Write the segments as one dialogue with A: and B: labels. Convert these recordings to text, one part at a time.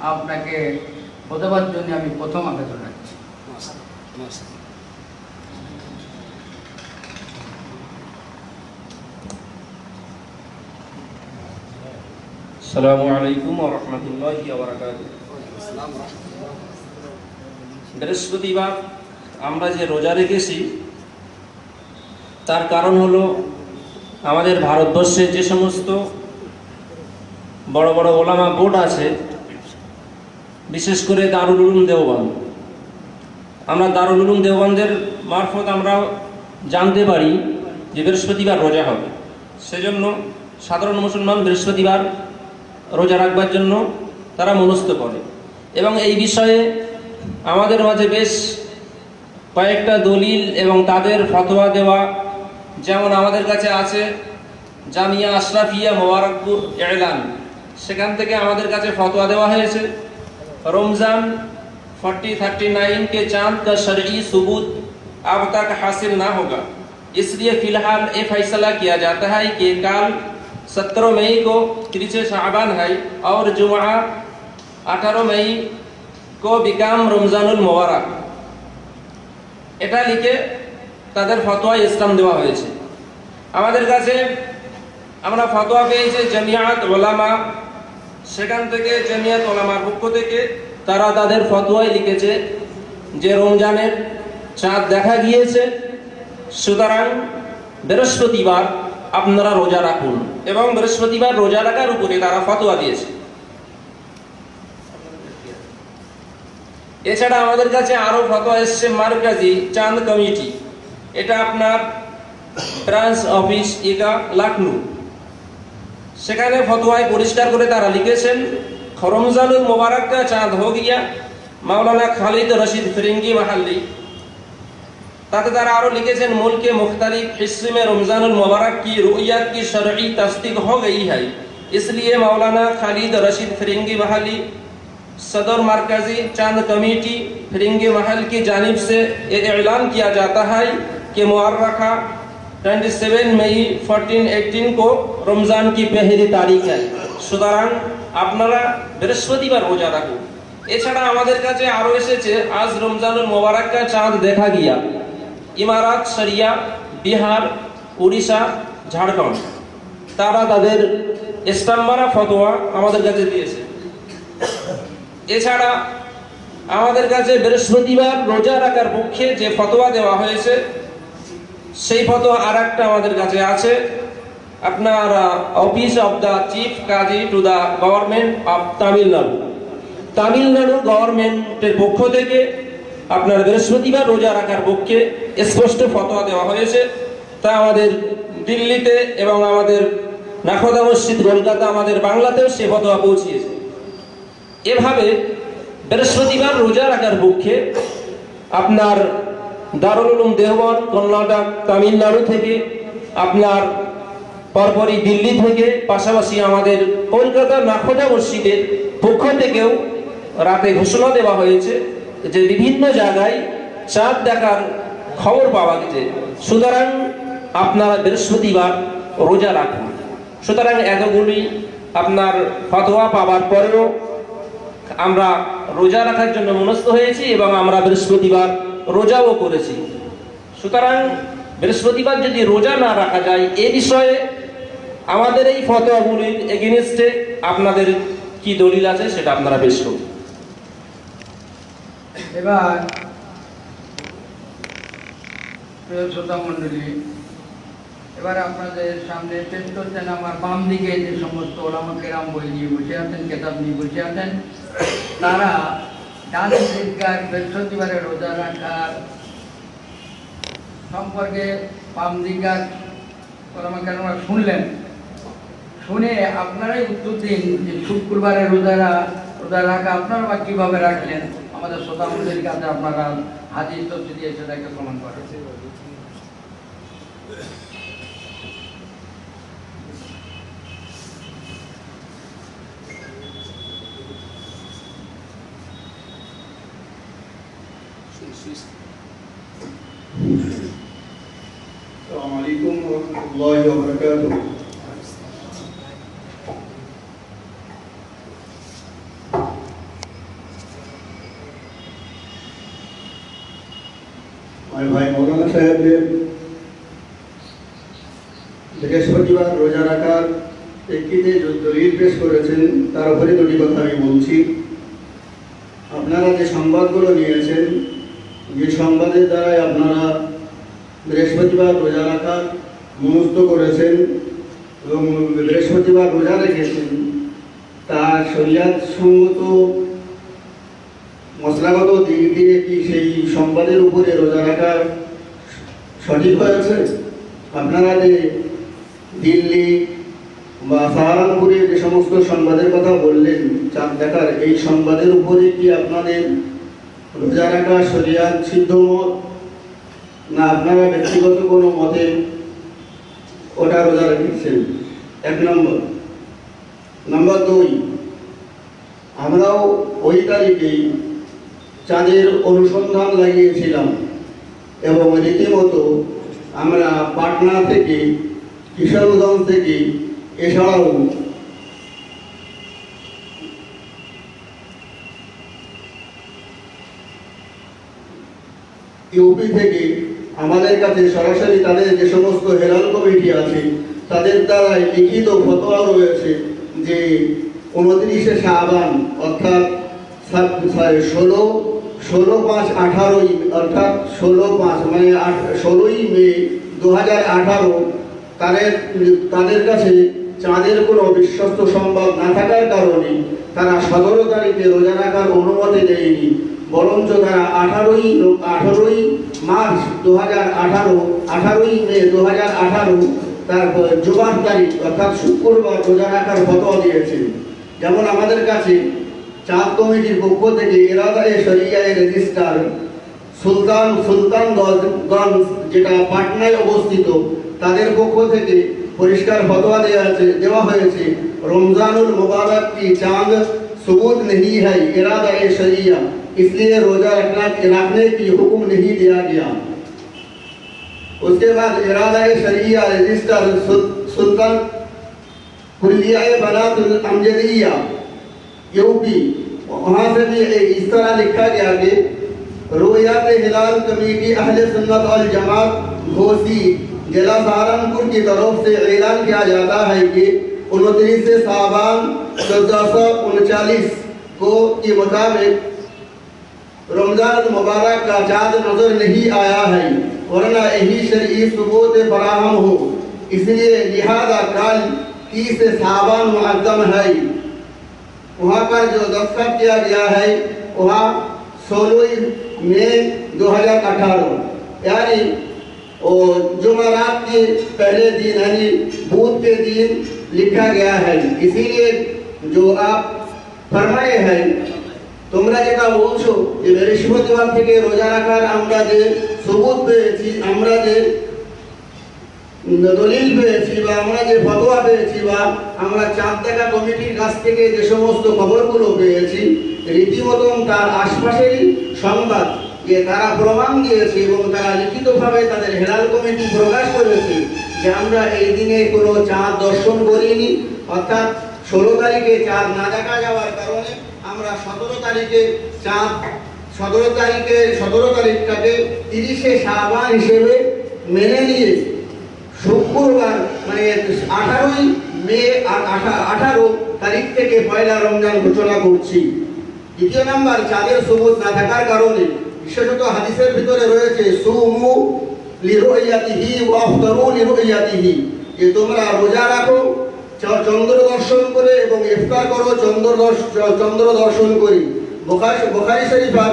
A: আপনাকে বোঝাবার জন্য আমি প্রথম আবেদন রাখছি।
B: আসসালামু আলাইকুম ওয়া রাহমাতুল্লাহি ওয়া বারাকাতুহু। বৃহস্পতিবার আমরা যে রোজা রেখেছি তার কারণ হলো আমাদের ভারতবর্ষে যে সমস্ত বড় বড় ওলামা বোর্ড আছে, বিশেষ করে দারুল উলুম দেওবন্দ, আমরা দারুল উলুম দেওবন্দের মারফত আমরা জানতে পারি যে বৃহস্পতিবার রোজা হবে। সেজন্য সাধারণ মুসলমান বৃহস্পতিবার রোজা রাখবার জন্য তারা মনস্থ করে এবং এই বিষয়ে আমাদের মাঝে বেশ কয়েকটা দলিল এবং তাদের ফতোয়া দেওয়া, যেমন আমাদের কাছে আছে জামিয়া আশরাফিয়া মোবারকপুর এলান, সেখান থেকে আমাদের কাছে ফতোয়া দেওয়া হয়েছে रमज़ान 4039 के चांद का शरई सबूत अब तक हासिल ना होगा, इसलिए फिलहाल ये फैसला किया जाता है कि कल 17 मई को 30 शाबान है और जुमा 18 मई को बिकाम रमज़ानुल मुबारक। এটা লিখে তাদের ফতোয়া ইসলাম দেওয়া হয়েছে। আমাদের কাছে আমরা ফতোয়া পেয়েছি জামিয়াত ওলামা, সেখান থেকে জামিয়াত ওলামার পক্ষ থেকে তারা তাদের ফতোয়ায় লিখেছে যে রমজানের চাঁদ দেখা গিয়েছে, সুতরাং বৃহস্পতিবার আপনারা রোজা রাখুন, এবং বৃহস্পতিবার রোজা রাখার উপরে তারা ফতোয়া দিয়েছে। এছাড়া আমাদের কাছে আরো ফতোয়া এসছে মার্কাজি চাঁদ কমিটি, এটা আপনার ব্রাঞ্চ অফিস ইগা লখনউ, সেখানে ফতোয়ায় পরিষ্কার করে তারা লিখেছেন रमज़ानुल मुबारक का चांद हो गया, मौलाना खालिद रशीद फिरंगी महल्ली। ताते तारा आरो लिखेছেন मुल्क के मुख्तलिफ हिस्से में रमज़ानुल मुबारक की रुयत की शरई तस्दीक हो गई है, इसलिए मौलाना खालिद रशीद फिरंगी महल्ली सदर मरकजी चांद कमेटी फिरंगी महल की जानिब से ये ऐलान किया जाता है कि मुअर्रखा 27 मई 1418 को रमज़ान की पहली तारीख है, সুতরাং আপনারা বৃহস্পতিবার রোজা রাখুন। এছাড়া আমাদের কাছে আরো এসেছে আজ রমজানুল মুবারক কা চাঁদ দেখা গিয়া, ইমারাত শরিয়া বিহার উড়িষ্যা ঝাড়খণ্ড, তারা তাদের ইসলামমারা ফতোয়া আমাদের কাছে দিয়েছে। এছাড়া আমাদের কাছে বৃহস্পতিবার রোজা রাখার পক্ষে যে ফতোয়া দেওয়া হয়েছে সেই ফতোয়া আরেকটা আমাদের কাছে আছে, আপনার office of the chief Kazi to the government of Tamil Nadu গভর্নমেন্টের পক্ষ থেকে আপনার বৃহস্পতিবার রোজা রাখার পক্ষে স্পষ্ট ফতোয়া দেওয়া হয়েছে। তা আমাদের দিল্লিতে এবং আমাদের নাখোদা মসজিদ কলকাতা, আমাদের বাংলাতেও সে ফতোয়া পৌঁছিয়েছে। এভাবে বৃহস্পতিবার রোজা রাখার পক্ষে আপনার দারুল উলুম দেওবন্দ কর্ণাটক তামিলনাড়ু থেকে, আপনার পরপরই দিল্লি থেকে, পাশাপাশি আমাদের কলকাতা নাখোদা মসজিদের পক্ষ থেকেও রাতে ঘোষণা দেওয়া হয়েছে যে বিভিন্ন জায়গায় চাঁদ দেখার খবর পাওয়া গেছে, সুতরাং আপনারা বৃহস্পতিবার রোজা রাখুন। সুতরাং এতগুলি আপনার ফতোয়া পাওয়ার পরেও আমরা রোজা রাখার জন্য মনস্থ হয়েছি এবং আমরা বৃহস্পতিবার রোজাও করেছি। সুতরাং বৃহস্পতিবার যদি রোজা না রাখা যায়, এ বিষয়ে আমাদের এই ফতোয়াগুলির এগেইনস্টে আপনাদের কি দলিল আছে সেটা আপনারা পেশ করুন।
A: এবার প্রিয় শ্রোতা মণ্ডলী, এবার আপনাদের সামনে পেশ করছেন আমার বাম দিকে যে সমস্ত ওলামা কেরাম বই নিয়ে বসে আছেন, কেতাব নিয়ে বসে আছেন, তারা ডান দিককার বৃহস্পতিবারে রোজা রাখার সম্পর্কে বাম দিককার ওলামা কেরামরা শুনলেন, শুনে আপনারাই উত্তর দিন যে শুক্রবারে রোজা রাখা আপনারা বা কিভাবে রাখলেন, আমাদের শ্রোতা মণ্ডলীর কাছে আপনারা হাজির তথ্য দিয়ে সেটাকে প্রমাণ করেন।
C: अस्सलामु अलैकुम व रहमतुल्लाहि व बरकातुहू। আমি ভাই মৌলানা সাহেবদের বৃহস্পতিবার রোজা রাখার প্রেক্ষিতে যে দলিল পেশ করেছেন তার উপরে দুটি কথা আমি বলছি। আপনারা যে সংবাদগুলো নিয়েছেন, যে সংবাদের দ্বারাই আপনারা বৃহস্পতিবার রোজা রাখার মনস্থ করেছেন এবং বৃহস্পতিবার রোজা রেখেছেন, তার শরিয়াত সঙ্গত মশলাগত দিক দিয়ে কি সেই সংবাদের উপরে রোজা রাখা সঠিক হয়েছে? আপনারা যে দিল্লি বা সাহারানপুরে যে সমস্ত সংবাদের কথা বললেন চাঁদ দেখার, এই সংবাদের উপরে কি আপনাদের রোজা রাখা শরিয়াত সিদ্ধ মত, না আপনারা ব্যক্তিগত কোনো মতে ওটা রোজা রেখেছেন? এক নম্বর। নম্বর দুই, আমরাও ওই তারিখেই চাঁদের অনুসন্ধান লাগিয়েছিলাম এবং রীতিমতো আমরা পাটনা থেকে, কিশোরগঞ্জ থেকে, এছাড়াও ইউপি থেকে আমাদের কাছে সরাসরি তাদের যে সমস্ত হেলাল কমিটি আছে তাদের দ্বারাই লিখিত ফতোয়া রয়েছে যে 29শে শাবান অর্থাৎ 16/5/18 অর্থাৎ 16/5 মানে 16ই মে 2018 তাদের কাছে চাঁদের কোনো বিশ্বস্ত সংবাদ না থাকার কারণে তারা 17 তারিখে রোজা রাখার অনুমতি দেয়নি, বরঞ্চ তারা 18ই মার্চ 2018 18ই মে 2018 তারপর জুমার তারিখ অর্থাৎ শুক্রবার রোজা রাখার ফতোয়া দিয়েছে। যেমন আমাদের কাছে চাঁদ কমিটির পক্ষ থেকে ইরাদা-এ শরিয়া-এর রেজিস্ট্রার সুলতানগঞ্জ যেটা পাটনায় অবস্থিত, তাদের পক্ষ থেকে পরিষ্কার ফতোয়া দেওয়া হয়েছে रमजानुल मुबारक की चांद सबूत नहीं है इरादा-ए शरिया, इसलिए रोजा रखने की हुक्म नहीं दिया गया। उसके बाद इरादा-ए शरिया रजिस्टर सुल्तान कुलिया-ए बनातुल अमजदिया यूपी, वहाँ से भी इस तरह लिखा गया कि रोयात हिलाल कमेटी अहले सुन्नत वल जमात घोसी जिला सहारनपुर की तरफ से ऐलान किया जाता है कि 29 साबान 1439 को के मुताबिक रमजान मुबारक का चाँद नजर नहीं आया है, वरना यही शरई सबूत फराहम हो, इसलिए लिहाजा कल 30 साबान मुअज्जम है। वहाँ पर जो दस्तखत किया गया है वहाँ 16 मई 2018 यानी जुमेरात के पहले दिन यानी बुध के दिन लिखा गया है। इसीलिए जो आप फरमाए हैं তোমরা যেটা বলছো যে বৃহস্পতিবার থেকে রোজা রাখার আমরা যে সবুত পেয়েছি, আমরা যে দলিল পেয়েছি বা আমরা যে ফতোয়া পেয়েছি বা আমরা চাঁদ দেখা কমিটির কাছ থেকে যে সমস্ত খবরগুলো পেয়েছি, রীতিমতন তার আশপাশেরই সংবাদ যে তারা প্রমাণ দিয়েছে এবং তারা লিখিতভাবে তাদের হেলাল কমিটি প্রকাশ করেছে যে আমরা এই দিনে কোনো চাঁদ দর্শন করিনি, অর্থাৎ 16 তারিখে চাঁদ না দেখা যাওয়ার কারণে আমরা 17 তারিখে চাঁদ 17 তারিখটাকে 30শে শাবান হিসেবে মেনে নিয়ে শুক্রবার মানে 18ই মে 18 তারিখ থেকে পয়লা রমজান ঘোষণা করছি। দ্বিতীয় নাম্বার, চাঁদের সবুত না থাকার কারণে বিশেষত হাদিসের ভিতরে রয়েছে সুমু লিরুয়াতিহি ওয়া আফতারু লিরুয়াতিহি, যে তোমরা রোজা রাখো চন্দ্র দর্শন করে এবং ইফতার করো চন্দ্র দর্শন করে। বুখারী শরীফের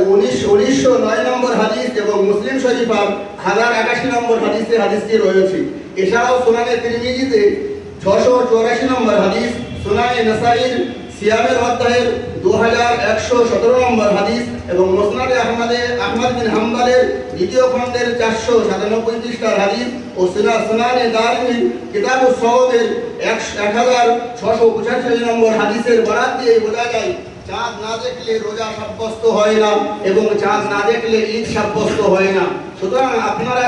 C: 1909 নম্বর হাদিস এবং মুসলিম শরীফের 1081 নম্বর হাদিসটি রয়েছে। এছাড়াও সুনানে তিরমিজিতে 684 নম্বর হাদিস, সুনানে নাসাইর সিয়ামের অধ্যায়ের 2117 নম্বর হাদিস এবং মুসনাদে আহমদ বিন হাম্বলের দ্বিতীয় খণ্ডের 497 পৃষ্ঠার হাদিস ও সুনানে দারমি কিতাবুস সাওমের 1685 নম্বর হাদিসের বরাত দিয়ে বোঝা যায় চাঁদ না দেখলে রোজা সাব্যস্ত হয় না এবং চাঁদ না দেখলে ঈদ সাব্যস্ত হয় না। সুতরাং আপনারা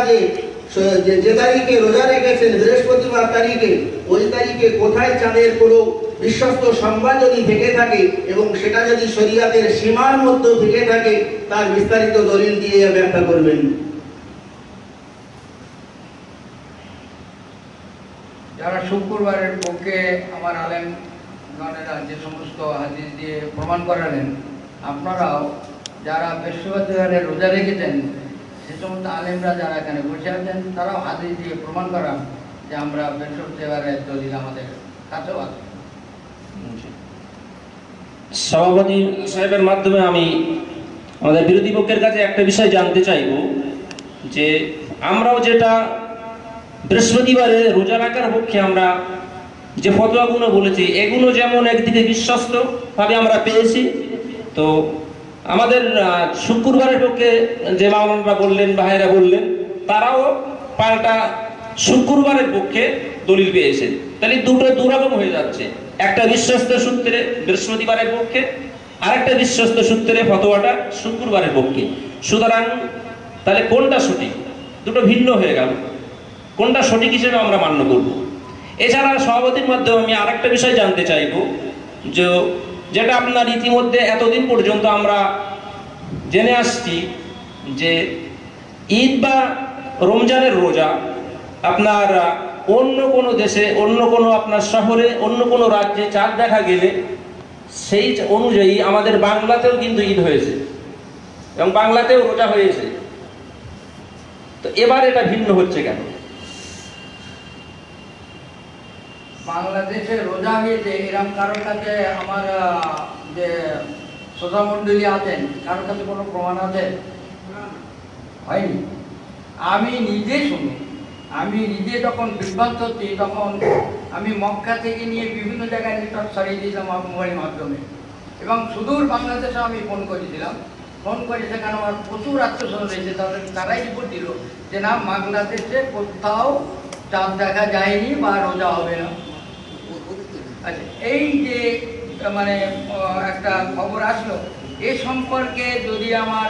C: যে তারিখে রোজা রেখেছেন বৃহস্পতিবার তারিখে, ওই তারিখে কোথায় চাঁদের কোনো বিশ্বস্ত সংবাদ যদি থেকে থাকে এবং সেটা যদি শরীয়তের সীমার মধ্যে থেকে থাকে, তার বিস্তারিত দলিল দিয়ে ব্যাখ্যা করবেন।
A: যারা শুক্রবারের পক্ষে আমার আলেমগণেরা যে সমস্ত হাদিস দিয়ে প্রমাণ করালেন, আপনারাও যারা বৃহস্পতিবারে রোজা রেখেছেন সে সমস্ত আলেমরা যারা এখানে বসে আছেন তারাও হাদিস দিয়ে প্রমাণ করান যে আমরা বৃহস্পতিবারের দলিল আমাদের কাছেও আছে।
B: সভাপতি সাহেবের মাধ্যমে আমি আমাদের বিরোধী পক্ষের কাছে একটা বিষয় জানতে চাইব যে আমরাও যেটা বৃহস্পতিবারে রোজা রাখার পক্ষে আমরা যে ফতোয়াগুলো বলেছি এগুলো যেমন একদিকে বিশ্বস্ত ভাবে আমরা পেয়েছি, তো আমাদের শুক্রবারের পক্ষে যে মাওলানারা বললেন, ভাইরা বললেন, তারাও পাল্টা শুক্রবারের পক্ষে দলিল পেয়েছেন। তাহলে দুটো দুরকম হয়ে যাচ্ছে, একটা বিশ্বস্ত সূত্রে বৃহস্পতিবারের পক্ষে, আরেকটা বিশ্বস্ত সূত্রে ফতোয়াটা শুক্রবারের পক্ষে। সুতরাং তাহলে কোনটা সঠিক? দুটো ভিন্ন হয়ে গেল, কোনটা সঠিক হিসেবে আমরা মান্য করব? এছাড়া সভাপতির মাধ্যমে আমি আরেকটা বিষয় জানতে চাইব যে যেটা আপনার ইতিমধ্যে এতদিন পর্যন্ত আমরা জেনে আসছি যে ঈদ বা রমজানের রোজা আপনার অন্য কোনো দেশে, অন্য কোনো আপনার শহরে, অন্য কোনো রাজ্যে চাঁদ দেখা গেলে সেই অনুযায়ী আমাদের বাংলাতেও কিন্তু ঈদ হয়েছে এবং বাংলাতেও রোজা হয়েছে। তো এবার এটা ভিন্ন হচ্ছে কেন?
A: বাংলাদেশে রোজা হয়েছে এরকম কারোর কাছে আমার যে শ্রোতা মণ্ডলী আছেন কারোর কাছে কোনো প্রমাণ আছে? হয়নি। আমি নিজে শুনি, আমি নিজে যখন বিভ্রান্ত হচ্ছি তখন আমি মক্কা থেকে নিয়ে বিভিন্ন জায়গায় নেটওয়ার্ক ছড়িয়ে দিয়েছিলাম আমার মোবাইলের মাধ্যমে, এবং সুদূর বাংলাদেশে আমি ফোন করেছিলাম। ফোন করে সেখানে আমার প্রচুর আত্মস্বজন রয়েছে, তারাই রিপোর্ট দিল যে না, বাংলাদেশে কোথাও চাঁদ দেখা যায়নি বা রোজা হবে না। আচ্ছা, এই যে মানে একটা খবর আসলো, এ সম্পর্কে যদি আমার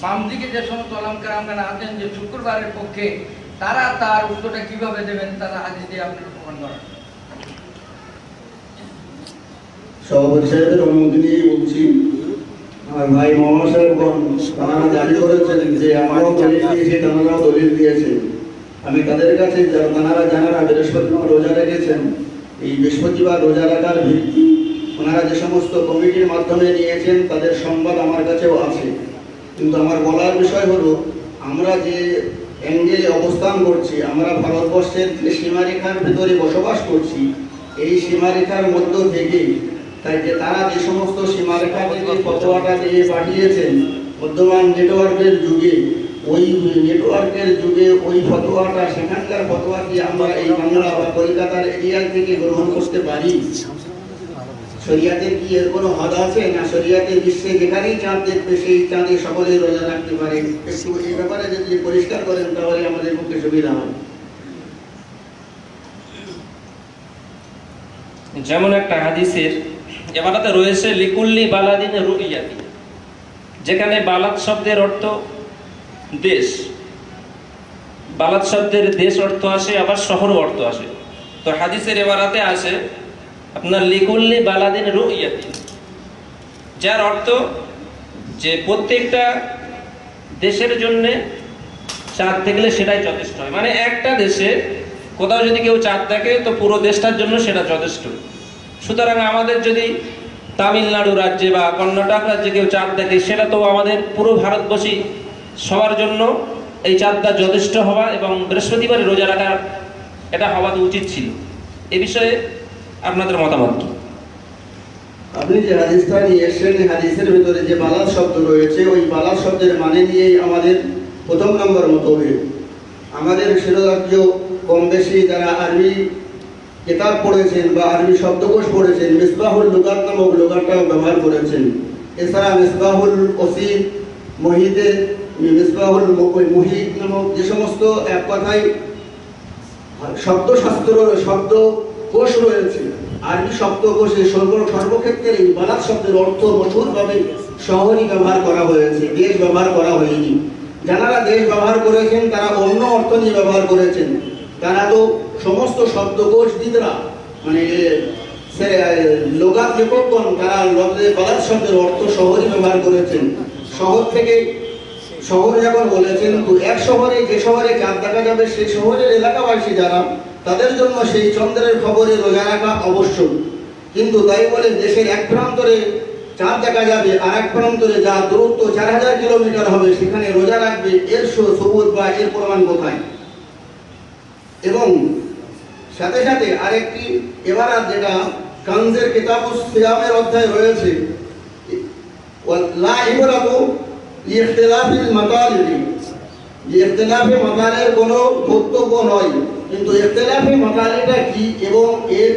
A: বাম দিকে যে সমস্ত আলেম-কেরামগণ আছেন যে শুক্রবারের পক্ষে, তারা তার উত্তরটা কিভাবে দেবেন? তারা হাদিস দিয়ে আপনাকে প্রমাণ করেন।
C: সভাপতি সাহেবের অনুমতি নিয়ে বলছি, আমার ভাই মোহাম্মদ সাহেবগণ তারা দাবি করেছেন যে আমরাও দলিল দিয়েছি, তারাও দলিল দিয়েছেন। আমি তাদের কাছে তারা জানারা বৃহস্পতিবার রোজা রেখেছেন, এই বৃহস্পতিবার রোজা রাখার ভিত্তি ওনারা যে সমস্ত কমিটির মাধ্যমে নিয়েছেন তাদের সংবাদ আমার কাছেও আছে। কিন্তু আমার বলার বিষয় হলো, আমরা যে অ্যাঙ্গেলে অবস্থান করছি, আমরা ভারতবর্ষের যে সীমারেখার ভেতরে বসবাস করছি, এই সীমারেখার মধ্য থেকে তাই যে তারা যে সমস্ত সীমারেখা থেকে ফতোয়াটা দিয়ে পাঠিয়েছেন, বর্তমান নেটওয়ার্কের যুগে ওই ফতোয়াটা, সেখানকার ফতোয়া কি আমরা এই বাংলা বা কলকাতার এরিয়া থেকে গ্রহণ করতে পারি? শরিয়াতের কি এর কোনো হদ আছে? না শরিয়াতের বিশ্বে যেখানেই চাঁদ দেখবে সেই চাঁদে সকলেই রোজা রাখতে পারে? একটু এই ব্যাপারে যদি পরিষ্কার করেন তাহলে আমাদের পক্ষে সুবিধা হয়।
B: যেমন একটা হাদিসের এবারাতে রয়েছে লিকুল্লি বালাদিন রুইয়াতি, যেখানে বালাদ শব্দের অর্থ দেশ, বালাদ শব্দের দেশ অর্থ আসে, আবার শহর অর্থ আসে। তো হাদিসের এবারাতে আসে আপনার লিকুল্লি বালাদিন রুইয়াতি, যার অর্থ যে প্রত্যেকটা দেশের জন্য চাঁদ দেখলে সেটাই যথেষ্ট হয়। মানে একটা দেশে কোথাও যদি কেউ চাঁদ দেখে তো পুরো দেশটার জন্য সেটা যথেষ্ট। সুতরাং আমাদের যদি তামিলনাড়ু রাজ্যে বা কর্ণাটক রাজ্যে কেউ চাঁদ দেখে, সেটা তো আমাদের পুরো ভারতবর্ষী সবার জন্য এই চাঁদটা যথেষ্ট হওয়া এবং বৃহস্পতিবারে রোজা রাখা এটা হওয়া তো উচিত ছিল। এ বিষয়ে আপনাদের মতামত কি?
C: আপনি যে হাদিসটা নিয়ে এসেছেন, হাদিসের ভিতরে যে বালাদ শব্দ রয়েছে, ওই বালাদ শব্দের মানে নিয়েই আমাদের প্রথম নম্বর মতভেদ। আমাদের শিরোধার্য কম বেশি যারা আরবি কিতাব পড়েছেন বা আরবি শব্দকোষ পড়েছেন, মিসবাহুল লুগাত নামক লুগাতটাও ব্যবহার করেছেন। এছাড়া মিসবাহুল ওসিদ, মুহিতে মিসবাহুল মুহিত নামক যে সমস্ত এক কথায় শব্দশাস্ত্র শব্দকোষ রয়েছে, আরবি শব্দকোষে সর্বক্ষেত্রে এই বালাদ শব্দের অর্থ মশহুরভাবে শহরই ব্যবহার করা হয়েছে, দেশ ব্যবহার করা হয়নি। যারা দেশ ব্যবহার করেছেন তারা অন্য অর্থ নিয়ে ব্যবহার করেছেন। তারা তো সমস্ত শব্দকোষবিদরা, মানে লোগাত লেখকগণ তারা লফজে বালাদ শব্দের অর্থ শহরই ব্যবহার করেছেন। শহর থেকে শহর যখন বলেছেন, তো এক শহরে যে শহরে চাঁদ দেখা যাবে সেই শহরের এলাকাবাসী যারা, তাদের জন্য সেই চন্দ্রের খবরে রোজা রাখা অবশ্যক। কিন্তু তাই বলে দেশের এক প্রান্তরে চাঁদ দেখা যাবে আর এক প্রান্তরে যা দূরত্ব 4000 কিলোমিটার হবে সেখানে রোজা রাখবে, এর সবুত বা এর প্রমাণ কোথায়? এবং সাথে সাথে আরেকটি এবারাত যেটা কানজের কিতাবুস সিয়ামের অধ্যায় রয়েছে, লা ইবরাতু ইখতিলাফিল মাতালিবি, যে ইখতিলাফে মাতালের কোনো বক্তব্য নয়, কিন্তু ইখতিলাফে মাতালিটা কি এবং এর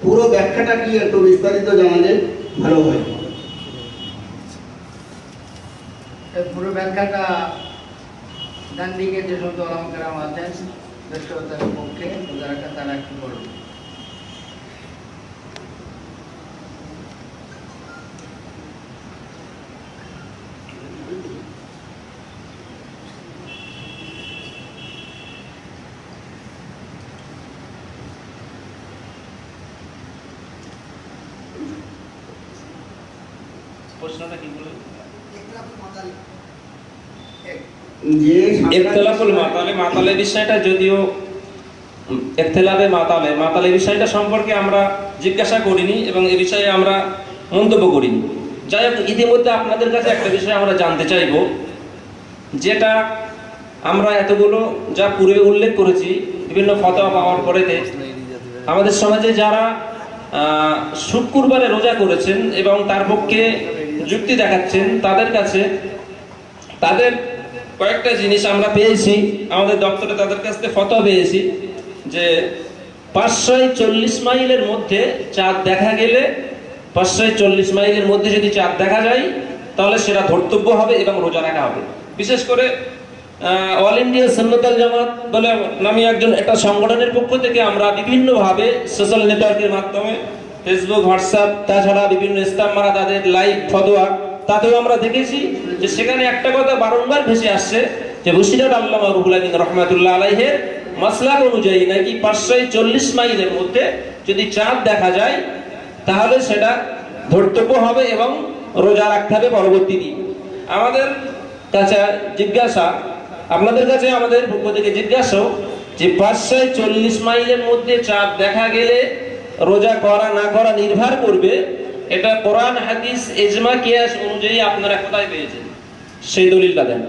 C: পুরো ব্যাখ্যাটা কি একটু বিস্তারিত জানালে ভালো হয়।
A: এর পুরো ব্যাখ্যাটা ডান দিকে যে সমস্ত ওলামা কেরাম আছেন ব্যস্ততার পক্ষে যারা তারা কি করবে।
B: প্রশ্নটা কি বলুন?
C: যে
B: ইখতিলাফুল মাতালে, মাতালে বিষয়টা যদিও ইখতিলাফে মাতালে, মাতালে বিষয়টা সম্পর্কে আমরা জিজ্ঞাসা করিনি এবং এই বিষয়ে আমরা মন্তব্য করিনি। যাই হোক, ইতিমধ্যে আপনাদের কাছে একটা বিষয় আমরা জানতে চাইব, যেটা আমরা এতগুলো যা পূর্বে উল্লেখ করেছি বিভিন্ন ফতোয়া পাওয়ার পরেতে আমাদের সমাজে যারা শুক্রবারে রোজা করেছেন এবং তার পক্ষে যুক্তি দেখাচ্ছেন, তাদের কাছে তাদের কয়েকটা জিনিস আমরা পেয়েছি, আমাদের দপ্তরে তাদের কাছ থেকে ফতোয়া পেয়েছি যে 540 মাইলের মধ্যে চাঁদ দেখা গেলে, 540 মাইলের মধ্যে যদি চাঁদ দেখা যায় তাহলে সেটা ধর্তব্য হবে এবং রোজা রাখা হবে। বিশেষ করে অল ইন্ডিয়া সুন্নাতুল জামাত বলে নামে একটা সংগঠনের পক্ষ থেকে আমরা বিভিন্নভাবে সোশ্যাল নেটওয়ার্কের মাধ্যমে ফেসবুক, হোয়াটসঅ্যাপ, তাছাড়া বিভিন্ন ইস্তেমারা তাদের লাইভ ফতোয়া, তাতেও আমরা দেখেছি যে সেখানে একটা কথা বারংবার ভেসে আসছে যে বসিরহাট আল্লামা রুহুল আমিন রহমাতুল্লাহ আলাইহির মাসলাক অনুযায়ী নাকি 540 মাইলের মধ্যে যদি চাঁদ দেখা যায় তাহলে সেটা ধর্তব্য হবে এবং রোজা রাখতে হবে পরবর্তী দিন। আমাদের কাছে জিজ্ঞাসা, আপনাদের কাছে আমাদের পক্ষ থেকে জিজ্ঞাসা যে 540 মাইলের মধ্যে চাঁদ দেখা গেলে রোজা করা না করা নির্ভর করবে, এটা কোরআন হাদিস ইজমা কিয়াস অনুযায়ী আপনারা কোথায় পেয়েছেন? সেই দলিলটা দেন।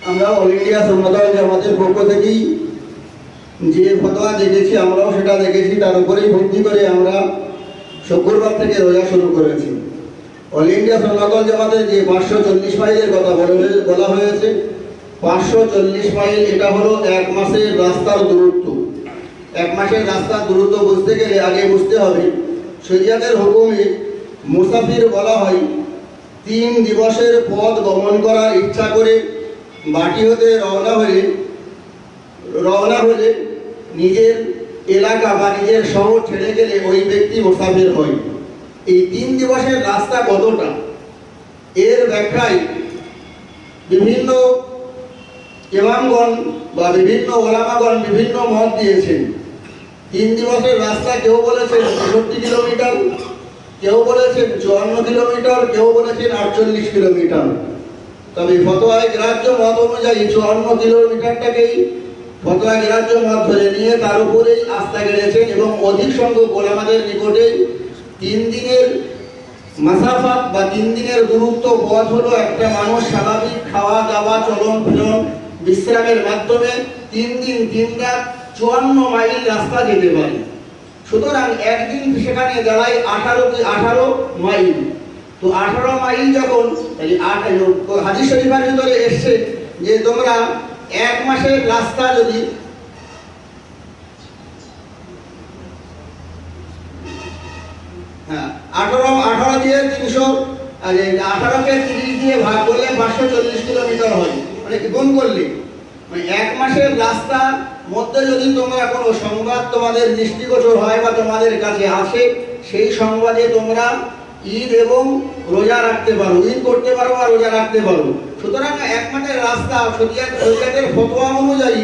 C: আমরা অল ইন্ডিয়া সুন্নাতুল জামাতের পক্ষ থেকেই যে ফতোয়া দেখেছি আমরাও সেটা দেখেছি, তার উপরেই ভিত্তি করে আমরা শুক্রবার থেকে রোজা শুরু করেছি। অল ইন্ডিয়া সুন্নাতুল জামাতের যে 540 মাইলের কথা বলা হয়েছে, 540 মাইল এটা হলো এক মাসের রাস্তার দূরত্ব। এক মাসের রাস্তার দূরত্ব বুঝতে গেলে আগে বুঝতে হবে শরিয়াতের হুকুমে মুসাফির বলা হয় 3 দিবসের পথ গমন করার ইচ্ছা করে বাটি হতে রওনা হলে নিজের এলাকা বা নিজের শহর ছেড়ে গেলে ওই ব্যক্তি মুসাফির হয়। এই 3 দিবসের রাস্তা কতটা, এর ব্যাখ্যায় বিভিন্ন ইমামগণ বা বিভিন্ন ওলামাগণ বিভিন্ন মত দিয়েছেন। 3 দিবসের রাস্তা কেউ বলেছেন 65 কিলোমিটার, কেউ বলেছেন 54 কিলোমিটার, কেউ বলেছেন 48 কিলোমিটার। তবে ফতোয়ায়ে গ্রাহ্য মত অনুযায়ী 54 কিলোমিটারটাকেই ফতোয়ায়ে গ্রাহ্য মত ধরে নিয়ে তার উপরেই আস্থা গেড়েছেন এবং অধিক সংখ্যক ওলামাদের নিকটে 3 দিনের মাসাফাত বা 3 দিনের দূরত্ব পথ হলো একটা মানুষ স্বাভাবিক খাওয়া দাওয়া চলন ফিরন বিশ্রামের মাধ্যমে 3 দিন 3 রাত 54 মাইল রাস্তা যেতে পারে। সুতরাং একদিন সেখানে দাঁড়ায় 18 মাইল। তো 18 মাইল যখন হাদিস শরীফের ভিতরে এসছে যে তোমরা এক মাসের রাস্তা যদি হ্যাঁ 18 দিয়ে 300 আর 18কে 30 দিয়ে ভাগ করলে 540 কিলোমিটার হয়, মানে গুণ করলে মানে এক মাসের রাস্তার মধ্যে যদি তোমরা কোনো সংবাদ তোমাদের দৃষ্টিগোচর হয় বা তোমাদের কাছে আসে, সেই সংবাদে তোমরা ঈদ এবং রোজা রাখতে পারো, ঈদ করতে পারো আর রোজা রাখতে পারো। সুতরাং এক মাসের রাস্তা শরিয়াতের ফতোয়া অনুযায়ী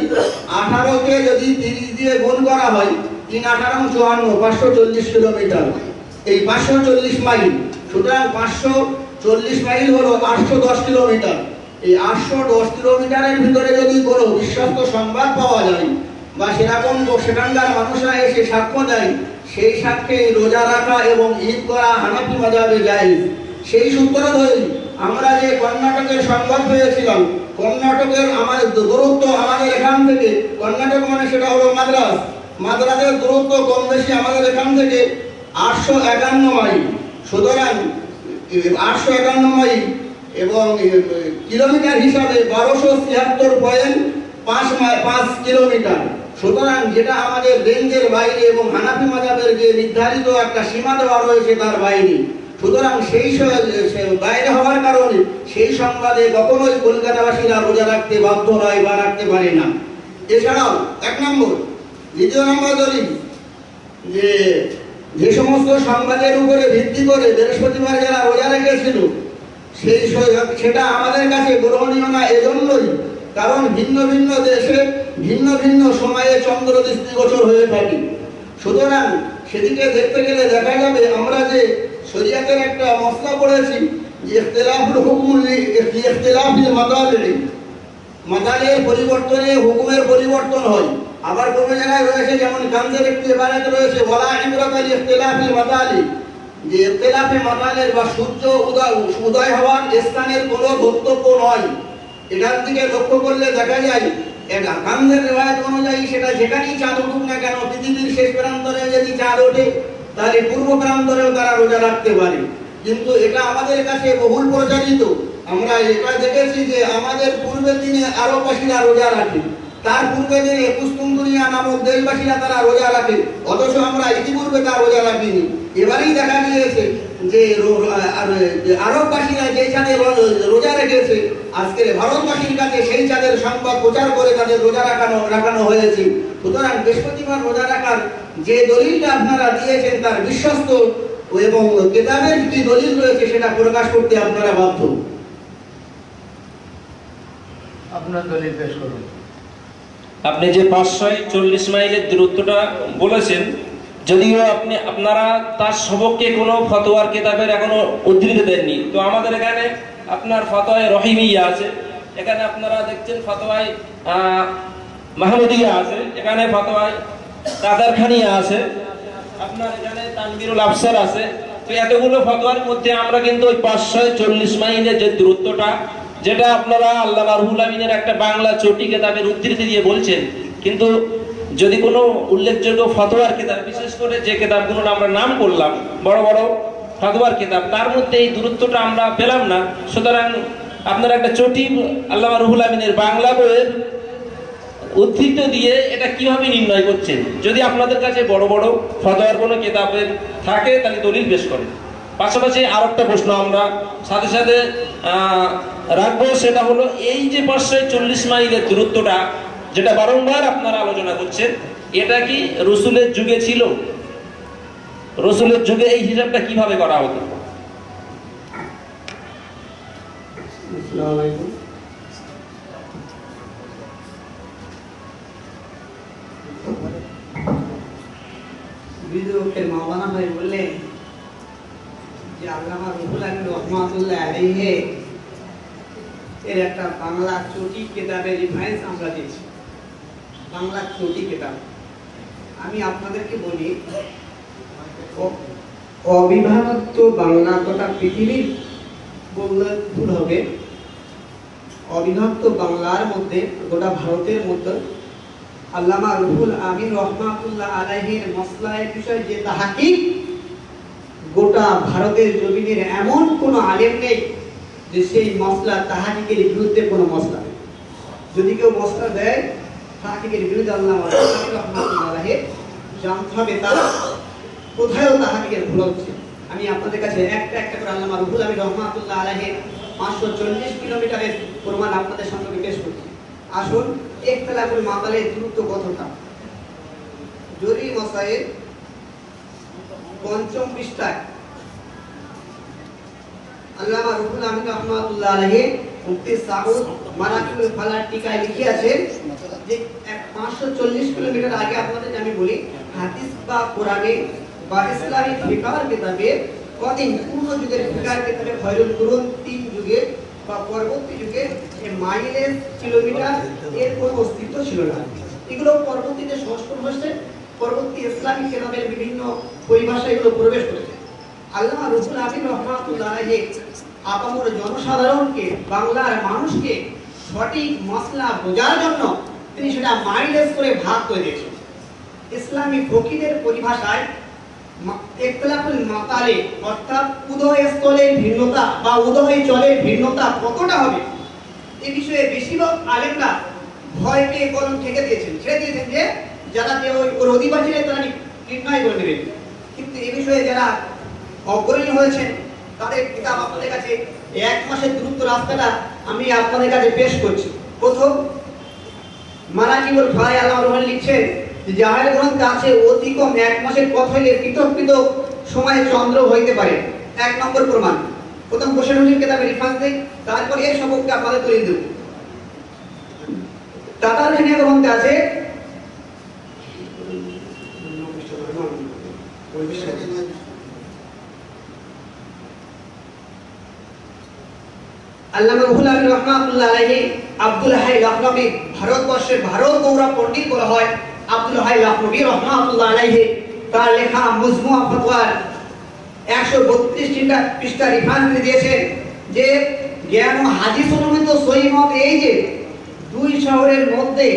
C: 18কে যদি 30 দিয়ে গুণ করা হয় 3-18-54 540 কিলোমিটার, এই 540 মাইল। সুতরাং 540 মাইল হলো 810 কিলোমিটার। এই 810 কিলোমিটারের ভিতরে যদি কোনো বিশ্বস্ত সংবাদ পাওয়া যায় বা সেরকম সেখানকার মানুষরা এসে সাক্ষ্য দেয়, সেই সাক্ষ্যে রোজা রাখা এবং ঈদ করা হানাফি মাযহাবে জায়েজ। সেই সূত্র ধরেই আমরা যে কর্ণাটকের সংবাদ পেয়েছিলাম, কর্ণাটকের আমাদের দূরত্ব, আমাদের এখান থেকে কর্ণাটক মানে সেটা হলো মাদ্রাস, মাদ্রাসের দূরত্ব কম বেশি আমাদের এখান থেকে 851 মাইল। সুতরাং 851 মাইল এবং কিলোমিটার হিসাবে 1276.5 কিলোমিটার। সুতরাং যেটা আমাদের রেঞ্জের বাইরে এবং হানাফি মাযহাবের যে নির্ধারিত একটা সীমা দেওয়া রয়েছে তার বাইরে। সুতরাং সেই বাইরে হওয়ার কারণে সেই সংবাদে কখনোই কলকাতাবাসীরা রোজা রাখতে বাধ্য নয় বা রাখতে পারে না। এছাড়াও 1 নম্বর, দ্বিতীয় নম্বর দলিল যে সমস্ত সংবাদের উপরে ভিত্তি করে বৃহস্পতিবার যারা রোজা রেখেছিল সেটা আমাদের কাছে গ্রহণীয় না। এজন্যই কারণ ভিন্ন ভিন্ন দেশে ভিন্ন ভিন্ন সময়ে চন্দ্র দৃষ্টিগোচর হয়ে থাকে। সুতরাং সেদিকে দেখতে গেলে দেখা যাবে আমরা যে শরীয়তের একটা মসলা পড়েছি যে ইখতিলাফুল হুকুম ইখতিলাফিল মাদালি, মাদালের পরিবর্তনে হুকুমের পরিবর্তন হয়। আবার কোনো জায়গায় রয়েছে, যেমন গানজের একটি ইবারত রয়েছে ওয়ালা ইবরাতা লিখতিলাফিল মাদালি, যে ইখতিলাফে মাদালের বা সূর্য উদয় হওয়ার স্থানের কোনো বক্তব্য নয়। এটার দিকে লক্ষ্য করলে দেখা যায় গানজের রিওয়ায়াত অনুযায়ী সেটা যেখানেই চাঁদ উঠুক না কেন, পৃথিবীর শেষ প্রান্তরে যদি চাঁদ ওঠে তাহলে পূর্ব প্রান্তরেও তারা রোজা রাখতে পারে। কিন্তু এটা আমাদের কাছে বহুল প্রচারিত। আমরা এটা দেখেছি যে আমাদের পূর্বের দিনে আরববাসীরা রোজা রাখে, তার পূর্বে যে 21 কুন্দুনিয়া নামক দেশবাসীরা তারা রোজা রাখে, অথচ আমরা ইতিপূর্বে তা রোজা রাখিনি। এবারেই দেখা গিয়েছে যে আরববাসীরা যে চাঁদে রোজা রেখেছে, আজকের ভারতবাসীর কাছে সেই চাঁদের সংবাদ প্রচার করে তাদের রোজা রাখানো হয়েছে। সুতরাং বৃহস্পতিবার রোজা রাখার যে দলিলটা আপনারা দিয়েছেন তার বিশ্বস্ত এবং কিতাবের যে দলিল রয়েছে সেটা প্রকাশ করতে আপনারা বাধ্য।
A: আপনার দলিল পেশ করুন।
B: আপনি যে 540 মাইলের দূরত্বটা বলেছেন, যদিও আপনারা তার সবককে কোনো ফতোয়ার কিতাবের এখনো উদ্ধৃতি দেননি, তো আমাদের এখানে আপনার ফতোয়ায়ে রহিমিয়া আছে, এখানে আপনারা দেখছেন ফতোয়ায়ে মাহমুদিয়া আছে, এখানে ফতোয়ায়ে কাদারখানিয়া আছে, আপনার এখানে তানবীরুল আফসার আছে। তো এতগুলো ফতোয়ার মধ্যে আমরা কিন্তু ওই 540 মাইলের যে দূরত্বটা, যেটা আপনারা আল্লামা রুহুল আমিনের একটা বাংলা চটি কিতাবের উদ্ধৃতি দিয়ে বলছেন, কিন্তু যদি কোনো উল্লেখযোগ্য ফতোয়ার কিতাব, বিশেষ করে যে কিতাবগুলোর আমরা নাম করলাম বড় বড় ফতোয়ার কিতাব, তার মধ্যে এই দূরত্বটা আমরা পেলাম না। সুতরাং আপনারা একটা চটি আল্লামা রুহুল আমিনের বাংলা বইয়ের উদ্ধৃত দিয়ে এটা কিভাবে নির্ণয় করছেন? যদি আপনাদের কাছে বড় বড় ফতোয়ার কোনো কিতাবের থাকে তাহলে দলিল পেশ করেন। পাশাপাশি আর একটা প্রশ্ন আমরা সাথে সাথে রাখবো, সেটা হলো এই যে 540 মাইলের দূরত্বটা যেটা বারংবার আপনারা আলোচনা করছেন, এটা কি রসুলের যুগে ছিল? রসুলের যুগে এই হিসাবটা কিভাবে করা হতো?
D: আসসালামু আলাইকুম। বিদ্রোহের মাওলানা ভাই বললেন যে আল্লামা রুহুল আমিন রহমাতুল্লাহ আলাইহি এর একটা বাংলা চটি কিতাবের রেফারেন্স আমরা দিয়েছি, বাংলা চটি কিতাব। আমি আপনাদেরকে বলি, অবিভক্ত বাংলা গোটা পৃথিবীর বললে ভুল হবে, অবিভক্ত বাংলার মধ্যে গোটা ভারতের মধ্যে আল্লামা রুহুল আমিন রহমাতুল্লাহ আলাইহির মাসলাহের বিষয় যে তাহাকিক, গোটা ভারতের জমিনের এমন কোন আলেম নেই যে সেই মসলা তাহাকিকের বিরুদ্ধে কোনো মসলা। যদি কেউ মসলা দেয় তাহাকিকের বিরুদ্ধে, আল্লামা রহমাতুল্লাহ আলাইহি জানতে হবে তার কোথায়ও তাহাকিকের ভুল হচ্ছে। আমি আপনাদের কাছে একটা একটা করে আল্লামা রুহুল আমিন রহমাতুল্লাহ আলাইহির 540 কিলোমিটারের প্রমাণ আপনাদের সামনে পেশ করছি। আসুন, ইখতিলাফুল মাদালের দূরত্ব কতটা। জরি মাসাইল 5ম পৃষ্ঠায় আল্লামা রুহুল আমিন রহমাতুল্লাহ আলাইহি মুফতি সাউদ মানাকিবুল ফালার টিকায় লিখে আছে যে 540 কিলোমিটার আগে আপনাদের আমি বলি হাদিস বা কোরআনে বা ইসলামী ফিকহের কিতাবে কদিন পূর্ণ যুগের ফিকহের কিতাবে খয়রুল কুরুন 3 যুগে বা পরবর্তী যুগে এই মাইলেজ কিলোমিটার এর কোনো অস্তিত্ব ছিল না। এগুলো পরবর্তীতে সংস্করণ হয়েছে, পরবর্তী ইসলামী কিতাবের বিভিন্ন পরিভাষা এগুলো প্রবেশ করেছে। আল্লামা রুহুল আমিন রাহমাতুল্লাহ আলাইহি আপামর জনসাধারণকে, বাংলার মানুষকে সঠিক মাসলা বোঝার জন্য তিনি সেটা মাইলেজ করে ভাগ করে দিয়েছেন। ইসলামী ফকিহের পরিভাষায় ইখতিলাফুল মাতালে অর্থাৎ উদয় স্থলের ভিন্নতা বা উদয় চলের ভিন্নতা কতটা হবে এই বিষয়ে বেশিরভাগ আলেমরা ভয় পেয়ে কলম ঠেকে দিয়েছেন, ছেড়ে দিয়েছেন যে যারা যে ওর অধিবাসী তারা নির্ণয় করে নেবেন। কিন্তু এই বিষয়ে যারা অগ্রণী হয়েছেন তাদের কিতাব আপনাদের কাছে 1 মাসের দূরত্ব রাস্তাটা আমি আপনাদের কাছে পেশ করছি। প্রথম মানাকিবুল ফাই আল্লাহ রহমান লিখছেন যে জাহের গ্রন্থে আছে অতি কম 1 মাসের পথ হইলে পৃথক পৃথক সময়ে চন্দ্র হইতে পারে। 1 নম্বর প্রমাণ। প্রথম কোশ্চেন হচ্ছে কিতাবে রেফারেন্স দেই, তারপর এর সম্পর্কে আপনাদের তুলে দেব। টাটার হিনিয়া গ্রন্থে আছে আল্লামা রুহুল আমিন রাহমাতুল্লাহ আলাইহি আব্দুল হাই লখনবী, ভারতবর্ষের ভারত গৌরব পণ্ডিত বলা হয় আব্দুল হাই লখনবী রাহমাতুল্লাহ আলাইহি তার লেখা মুজমুআ ফতওয়ার 132টা পৃষ্ঠা রেফারেন্স দিয়েছেন যে জ্ঞান ও হাদিস অনুমিত সহিহ মত এই যে 2 শহরের মধ্যে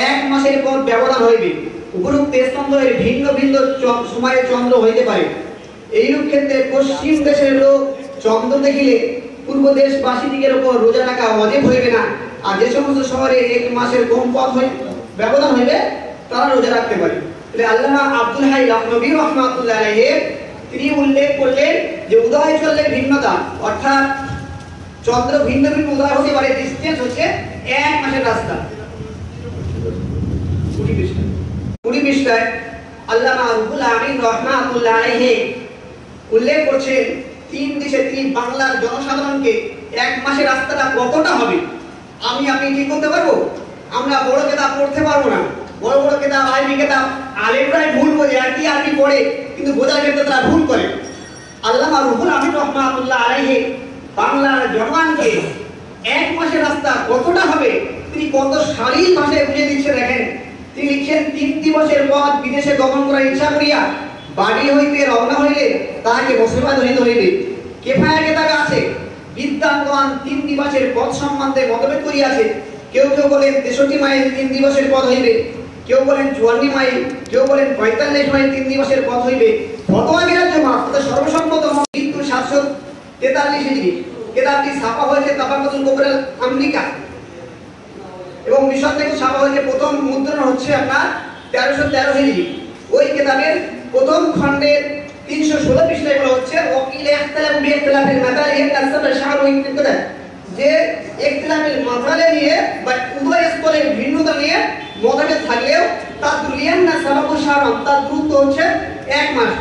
D: 1 মাসের পর ব্যবধান হইবে, উপরোক্ত স্তম্ভের ভিন্ন ভিন্ন সময়ে চন্দ্র হইতে পারে। এইরূপ ক্ষেত্রে পশ্চিম দেশের লোক চন্দ্র দেখিলে পূর্ব দেশবাসীদের উপর রোজা রাখা ওয়াজিব হইবে না, আর যে সমস্ত শহরে 1 মাসের কম পথ ব্যবধান হইবে তারা রোজা রাখতে পারে। তাহলে আল্লামা আব্দুল হাই লখনবী রাহমাতুল্লাহ আলাইহি তিনি উল্লেখ করলেন যে উদয় চলের ভিন্নতা অর্থাৎ চন্দ্র ভিন্ন ভিন্ন উদয় হতে পারে, ডিসটেন্স হচ্ছে 1 মাসের রাস্তা। 20 পৃষ্ঠায় আল্লামা রুহুল আমিন রাহমাতুল্লাহ আলাইহি উল্লেখ করছেন 3 দেশে 3 বাংলার জনসাধারণকে 1 মাসের রাস্তাটা কতটা হবে আমি আপনি ঠিক করতে পারবো? আমরা বড় কিতাব পড়তে পারবো না, বড় বড় কিতাব আরবি কিতাব আলেমরাই ভুল বোঝে, আর কি আরবি পড়ে কিন্তু বোঝার ক্ষেত্রে তারা ভুল করে। আল্লামা রুহুল আমিন রাহমাতুল্লাহ আলাইহি বাংলার জনগণকে 1 মাসের রাস্তা কতটা হবে তিনি কত শালীন ভাষায় বুঝিয়ে দিচ্ছে দেখেন। তিনি লিখছেন 3 দিবসের পথ বিদেশে গমন করার ইচ্ছা করিয়া বাড়ি হইতে রওনা হইলে তাহাকে মুসলমান হইতে হইবে। কিফায়া কিতাবে আছে বিদ্বানগণ 3 দিবসের পথ সম্বন্ধে মতভেদ করিয়াছে। কেউ কেউ বলেন 63 মাইল 3 দিবসের পথ হইবে, কেউ বলেন 54 মাইল, কেউ বলেন 45 মাইল 3 দিবসের পথ হইবে। ফতোয়া গ্রাহ্য মাত্র সর্বসম্মত মৃত্যু 743 হিজরি। কিতাবটি ছাপা হয়েছে তাবাকাতুল কুবরা আমেরিকা এবং মিশর থেকে ছাপা হয়েছে। প্রথম মুদ্রণ হচ্ছে আপনার 1313 হিজরি। ওই কিতাবের প্রথম খণ্ডের 316 পৃষ্ঠায় বলা হচ্ছে ওয়াকিল ইখতিলাফ বিইখতিলাফিল মাতালি কাসরা শাহর ইখতিলাফ যে ইখতিলাফিল মাতালে নিয়ে বা উদয় স্থলের ভিন্নতা নিয়ে মতভেদ থাকলেও তার দুলিয়ান না সাবাবু শাহর তার দূরত্ব হচ্ছে 1 মাস।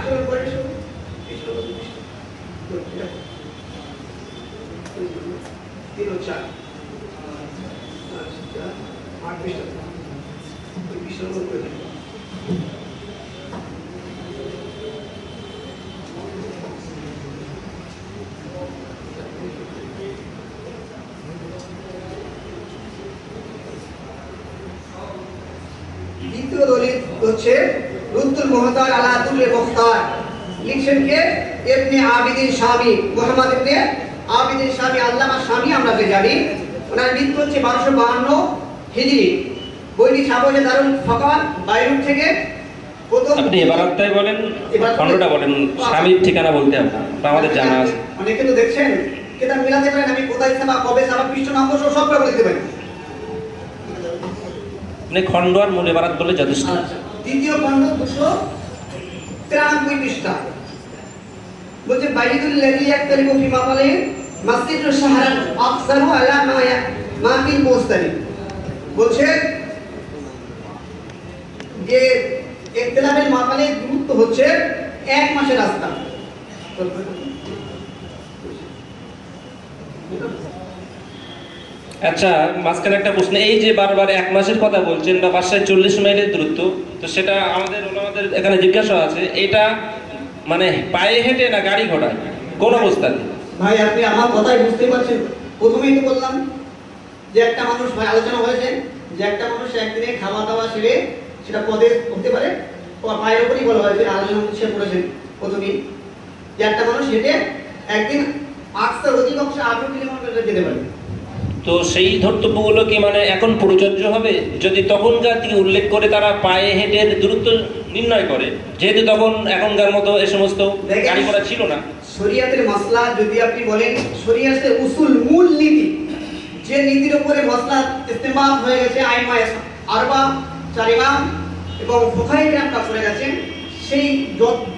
D: দ্বিতীয় দলিল হচ্ছে রুদ্দুল মুহতার আলা দুল মুখতার, লিখছেন কে? ইবনে আবিদিন শামি, মুহাম্মদ ইবনে আবিদিন শামি, আল্লামা শামি আমরা যে জানি। ওনার মৃত্যু হচ্ছে 1252 হিজরি। বইটি ছাপা হয়েছে দারুল ফাকান বাইরুত থেকে। প্রথম
B: আপনি এবারটাই বলেন, খণ্ডটা বলেন, শামির ঠিকানা বলতে আমাদের জানা আছে।
D: অনেকে তো দেখছেন কিতাব মিলাতে পারেন, আমি কোথায় ছাপা কবে ছাপা পৃষ্ঠা নম্বর সব করে দিতে পারি।
B: খণ্ড আর মূল এবারাত বলে যথেষ্ট।
D: দ্বিতীয় খণ্ড 293 পৃষ্ঠা বলছে বাইদুল লাযী ইয়াক্তালিবু ফি মাতালি মাসজিদুশ শাহরান আকসারু আলা মা ফিল মুস্তারি। বলছে যে ইখতিলাফের মাতালের দূরত্ব হচ্ছে 1 মাসের রাস্তা।
B: আচ্ছা, মাঝখানে একটা প্রশ্ন, এই যে বারবার 1 মাসের কথা বলছেন বা বাসায় 40 মাইলের দূরত্ব, তো সেটা আমাদের এখানে জিজ্ঞাসা আছে, এটা মানে পায়ে হেঁটে না গাড়ি ঘোড়ায়, কোন অবস্থাতে?
D: ভাই আপনি আমার কথাই বুঝতে পারছেন। প্রথমেই তো বললাম যে একটা মানুষ, ভাই আলোচনা হয়েছে যে একটা মানুষ একদিনে খাওয়া দাওয়া সেরে সেটা পদে হতে পারে, পায়ের উপরই বলা হয়েছে, আলোচনা সে করেছেন প্রথমেই যে একটা মানুষ হেঁটে একদিন 800 অধিকাংশ 18 কিলোমিটার যেতে পারে।
B: তো সেই ধর্তব্যগুলো কি মানে এখন প্রযোজ্য হবে যদি তখনকার দিকে উল্লেখ করে তারা পায়ে হেঁটে দূরত্ব নির্ণয় করে, যেহেতু তখন এখনকার মতো এ সমস্ত গাড়ি ঘোড়া ছিল না?
D: শরিয়াতের মাসলা যদি আপনি বলেন, শরিয়াতের উসুল মূল নীতি, যে নীতির উপরে মাসলা ইস্তেমাল হয়ে গেছে, আইমায়ে আরবা, 4 ইমাম এবং ফুকাহায়ে কেরাম কাজ করে গেছেন, সেই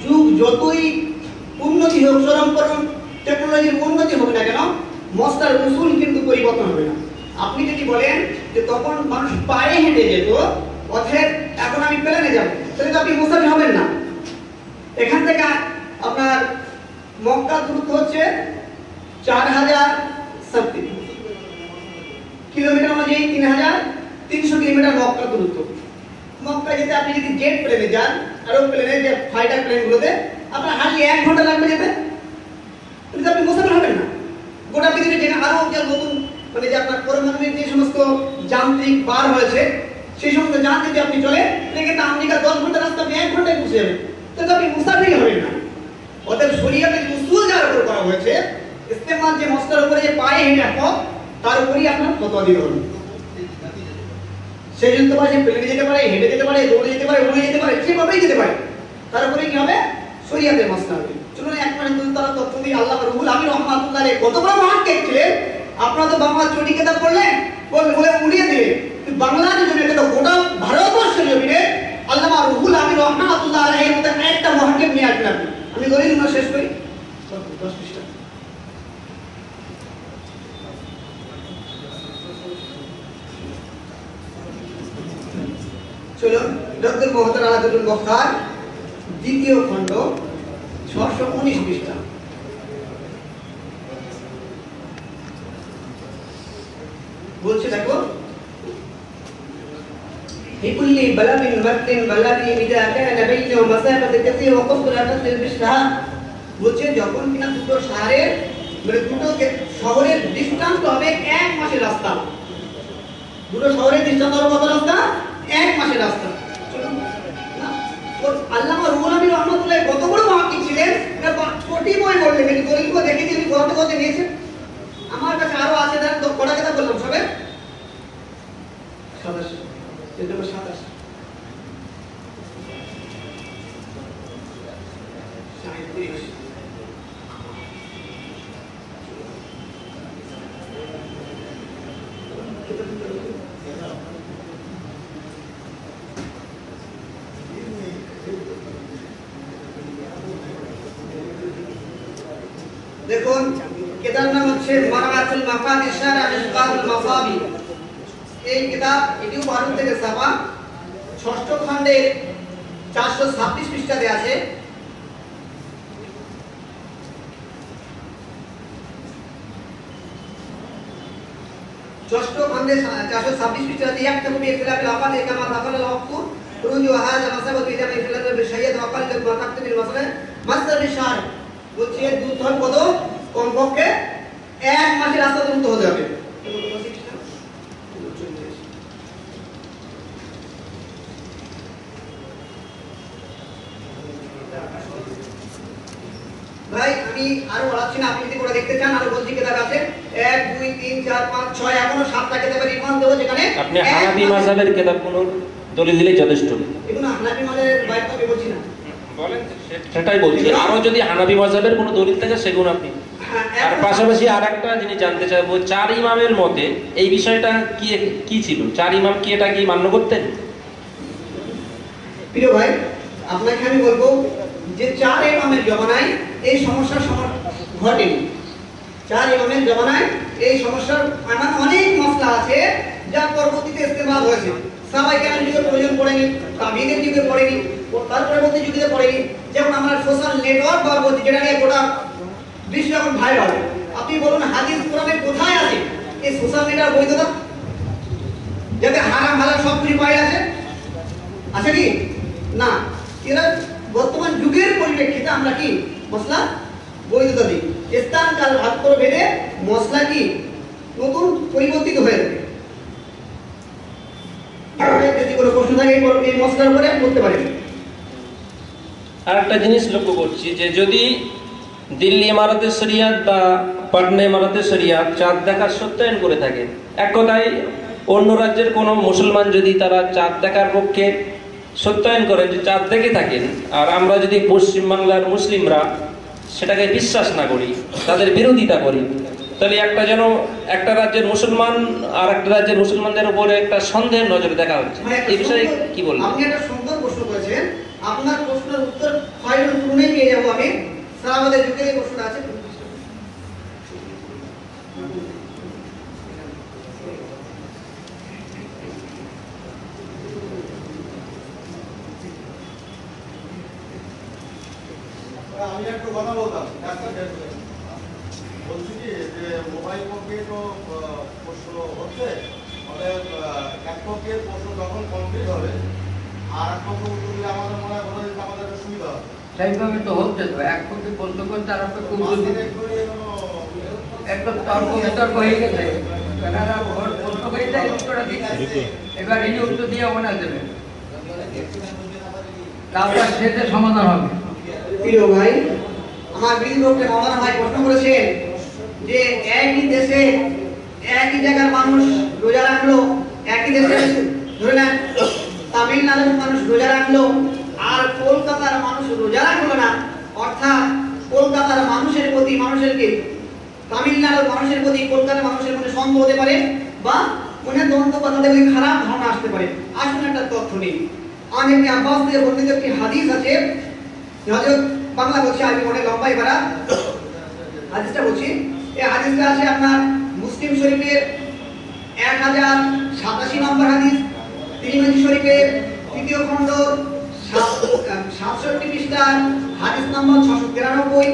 D: যুগ যতই উন্নতি হোক, চরমকরণ টেকনোলজির উন্নতি হবে না কেন, মসলার উসুল কিন্তু পরিবর্তন হবে না। আপনি যদি বলেন যে তখন মানুষ পায়ে হেঁটে যেত, অথের এখন আমি প্লেনে যাব, তাহলে তো আপনি মুসাফির হবেন না। এখান থেকে আপনার মক্কা দূরত্ব হচ্ছে 4000 সামথিং কিলোমিটার, অনুযায়ী 3300 কিলোমিটার মক্কা দূরত্ব। মক্কা যেতে আপনি যদি জেট প্লেনে যান, এরোপ্লেনে, যে ফাইটার প্লেনগুলোতে, আপনার হার্ডলি 1 ঘন্টা লাগবে যেতে, কিন্তু আপনি মুসাফির হবেন না। গোটা পৃথিবীর যেখানে আরো যে নতুন মানে যে আপনার পরমাণবিক যে সমস্ত যান্ত্রিক বার হয়েছে, সেই সমস্ত যান যদি আপনি চলে, কিন্তু আমেরিকা 10 ঘন্টা রাস্তা আপনি 1 ঘন্টায় পৌঁছে যাবেন, তাহলে আপনি মুসাফির হবেন না। অতএব শরীয়তের উসুল যার উপর করা হয়েছে, ইস্তেমাল যে মসলার উপরে যে পায়ে হেঁটে পথ, তার উপরই আপনার ফতোয়া দিতে হবে। সেই জন্য তোমার যে প্লেনে যেতে পারে, হেঁটে যেতে পারে, দৌড়ে যেতে পারে, উড়ে যেতে পারে, সেভাবেই যেতে পারে, তার উপরে কি হবে? শরীয়তের মসলা হবে। চলুন এক মিনিট তারা তথ্য দিয়ে আল্লাহ রুহুল আমিন রহমাতুল্লাহ আলাইহি কত বড় মুহাক্কিক ছিলেন। আপনারা তো বাংলা চটি কিতাব পড়লেন, বলে উড়িয়ে দিলেন, বাংলার জন্য এটা গোটা ভারতবর্ষের জমিনে আল্লামা রুহুল আমিন রহমাতুল্লাহ আলাইহির মতো একটা মুহাক্কিক নিয়ে আসবেন আপনি। আমি দলিল না শেষ করি 10 পৃষ্ঠা। চলুন ডক্টর মোহাম্মদ আলাদুল বখার দ্বিতীয় খণ্ড 619 পৃষ্ঠা। বলছে দেখো, لكل بلد متن بلد إذا كان بينه مسافة كثيرة وقصر تصل بشرها। বলছে যখন কিনা দুটো শহরের মানে দুটো শহরের ডিসটেন্স হবে 1 মাসের রাস্তা, দুটো শহরের ডিসটেন্স হবে কত রাস্তা? 1 মাসের রাস্তা। আল্লামা রুহুল আমিন রহমাতুল্লাহ কত বড় মুহাক্কিক ছিলেন, কোটি বই পড়লেন, এই দলিলগুলো দেখে যে উনি কত কত নিয়েছেন। আমার কাছে আরো আছে, দেন তো কটা কথা বললাম সবে 27 এটা 27 37। দেখুন কিতাবের নাম হচ্ছে মারাতুল মাফাতিশ শারা ইসবাতুল মাসাবি। এই কিতাব এটিও ভারত থেকে ছাপা, 6ষ্ঠ খণ্ডের 426 পৃষ্ঠাতে আছে। ষষ্ঠ খণ্ডে 426 পৃষ্ঠাতে একটা কবি ইখতিলাফিল আফাদ কামা দাখাল ওয়াক্ত রুজু হাযা মাসাবাতু ইদা ইখতিলাফ বিশাইয়াদ ওয়া ক্বাল মা তাকতিবিল মাসলা মাসদার বিশার। বলছে দূরত্ব কত? কমপক্ষে 1 মাসের রাস্তা দূরত্ব হতে হবে। ভাই আমি আরো বলাচ্ছি না, আপনি যদি করে দেখতে চান আরো বলছি কিতাব আছে 1 2 3 4 5 6 এখনো 7টা কিতাবের ইমান দেব, যেখানে
B: আপনি হানাফি মাযহাবের কিতাব কোন দলিল দিলেই যথেষ্ট।
D: এগুলো হানাফি মাযহাবের বাইরে আমি বলছি না,
B: বলেন সেটাই বলছি। আরো যদি হানাফি মাযহাবের কোনো দলিল থাকে সেগুলো আপনি। আর পাশাপাশি আরেকটা জিনিস জানতে চাইবো, 4 ইমামের মতে এই বিষয়টা কি ছিল? 4 ইমাম কি এটা কি মান্য করতেন?
D: প্রিয় ভাই আপনাকে আমি বলবো যে 4 ইমামের জমানায় এই সমস্যার ঘটেনি। 4 ইমামের জমানায় এই সমস্যার এমন অনেক মসলা আছে যা পরবর্তীতে ইস্তেমাল হয়েছে। সাহাবায়ে কেরাম যুগে প্রয়োজন পড়েনি, তাবিঈনের যুগে পড়েনি, তার পরবর্তী যুগে পড়েনি। যেমন আমরা সোশ্যাল নেটওয়ার্ক ব্যবহার করছি, যেটা নিয়ে গোটা বিশ্ব এখন ভাইরাল। আপনি বলুন হাদিস কোরআনে কোথায় আছে এই সোশ্যাল মিডিয়ার বৈধতা, যাতে হারাম হালাল সব কিছু পাই আছে কি না? এরা বর্তমান যুগের পরিপ্রেক্ষিতে আমরা কি মশলা বৈধতা দিই। স্থান কাল ভাগ করে ভেদে মশলা কি নতুন পরিবর্তিত হয়ে থাকে। যদি কোনো প্রশ্ন থাকে এই মশলার উপরে করতে পারেন।
B: আর একটা জিনিস লক্ষ্য করছি যে যদি দিল্লি ইমারতে শরিয়াত বা পাটনা ইমারতে শরিয়াত চাঁদ দেখার সত্যায়ন করে থাকে, এক কথায় অন্য রাজ্যের কোনো মুসলমান যদি তারা চাঁদ দেখার পক্ষে সত্যায়ন করেন যে চাঁদ দেখে থাকেন, আর আমরা যদি পশ্চিমবাংলার মুসলিমরা সেটাকে বিশ্বাস না করি, তাদের বিরোধিতা করি, তাহলে একটা রাজ্যের মুসলমান আর একটা রাজ্যের মুসলমানদের উপরে একটা সন্দেহের নজরে দেখা হচ্ছে। এই বিষয়ে কি বলবেন?
D: আপনি একটা সুন্দর প্রশ্ন করেছেন, আপনার প্রশ্নের উত্তর ফাইনাল পুরোই পেয়ে যাবো আমি। স্যার আমাদের যুগের এই প্রশ্নটা আছে।
E: আমি একটু কথা বলতাম, বলছি কি যে মোবাইল পক্ষে তো প্রশ্ন হচ্ছে, অতএব এক পক্ষের প্রশ্ন যখন কমপ্লিট হবে আর এক পক্ষ উত্তর দিলে আমাদের মনে হয় আমাদের একটা সুবিধা হবে।
A: সেইভাবে তো হচ্ছে তো, এক পক্ষে বলতে করতে আর একটা উত্তর দিতে একটা তর্ক বিতর্ক হয়ে গেছে। এনারা প্রশ্ন করে দেয়, উত্তরটা দিচ্ছে, এবার ইনি উত্তর দিয়ে ওনা দেবে, তারপর সেটা সমাধান হবে।
D: প্রিয় ভাই, আমার বিন্দুকে মাওলানা ভাই প্রশ্ন করেছেন যে একই দেশে একই জায়গার মানুষ রোজা রাখলো, একই দেশে ধরে নেন তামিলনাড়ুর মানুষ রোজা রাখলো আর কলকাতার মানুষ রোজা রাখলো না, অর্থাৎ কলকাতার মানুষের প্রতি মানুষের কি তামিলনাড়ুর মানুষের প্রতি কলকাতার মানুষের মধ্যে সন্দেহ হতে পারে বা মনে দ্বন্দ্ব বা তাদের খারাপ ধারণা আসতে পারে। আসুন একটা তথ্য নিই। আমি আব্বাস থেকে বর্ণিত একটি হাদিস আছে, হযরত বাংলা বলছি, আমি অনেক লম্বা এবার হাদিসটা বলছি। এই হাদিসটা আছে আপনার মুসলিম শরীফের 1087 নম্বর হাদিস, তিরমিজি শরীফের 3য় খণ্ড 67 পৃষ্ঠার হাদিস নম্বর 693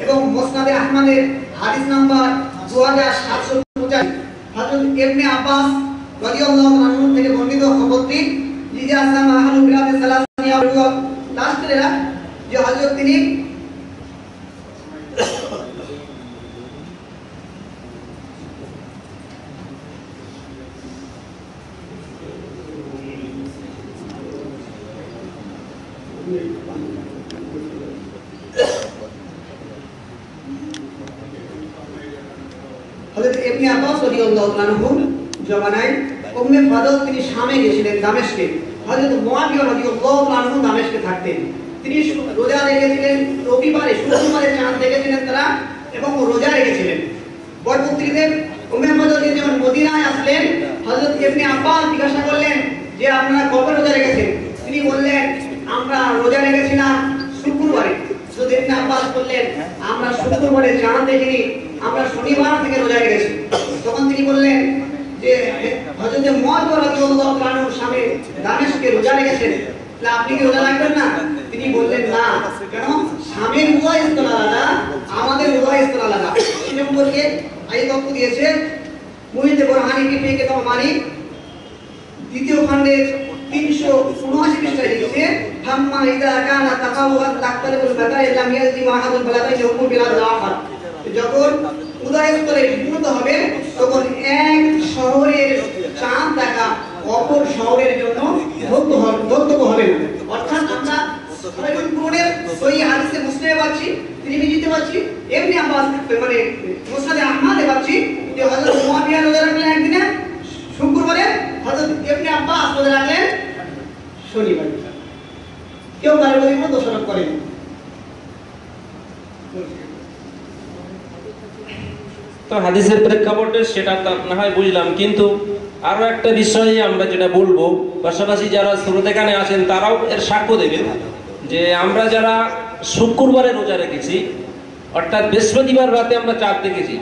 D: এবং মুসনাদে আহমদের হাদিস নম্বর 2785। হযরত ইবনে আব্বাস রাদিয়াল্লাহু আনহু থেকে বর্ণিত খবরটি জিজা সামা আহলুল বিলাদ সালাসিয়া লাস্টেরা যে হযরত তিনি হযরত ইবনে আব্বাস রাদিয়াল্লাহু আনহু জমানায় উম্মে ফাদল তিনি শামে গিয়েছিলেন, দামেস্কে। হযরত মুআবিয়া রাদিয়াল্লাহু আনহু দামেস্কে থাকতেন। তিনি রোজা রেখেছিলেন, রবিবারে শুক্রবারে চাঁদ দেখেছিলেন তারা এবং রোজা রেখেছিলেন। পরবর্তীতে উম্মে ফাদল যখন মদিনায় আসলেন, হযরত ইবনে আব্বাস জিজ্ঞাসা করলেন যে আপনারা কবে রোজা রেখেছেন? তিনি বললেন আমরা রোজা রেখেছিলাম শুক্রবারে। হযরত ইবনে আব্বাস বললেন আমরা শুক্রবারে চাঁদ দেখিনি, আমরা শনিবার থেকে রোজা রেখেছি। তখন তিনি বললেন যে হযরত মুআবিয়া রাদিয়াল্লাহু আনহুর স্বামী দামেস্কে রোজা রেখেছেন, তাহলে আপনি কি রোজা রাখবেন না? তিনি বললেন না, কেন? স্বামীর উদয় স্থল আলাদা, আমাদের উদয় স্থল আলাদা। এই সম্পর্কে এই তথ্য দিয়েছে মুহিতে বোরহানি কি ফিকে মানি 2য় খণ্ডের 379 পৃষ্ঠায় লিখেছে হাম্মা ইদা কানা তাকাওয়াত তাকতালিবুল বাদা ইল্লাম ইয়াজি ওয়াহাদুল বালাদাইন হুকুম বিলাদ আখার। যখন উদয় স্থলে পূর্ণ হবে তখন এক শহরের চাঁদ দেখা অপর শহরের জন্য বক্তব্য হবে না। অর্থাৎ আমরা সরাসরি পূরণের সহি হাদিসে মুসলিমে পাচ্ছি, তিরমিজিতে পাচ্ছি, ইবনে আব্বাস মানে মুসনাদে আহমদে পাচ্ছি যে হযরত মুআবিয়া রোজা রাখলেন একদিনে শুক্রবারে, হযরত ইবনে আব্বাস রোজা রাখলেন শনিবারে। কেউ কারোর প্রতি কোনো দোষারোপ করেনি।
B: তো হাদিসের প্রেক্ষাপটে সেটা না হয় বুঝলাম, কিন্তু আরো একটা বিষয়ে আমরা যেটা বলবো, পাশাপাশি যারা শ্রোতাখানে আছেন তারাও এর সাক্ষ্য দেবেন যে আমরা যারা শুক্রবারে রোজা রেখেছি, অর্থাৎ বৃহস্পতিবার রাতে আমরা চাঁদ দেখেছি,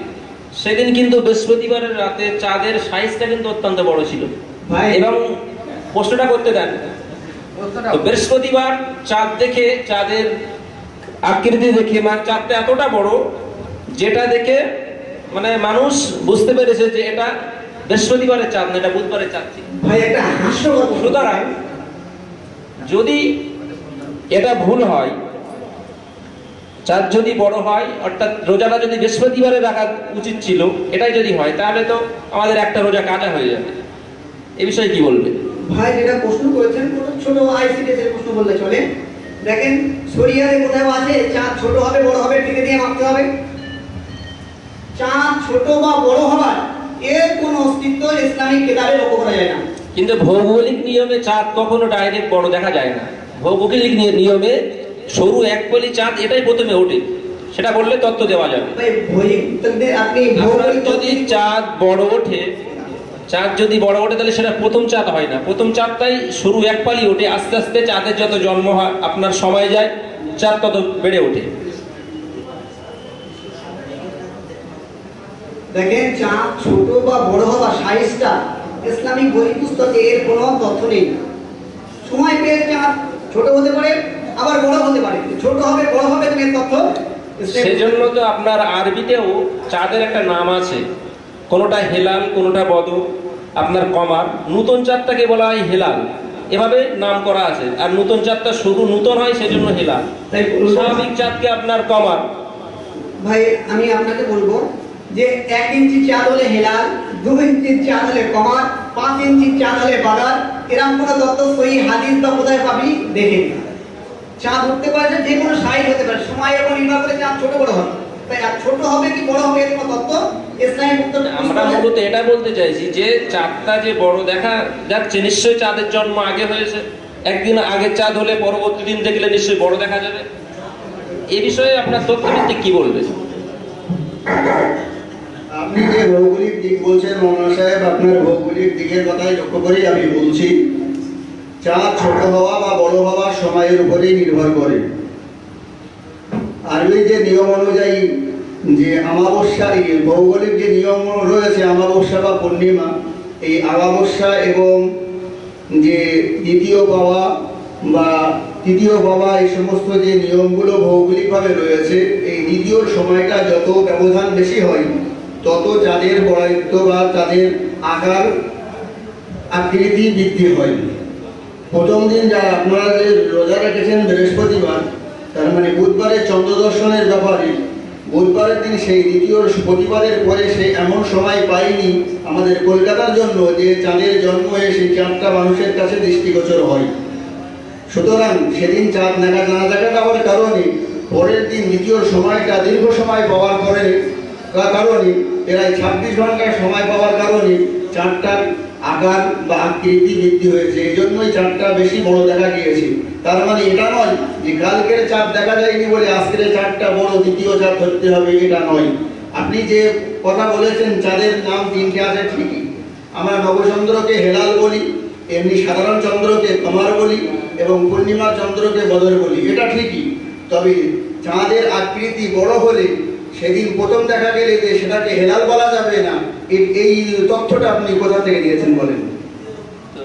B: সেদিন কিন্তু বৃহস্পতিবারের রাতে চাঁদের সাইজটা কিন্তু অত্যন্ত বড় ছিল। এবং প্রশ্নটা করতে দেন, তো বৃহস্পতিবার চাঁদ দেখে, চাঁদের আকৃতি দেখে, মানে চাঁদটা এতটা বড় যেটা দেখে মানে মানুষ বুঝতে পেরেছে যে এটা বৃহস্পতিবারের চাঁদ না, এটা বুধবারের চাঁদ ছিল।
D: ভাই একটা হাস্যকর প্রশ্ন।
B: সুতরাং যদি এটা ভুল হয়, চাঁদ যদি বড় হয়, অর্থাৎ রোজাটা যদি বৃহস্পতিবারে রাখা উচিত ছিল, এটাই যদি হয়, তাহলে তো আমাদের একটা রোজা কাটা হয়ে যাবে। এ বিষয়ে কি বলবে?
D: ভাই যেটা প্রশ্ন করেছেন কোনো ছোট আইসিডিএস এর প্রশ্ন বললে চলে। দেখেন শরিয়াতে কোথাও আছে চাঁদ ছোট হবে বড় হবে টিকে দিয়ে মাপতে হবে? চাঁদ ছোট বা বড় হবার এর কোনো অস্তিত্ব ইসলামিক কিতাবে লক্ষ্য করা যায় না।
B: কিন্তু ভৌগোলিক নিয়মে চাঁদ কখনো ডাইরেক্ট বড় দেখা যায় না। ভৌগোলিক নিয়মে সরু এক পলি চাঁদ এটাই প্রথমে ওঠে, সেটা বললে তত্ত্ব দেওয়া যাবে।
D: ভাই আপনি
B: আপনার
D: ভৌগোলিক
B: যদি চাঁদ বড় ওঠে, চাঁদ যদি বড় ওঠে তাহলে সেটা প্রথম চাঁদ হয় না। প্রথম চাঁদটাই সরু এক পালি ওঠে, আস্তে আস্তে চাঁদের যত জন্ম হয়, আপনার সময় যায়, চাঁদ তত বেড়ে ওঠে।
D: দেখেন চাঁদ ছোট বা বড় হবার সাইজটা ইসলামিক বই পুস্তকে এর কোনো তথ্য নেই। সময় পেয়ে চাঁদ ছোট হতে পারে আবার বড় হতে পারে, ছোট হবে বড় হবে এর তথ্য
B: সেজন্য তো আপনার আরবিতেও চাঁদের একটা নাম আছে, কোনোটা হেলাল, কোনোটা বদর, আপনার কমার। নূতন চাঁদটাকে বলা হয় হেলাল, এভাবে নাম করা আছে। আর নূতন চাঁদটা শুধু নূতন হয় সেজন্য হেলাল,
D: তাই
B: স্বাভাবিক চাঁদকে আপনার কমার।
D: ভাই আমি আপনাকে বলবো যে 1 ইঞ্চি চাঁদ হলে হেলাল, 2 ইঞ্চি চাঁদ হলে কমার, 5 ইঞ্চি চাঁদ হলে বাদার। এরকম কোনো তথ্য সহি হাদিস বা কোথায় পাবি দেখেন। চাঁদ উঠতে পারে যে কোনো সাইজ হতে পারে, সময়ের উপর নির্ভর করে চাঁদ ছোট বড় হয়। তাই আর ছোট হবে কি বড় হবে এর কোনো তথ্য ইসলামিক উত্তর
B: আমরা মূলত এটা বলতে চাইছি যে চাঁদটা যে বড় দেখা যাচ্ছে, নিশ্চয়ই চাঁদের জন্ম আগে হয়েছে। একদিন আগে চাঁদ হলে পরবর্তী দিন দেখলে নিশ্চয়ই বড় দেখা যাবে। এ বিষয়ে আপনার তথ্যভিত্তিক কি বলবেন?
C: আপনি যে ভৌগোলিক দিক বলছেন মৌলানা সাহেব, আপনার ভৌগোলিক দিকের কথাই লক্ষ্য করেই আমি বলছি, চাঁদ ছোট হওয়া বা বড় হওয়া সময়ের উপরেই নির্ভর করে। আরবি যে নিয়ম অনুযায়ী যে অমাবস্যা, ভৌগোলিক যে নিয়ম রয়েছে অমাবস্যা বা পূর্ণিমা, এই অমাবস্যা এবং যে দ্বিতীয় পাওয়া বা তৃতীয় পাওয়া, এই সমস্ত যে নিয়মগুলো ভৌগোলিকভাবে রয়েছে, এই দ্বিতীয় সময়টা যত ব্যবধান বেশি হয় তত চাঁদের বড়ায়িত্ব বা চাঁদের আকার আকৃতি বৃদ্ধি হয়। প্রথম দিন যা আপনারা যে রোজা রেখেছেন বৃহস্পতিবার, তার মানে বুধবারের চন্দ্র দর্শনের ব্যাপারে, বুধবারের দিন সেই দ্বিতীয় প্রতিবারের পরে সেই এমন সময় পাইনি আমাদের কলকাতার জন্য যে চাঁদের জন্ম হয়ে সেই চাঁদটা মানুষের কাছে দৃষ্টিগোচর হয়। সুতরাং সেদিন চাঁদ না দেখা যাওয়ার কারণে পরের দিন দ্বিতীয় সময়টা দীর্ঘ সময় পাওয়ার পরে কারণে, প্রায় 26 ঘন্টার সময় পাওয়ার কারণে চাঁদটার আকার বা আকৃতি বৃদ্ধি হয়েছে। এই জন্যই চাঁদটা বেশি বড় দেখা গিয়েছে। তার মানে এটা নয় যে কালকের চাঁদ দেখা যায়নি বলে আজকের চাঁদটা বড়, দ্বিতীয় চাঁদ ধরতে হবে, এটা নয়। আপনি যে কথা বলেছেন চাঁদের নাম 3টে আছে ঠিকই। আমরা নবচন্দ্রকে হেলাল বলি, এমনি সাধারণ চন্দ্রকে কমার বলি, এবং পূর্ণিমা চন্দ্রকে বদর বলি, এটা ঠিকই। তবে চাঁদের আকৃতি বড় হলে সেদিন প্রথম দেখা গেলে যে সেটাকে হেলাল বলা যাবে না, এই তথ্যটা আপনি কোথা থেকে দিয়েছেন বলেন?
B: তো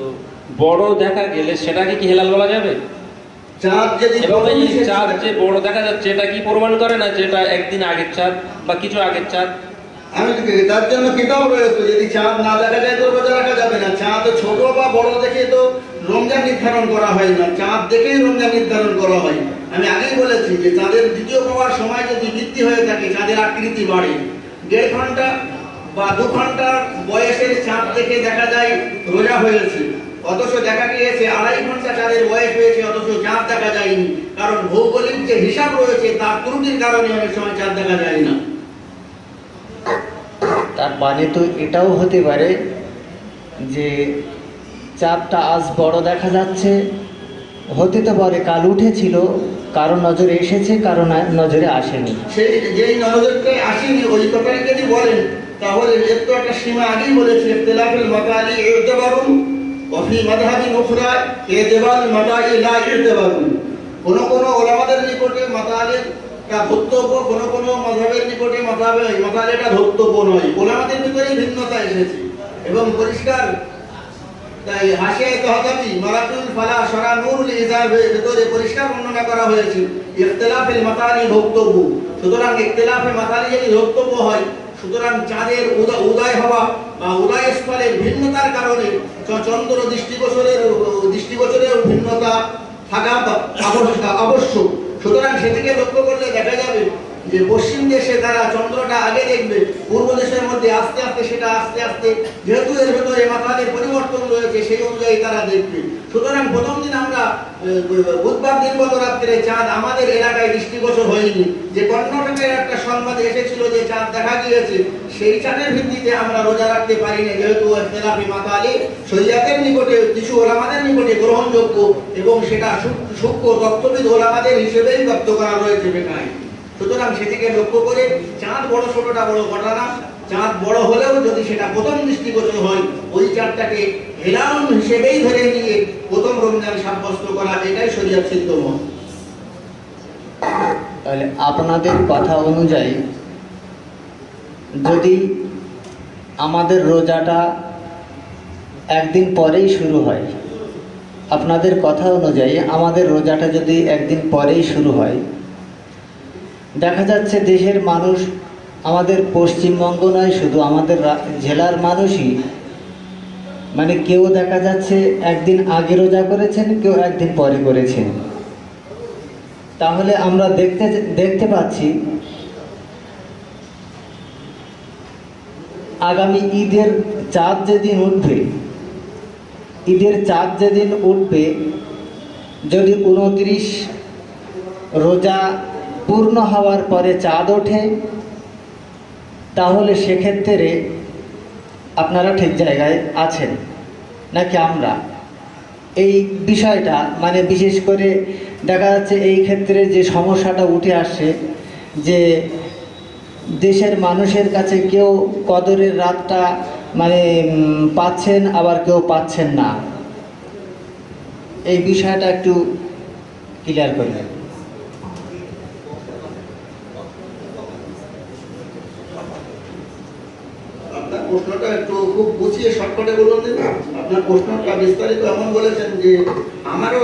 B: বড় দেখা গেলে সেটাকে কি হেলাল বলা যাবে?
C: চাঁদ যদি
B: এবং এই চাঁদ যে বড় দেখা যাচ্ছে, এটা কি প্রমাণ করে না যে এটা একদিন আগের চাঁদ বা কিছু আগের চাঁদ?
C: আমি তার জন্য কিতাব রয়েছে, যদি চাঁদ না দেখা যায় তো রোজা রাখা যাবে না। চাঁদ ছোট বা বড় দেখে তো রমজান নির্ধারণ করা হয় না, চাঁদ দেখেই রমজান নির্ধারণ করা হয়। আমি আগেই বলেছি যে চাঁদের দ্বিতীয় পাওয়ার সময় যদি বৃদ্ধি হয়ে থাকে চাঁদের আকৃতি বাড়ে। 1.5 ঘন্টা বা 2 ঘন্টার বয়সের চাঁদ দেখে দেখা যায় রোজা হয়েছে, অথচ দেখা গিয়েছে 2.5 ঘন্টা চাঁদের বয়স হয়েছে অথচ চাঁদ দেখা যায়নি। কারণ ভৌগোলিক যে হিসাব রয়েছে তার ত্রুটির কারণে অনেক সময় চাঁদ দেখা যায় না।
F: তার মানে তো এটাও হতে পারে যে চাঁদটা আজ বড় দেখা যাচ্ছে, হতে তো পারে কাল উঠেছিল, কারো নজরে এসেছে, কারো নজরে আসেনি।
C: সেই যেই নজরটাই আসেনি ওই কথাই যদি বলেন তাহলে এর তো একটা সীমা আগেই বলেছে, ইখতিলাফুল মাতালি ইতিবারুন ওয়া ফি মাযহাবিন উখরা ইতিবারুল মাতালি লা ইতিবারুন। কোন ওলামাদের নিকটে মাতালের ধর্তব্য, কোন মাযহাবের নিকটে মাতালেটা ধর্তব্য নয়। ওলামাদের ভিতরে ভিন্নতা এসেছে এবং পরিষ্কার। তাই হাসিয়ায়ে তাহতাবি মারাতুল ফালা শরা নূরুল ইজাবের ভিতরে পরিষ্কার বর্ণনা করা হয়েছে ইখতিলাফুল মাতালি ধর্তব্য। সুতরাং ইখতিলাফে মাতালি যদি ধর্তব্য হয় সুতরাং চাঁদের উদয় হওয়া বা উদয়স্থলের ভিন্নতার কারণে চন্দ্র দৃষ্টিগোচরের ভিন্নতা থাকা আবশ্যক। সুতরাং সেদিকে লক্ষ্য করলে দেখা যাবে যে পশ্চিম দেশে তারা চন্দ্রটা আগে দেখবে, পূর্ব দেশের মধ্যে আস্তে আস্তে সেটা আস্তে আস্তে যেহেতু এর ভেতরে মাথাদের পরিবর্তন রয়েছে সেই অনুযায়ী তারা দেখবে। সুতরাং প্রথম দিন আমরা বুধবার দিনগত রাত্রে চাঁদ আমাদের এলাকায় দৃষ্টিগোচর হয়নি, যে কর্ণাটকের একটা সংবাদ এসেছিল যে চাঁদ দেখা গিয়েছে, সেই চাঁদের ভিত্তিতে আমরা রোজা রাখতে পারি না, যেহেতু ইখতিলাফি মাতালি শরীয়তের নিকটে কিছু ওলামাদের নিকটে গ্রহণযোগ্য এবং সেটা সূক্ষ্ম তত্ত্ববিদ ওলামাদের হিসেবেই ব্যক্ত করা রয়েছে বেকায়। সুতরাং সেদিকে লক্ষ্য করে চাঁদ বড় ছোটটা বড় ঘটনা না, চাঁদ বড় হলেও যদি সেটা প্রথম দৃষ্টিগোচর হয় ওই চাঁদটাকে হেলাল হিসেবেই ধরে নিয়ে প্রথম রমজান সাব্যস্ত করা, এটাই শরীয়ত সিদ্ধ মত।
F: তাহলে আপনাদের কথা অনুযায়ী যদি আমাদের রোজাটা একদিন পরেই শুরু হয়, আপনাদের কথা অনুযায়ী আমাদের রোজাটা যদি একদিন পরেই শুরু হয়, দেখা যাচ্ছে দেশের মানুষ, আমাদের পশ্চিমবঙ্গ নয় শুধু আমাদের জেলার মানুষই, মানে কেউ দেখা যাচ্ছে একদিন আগে রোজা করেছেন, কেউ একদিন পরে করেছেন। তাহলে আমরা দেখতে পাচ্ছি আগামী ঈদের চাঁদ যেদিন উঠবে, যদি 29 রোজা পূর্ণ হওয়ার পরে চাঁদ ওঠে, তাহলে সেক্ষেত্রে আপনারা ঠিক জায়গায় আছেন নাকি আমরা? এই বিষয়টা মানে বিশেষ করে দেখা যাচ্ছে এই ক্ষেত্রে যে সমস্যাটা উঠে আসছে যে দেশের মানুষের কাছে কেউ কদরের রাতটা মানে পাচ্ছেন, আবার কেউ পাচ্ছেন না। এই বিষয়টা একটু ক্লিয়ার করবেন।
C: আপনার প্রশ্নটা একটু খুব গুছিয়ে শর্টকাটে বলুন দিন। আপনার প্রশ্নটা বিস্তারিত এমন বলেছেন যে আমারও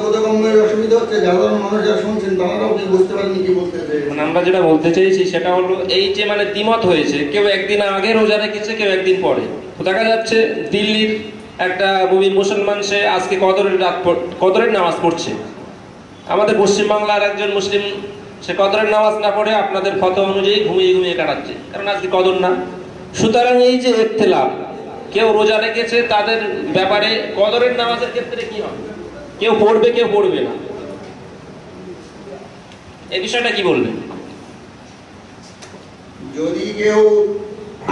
C: বোধগম্যের অসুবিধা হচ্ছে, সাধারণ মানুষ যারা শুনছেন তারাও কি বুঝতে পারেনি কি বলতে চাই।
B: মানে আমরা যেটা বলতে চাইছি সেটা হলো এই যে মানে দ্বিমত হয়েছে, কেউ একদিন আগে রোজা রেখেছে, কেউ একদিন পরে। তো দেখা যাচ্ছে দিল্লির একটা মুমিন মুসলমান সে আজকে কদরের নামাজ পড়ছে, আমাদের পশ্চিমবাংলার একজন মুসলিম সে কদরের নামাজ না পড়ে আপনাদের ফতোয়া অনুযায়ী ঘুমিয়ে কাটাচ্ছে, কারণ আজকে কদর না। সুতরাং এই যে ইখতিলাফ, কেউ রোজা রেখেছে তাদের ব্যাপারে কদরের নামাজের ক্ষেত্রে কি হবে, কেউ পড়বে কেউ পড়বে না, এই বিষয়টা কি বলবেন?
C: যদি কেউ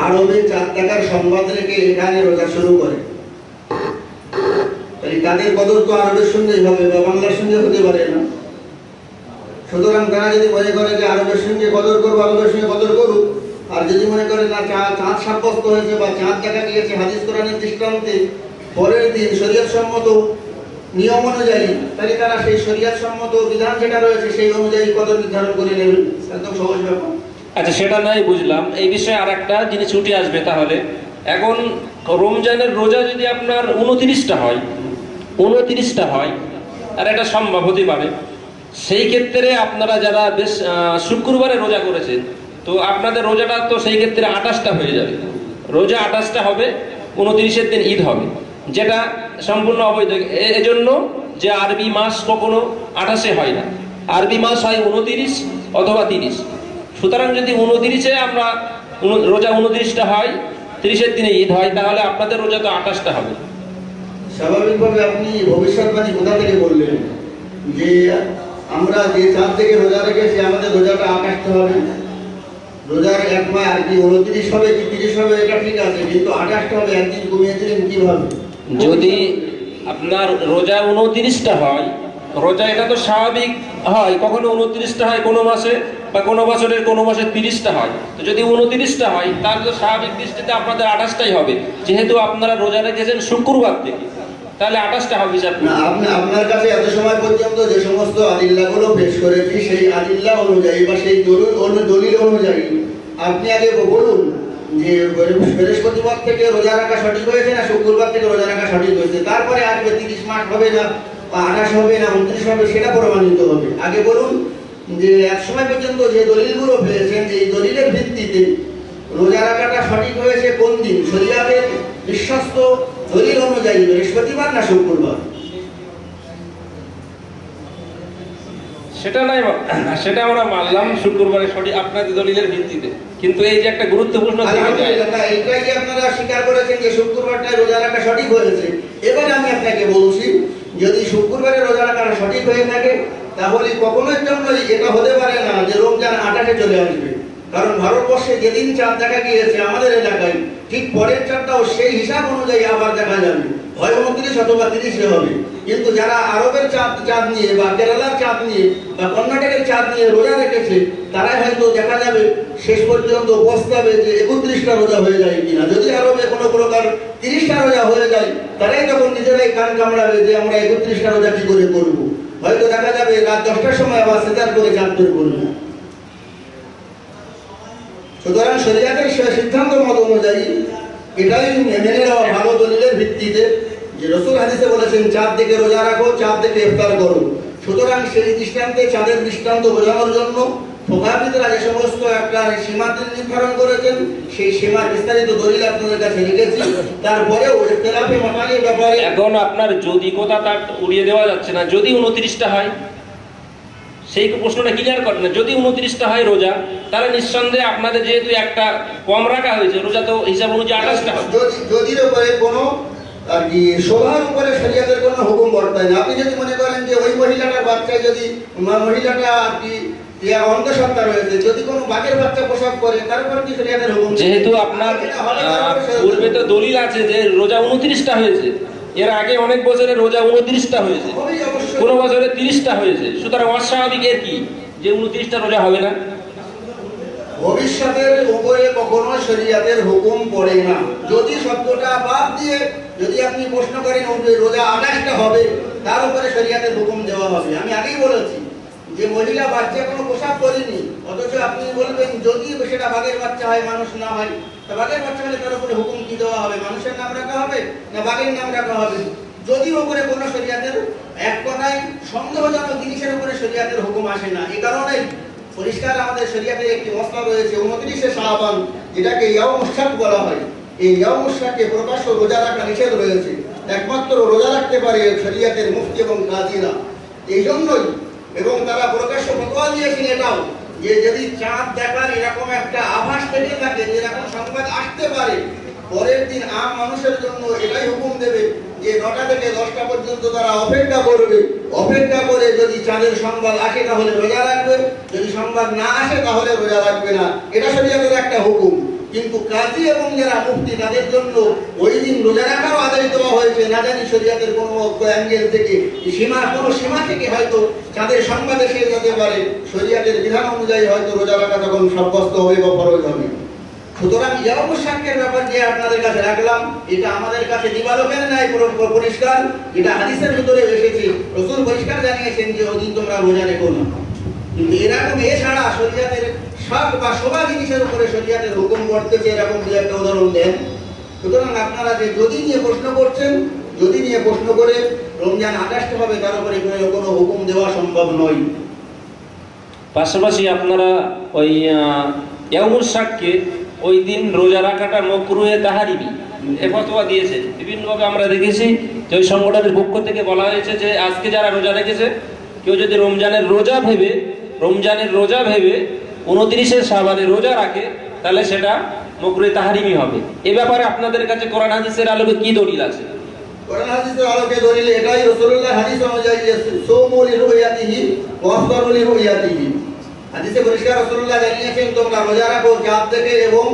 C: আরবে চাঁদ দেখার সংবাদ রেখে এখানে রোজা শুরু করে, তাহলে তাদের কদর তো আরবের সঙ্গেই হবে বা বাংলার সঙ্গে হতে পারে না। সুতরাং তারা যদি মনে করে যে আরবের সঙ্গে কদর করবো, আরবের সঙ্গে কদর করুক। আর যদি মনে করে না চাঁদ সাব্যস্ত হয়েছে বা চাঁদ দেখা গিয়েছে হাদিস কোরআনের দৃষ্টান্তে পরের দিন শরীয়ত সম্মত নিয়ম অনুযায়ী, তাহলে তারা সেই শরীয়ত সম্মত বিধান যেটা রয়েছে সেই অনুযায়ী কদর নির্ধারণ করে নেবেন, একদম সহজ ব্যাপার।
B: আচ্ছা, সেটা নাই বুঝলাম। এই বিষয়ে আর একটা জিনিস ছুটে আসবে। তাহলে এখন রমজানের রোজা যদি আপনার 29টা হয় আর এটা সম্ভব হতে পারে, সেই ক্ষেত্রে আপনারা যারা বেশ শুক্রবারে রোজা করেছেন, তো আপনাদের রোজাটা তো সেই ক্ষেত্রে 28টা হয়ে যাবে। রোজা 28টা হবে, 29-এর দিন ঈদ হবে, যেটা সম্পূর্ণ অবৈধ। এজন্য যে আরবি মাস কখনো 28-এ হয় না, আরবি মাস হয় 29 অথবা 30। সুতরাং যদি 29-এ আমরা রোজা 29টা হয়, 30-এর দিনে ঈদ হয়, তাহলে আপনাদের রোজা তো 28টা হবে।
C: স্বাভাবিকভাবে আপনি ভবিষ্যৎবাণী কোথা থেকে বললেন যে আমরা যে চাঁদ থেকে রোজা রেখেছি আমাদের রোজাটা 28টা হবে? রোজার এক মাস আর কি 29 হবে কি 30 হবে এটা ঠিক আছে, কিন্তু 28টা হবে, একদিন কমিয়ে দিলেন কিভাবে?
B: যদি আপনার রোজা 29টা হয়, রোজা এটা তো স্বাভাবিক হয়, কখনো 29টা হয় কোনো মাসে, বা কোনো বছরের কোনো মাসে 30টা হয়। তো যদি 29টা হয় তাহলে তো স্বাভাবিক দৃষ্টিতে আপনাদের 28টাই হবে, যেহেতু আপনারা রোজা রেখেছেন শুক্রবার থেকে, তাহলে 28টা হবে হিসাব।
C: না, আপনার কাছে এত সময় পর্যন্ত যে সমস্ত আদিল্লাগুলো পেশ করেছি সেই আদিল্লা অনুযায়ী বা সেই দলিল অনুযায়ী আপনি আগে বলুন যে বৃহস্পতিবার থেকে রোজা রাখা সঠিক হয়েছে না শুক্রবার থেকে রোজা রাখা সঠিক হয়েছে। তারপরে আসবে 30 মাস হবে না 28 হবে না 29 হবে, সেটা প্রমাণিত হবে। আগে বলুন যে এক সময় পর্যন্ত যে দলিলগুলো পেয়েছেন, যে এই দলিলের ভিত্তিতে রোজা রাখাটা সঠিক হয়েছে কোন দিন? শরিয়াতের বিশ্বস্ত দলিল অনুযায়ী বৃহস্পতিবার না শুক্রবার?
B: সেটা নাই, সেটা আমরা মানলাম শুক্রবারে সঠিক আপনাদের দলিলের ভিত্তিতে, কিন্তু এই যে একটা গুরুত্বপূর্ণ দিক আছে,
C: আলহামদুলিল্লাহ, এইটাই আপনারা স্বীকার করেছেন যে শুক্রবারটায় রোজা রাখা সঠিক হয়েছে। এবারে আমি আপনাকে বলছি, যদি শুক্রবারে রোজা রাখা সঠিক হয়ে থাকে তাহলে কখনোই জন্যই এটা হতে পারে না যে রমজান 28-এ চলে আসবে। কারণ ভারতবর্ষে যেদিন চাঁদ দেখা গিয়েছে আমাদের এলাকায়, ঠিক পরের চাঁদটাও সেই হিসাব অনুযায়ী আবার দেখা যাবে, হয় 29 অথবা 30-এ হবে। কিন্তু যারা আরবের চাঁদ নিয়ে বা কেরালার চাঁদ নিয়ে বা কর্ণাটকের চাঁদ নিয়ে রোজা রেখেছে, তারাই হয়তো দেখা যাবে শেষ পর্যন্ত বসতাবে যে 31টা রোজা হয়ে যায় কিনা। যদি আরবে কোনো প্রকার 30টা রোজা হয়ে যায়, তারাই তখন নিজেরাই কান কামড়াবে যে আমরা 31টা রোজা কি করে করবো। হয়তো দেখা যাবে রাত 10টার সময় আবার সেটার করে চাঁদ তৈরি করবে। সুতরাং শরিয়াতের সিদ্ধান্ত মত অনুযায়ী এটাই মেনে নেওয়া ভালো দলিলের ভিত্তিতে যে রাসূল হাদিসে বলেছেন চাঁদ দেখে রোজা রাখো, চাঁদ দেখে ইফতার করো। সুতরাং সেই দৃষ্টান্তে চাঁদের দৃষ্টান্ত বোঝানোর জন্য ফুকাহাবিদরা যে সমস্ত একটা সীমা নির্ধারণ করেছেন, সেই সীমার বিস্তারিত দলিল আপনাদের কাছে রেখেছি। তারপরেও ইখতিলাফে মাসাইলের ব্যাপারে
B: এখন আপনার যদি কথা তার উড়িয়ে দেওয়া যাচ্ছে না। যদি 29টা হয়, সেই প্রশ্নটা ক্লিয়ার করেন না। যদি 29টা হয় রোজা, তাহলে নিঃসন্দেহে আপনাদের যেহেতু একটা কম রাখা হয়েছে, রোজা তো হিসাব অনুযায়ী 28টা হবে।
C: যদির উপরে কোনো আর কি শোভার উপরে শরিয়াতের কোনো হুকুম বর্তায় না। আপনি যদি মনে করেন যে ওই মহিলাটার বাচ্চায় যদি মহিলাটা আর কি অন্তঃসত্ত্বা রয়েছে, যদি কোনো বাঘের বাচ্চা প্রসব করে, তারপর কি শরিয়াতের হুকুম?
B: যেহেতু আপনার পূর্বে তো দলিল আছে যে রোজা 29টা হয়েছে, এর আগে অনেক বছরে রোজা 29টা হয়েছে, কোনো বছরে 30টা হয়েছে, সুতরাং অস্বাভাবিক এর কি যে 29টা রোজা হবে না?
C: ভবিষ্যতের উপরে কখনো শরিয়াতের হুকুম পড়ে না। যদি শব্দটা বাদ দিয়ে যদি আপনি প্রশ্ন করেন রোজা 28টা হবে, তার উপরে শরিয়াতের হুকুম দেওয়া হবে। আমি আগেই বলেছি যে মহিলা বাচ্চা কোনো পোশাক করেনি, অথচ আপনি বলবেন যদি সেটা বাঘের বাচ্চা হয়, মানুষ না হয়, তা বাঘের বাচ্চা হলে তার উপরে হুকুম কি দেওয়া হবে? মানুষের নাম রাখা হবে না বাঘের নাম রাখা হবে? যদি উপরে কোনো শরিয়াতের এক কথায় সন্দেহজনক জিনিসের উপরে শরিয়াতের হুকুম আসে না। এই কারণেই পরিষ্কার আমাদের শরিয়াতে একটি মসলা রয়েছে 29শে শাবান, যেটাকে ইয়াউমুশ শাক বলা হয়। এই ইয়াউমুশ শাকে প্রকাশ্য রোজা রাখা নিষেধ রয়েছে। একমাত্র রোজা রাখতে পারে শরিয়াতের মুফতি এবং কাজীরা। এই জন্যই এবং তারা প্রকাশ্য ফতোয়া দিয়েছেন এটাও যে যদি চাঁদ দেখার এরকম একটা আভাস থেকে থাকে, এরকম সংবাদ আসতে পারে, পরের দিন আম মানুষের জন্য এটাই হুকুম দেবে যে 9টা থেকে 10টা পর্যন্ত তারা অপেক্ষা করবে। অপেক্ষা করে যদি চাঁদের সংবাদ আসে তাহলে রোজা রাখবে, যদি সংবাদ না আসে তাহলে রোজা রাখবে না। এটা শরিয়াতের একটা হুকুম। কিন্তু কাজী এবং যারা মুফতি, তাদের জন্য ওই দিন রোজা রাখারও আদেশ দেওয়া হয়েছে। না জানি শরিয়াতের কোনো অ্যাঙ্গেল থেকে কোনো সীমা থেকে হয়তো চাঁদের সংবাদ এসে যেতে পারে, শরিয়াতের বিধান অনুযায়ী হয়তো রোজা রাখা তখন সাব্যস্ত হবে বা ফরজ হবে। সুতরাং ইয়াউমুশ শাকের ব্যাপার যে আপনাদের কাছে রাখলাম, এটা আমাদের কাছে দিবালোকের ন্যায় পরিষ্কার। এটা হাদিসের ভিতরে এসেছে, রাসূল পরিষ্কার জানিয়েছেন যে ওই দিন তোমরা রোজা রেখো না। কিন্তু এরকম এছাড়া শরিয়াতের শখ বা শোভা জিনিসের উপরে শরিয়াতের হুকুম বর্তেছে, এরকম দু একটা উদাহরণ দেন। সুতরাং আপনারা যে যদি নিয়ে প্রশ্ন করছেন, যদি নিয়ে প্রশ্ন করে রমজান 28টা হবে, তার উপরে কোনো হুকুম দেওয়া সম্ভব নয়।
B: পাশাপাশি আপনারা ওই ইয়াউমুশ শাককে ওই দিন রোজা রাখাটা মাকরুহে তাহরিমি এ ফতোয়া দিয়েছে। বিভিন্নভাবে আমরা দেখেছি যে ওই সংগঠনের পক্ষ থেকে বলা হয়েছে যে আজকে যারা রোজা রেখেছে, কেউ যদি রমজানের রোজা ভেবে 29শে শাবানের রোজা রাখে, তাহলে সেটা মাকরুহে তাহরিমি হবে। এ ব্যাপারে আপনাদের কাছে কোরআন হাদিসের আলোকে কি দলিল আছে?
C: কোরআন হাদিসের আলোকে দলিল এটাই, রাসূলুল্লাহ হাদিস অনুযায়ী সুমু লিরুয়াতিহি ওয়া আফতারু লিরুয়াতিহি। হাদিসে পরিষ্কার রাসূলুল্লাহ জানিয়েছেন তোমরা রোজা রাখো চাঁদ দেখে এবং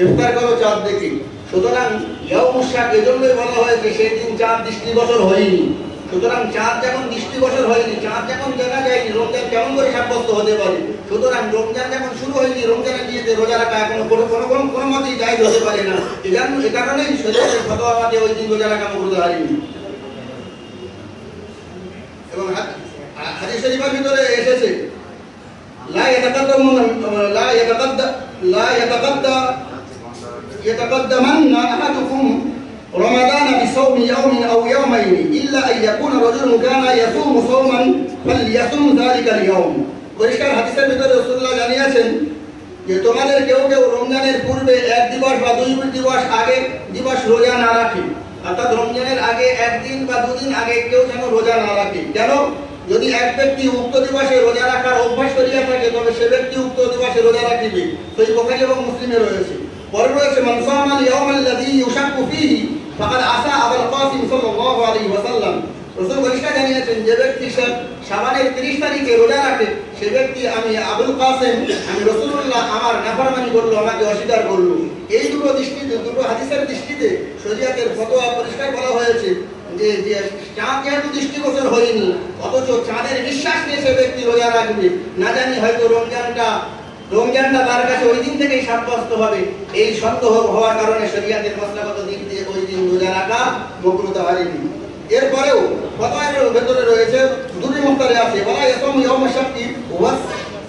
C: ইফতার করো চাঁদ দেখে। সুতরাং ইয়াউমুশ শাক এজন্যই বলা হয়েছে সেই দিন চাঁদ দৃষ্টিগোচর হয়নি। সুতরাং চাঁদ যখন দৃষ্টিগোচর হয়নি, চাঁদ যখন দেখা যায়নি, রমজান কেমন করে সাব্যস্ত হতে পারে? সুতরাং রমজান যখন শুরু হয়নি, রমজানের নিয়তে রোজা রাখা এখনো কোনো মতেই জায়েজ হতে পারে না। এ কারণেই শরীয়তের ফতোয়া মতে ওই দিন রোজা রাখা মাকরুহ তাহরিমি। এবং হাদিস শরীফের ভিতরে এসেছে لا يتقدمن أحدكم رمضان بصوم يوم أو يومين إلا أن يكون رجل كان يصوم صوما فليصم ذلك اليوم। পরিষ্কার হাদিসের ভিতরে রাসূলুল্লাহ জানিয়েছেন যে তোমাদের কেউ কেউ রমজানের পূর্বে 1 দিবস বা 2 দিবস আগে দিবস রোজা না রাখে, অর্থাৎ রমজানের আগে 1 দিন বা 2 দিন আগে কেউ যেন রোজা না রাখে। কেন? যদি এক ব্যক্তি উক্ত দিবসে রোজা রাখার অভ্যাস করিয়া থাকে তবে সে ব্যক্তি উক্ত দিবসে রোজা রাখিবে। সহিহ বুখারী এবং মুসলিমে রয়েছে। পরে রয়েছে মান সামাল ইয়াওমাল্লাযী ইউশাক্কু ফীহি ফাকাদ আসা আবুল কাসিম সাল্লাল্লাহু আলাইহি ওয়াসাল্লাম। রাসূল পরিষ্কার জানিয়েছেন, যে ব্যক্তি শাবানের 30 তারিখে রোজা রাখে সে ব্যক্তি আমি আবুল কাসিম, আমি রাসূলুল্লাহ আমার নাফরমানি করলো, আমাকে অস্বীকার করলো। এই দুটো দৃষ্টিতে, দুটো হাদিসের দৃষ্টিতে শরীয়তের ফতোয়া পরিষ্কার বলা হয়েছে যে চাঁদ যেহেতু দৃষ্টিগোচর হয়নি, অথচ চাঁদের বিশ্বাস নিয়ে সে ব্যক্তি রোজা রাখবে, না জানি হয়তো রমজানটা তার কাছে ওই দিন থেকেই সাব্যস্ত হবে। এই সন্দেহ হওয়ার কারণে শরীয়তের মশলাগত দিক দিয়ে ওই দিন রোজা রাখা মাকরুহ তাহরিমি। এরপরেও ফতোয়ার ভেতরে রয়েছে দুটি মুক্তারে আছে, ওয়ালা ইয়াসুম ইয়াওম আশ-শাক্কি ওয়া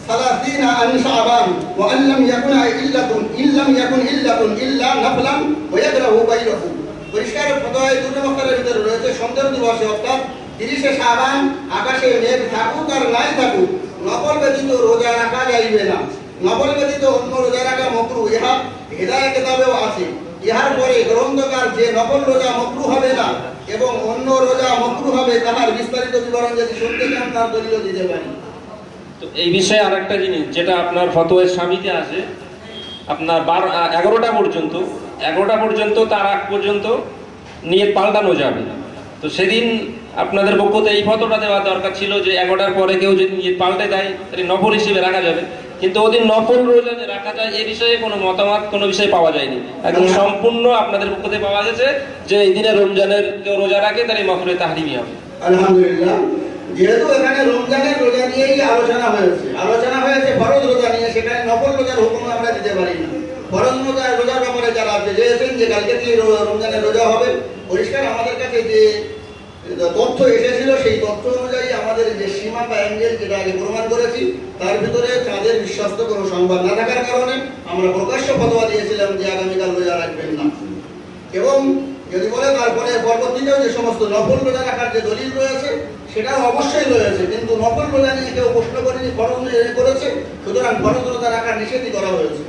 C: 30 আন শাবান ওয়া আন লাম ইয়াকুন ইল্লাতুন ইল্লা নাফলান ওয়া ইয়াকরাহু বাইরাহু। পরিষ্কার ফতোয়ায় দুটি মুক্তারের ভিতরে রয়েছে সন্ধ্যা দিবসে অর্থাৎ 30 শাবান আকাশে মেঘ থাকুক আর নাই থাকুক নফল ব্যতীত রোজা রাখা যাইবে না। নফল ব্যতীত অন্য রোজা রাখা মাকরুহ, ইহা হিদায়াত কিতাবেও আছে। ইহার পরে গ্রন্থকার যে নফল রোজা মাকরুহ হবে না এবং অন্য রোজা মাকরুহ হবে তাহার বিস্তারিত বিবরণ যদি শুনতে চান তার দলিল দিতে পারি।
B: তো এই বিষয়ে আরেকটা জিনিস যেটা আপনার ফতোয়ার স্বামীতে আছে, আপনার 11টা পর্যন্ত তার আগ পর্যন্ত নিয়ত পাল্টানো যাবে। তো সেদিন আপনাদের পক্ষতে এই ফতোটা দেওয়া দরকার ছিল যে 11টার পরে কেউ যদি নিয়ত পাল্টে দেয় তাহলে নফল হিসেবে রাখা যাবে, কিন্তু ওদিন নফল রোজা যে রাখা যায় এই বিষয়ে কোনো মতামত কোনো বিষয়ে পাওয়া যায়নি। একদম সম্পূর্ণ আপনাদের পক্ষতে পাওয়া গেছে যে এই দিনে রমজানের কেউ রোজা রাখে তাহলে মাকরুহ তাহরিমি হবে।
C: আলহামদুলিল্লাহ, যেহেতু এখানে রমজানের রোজা নিয়েই আলোচনা হয়েছে ফরজ রোজা নিয়ে, সেখানে নফল রোজার হুকুম আমরা দিতে পারি না। ফরজ রোজার ব্যাপারে যারা চেয়েছেন যে কালকে থেকে রমজানের রোজা হবে, পরিষ্কার আমাদের কাছে যে তথ্য এসেছিল সেই তথ্য অনুযায়ী আমাদের যে সীমা বা অ্যাঙ্গেল যেটা আগে প্রমাণ করেছি তার ভিতরে চাঁদের বিশ্বস্ত কোনো সংবাদ না থাকার কারণে আমরা প্রকাশ্য ফতোয়া দিয়েছিলাম যে আগামীকাল রোজা রাখবেন না। এবং যদি বলে তারপরে পরবর্তীতেও যে সমস্ত নফল রোজা রাখার যে দলিল রয়েছে সেটাও অবশ্যই রয়েছে, কিন্তু নফল রোজা নিয়ে কেউ প্রশ্ন করেনি, ফরজ করেছে, সুতরাং ফরজ রোজা রাখার নিষেধই করা হয়েছে।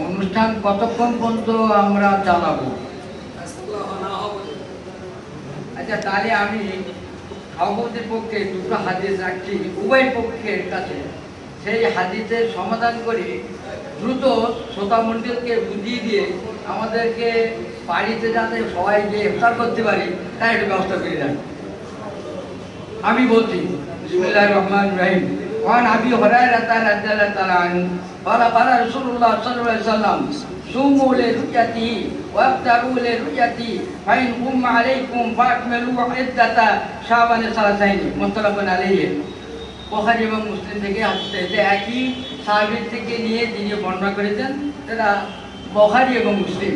A: অনুষ্ঠান কতক্ষণ পর্যন্ত আমরা চালাবো? আচ্ছা, তাহলে আমি সভাপতির পক্ষে দুটো হাদিস রাখছি উভয় পক্ষের কাছে, সেই হাদিসের সমাধান করে দ্রুত শ্রোতা মণ্ডলকে বুঝিয়ে দিয়ে আমাদেরকে বাড়িতে যাতে সবাই যে ইফতার করতে পারি তার একটু ব্যবস্থা করে দেন। আমি বলছি বিসমিল্লাহির রহমানির রহিম। ওয়ান আবি হুরায়রা রাদিয়াল্লাহু তাআলা আনহু قال قال رسول الله صلى الله عليه وسلم صوموا لرؤيته وافطروا لرؤيته فإن غم عليكم فأكملوا عدة شعبان 30 متفق عليه। বুখারী এবং মুসলিম থেকে আসছে যে একই সাহাবী থেকে নিয়ে যিনি বর্ণনা করেছেন তারা বুখারী এবং মুসলিম।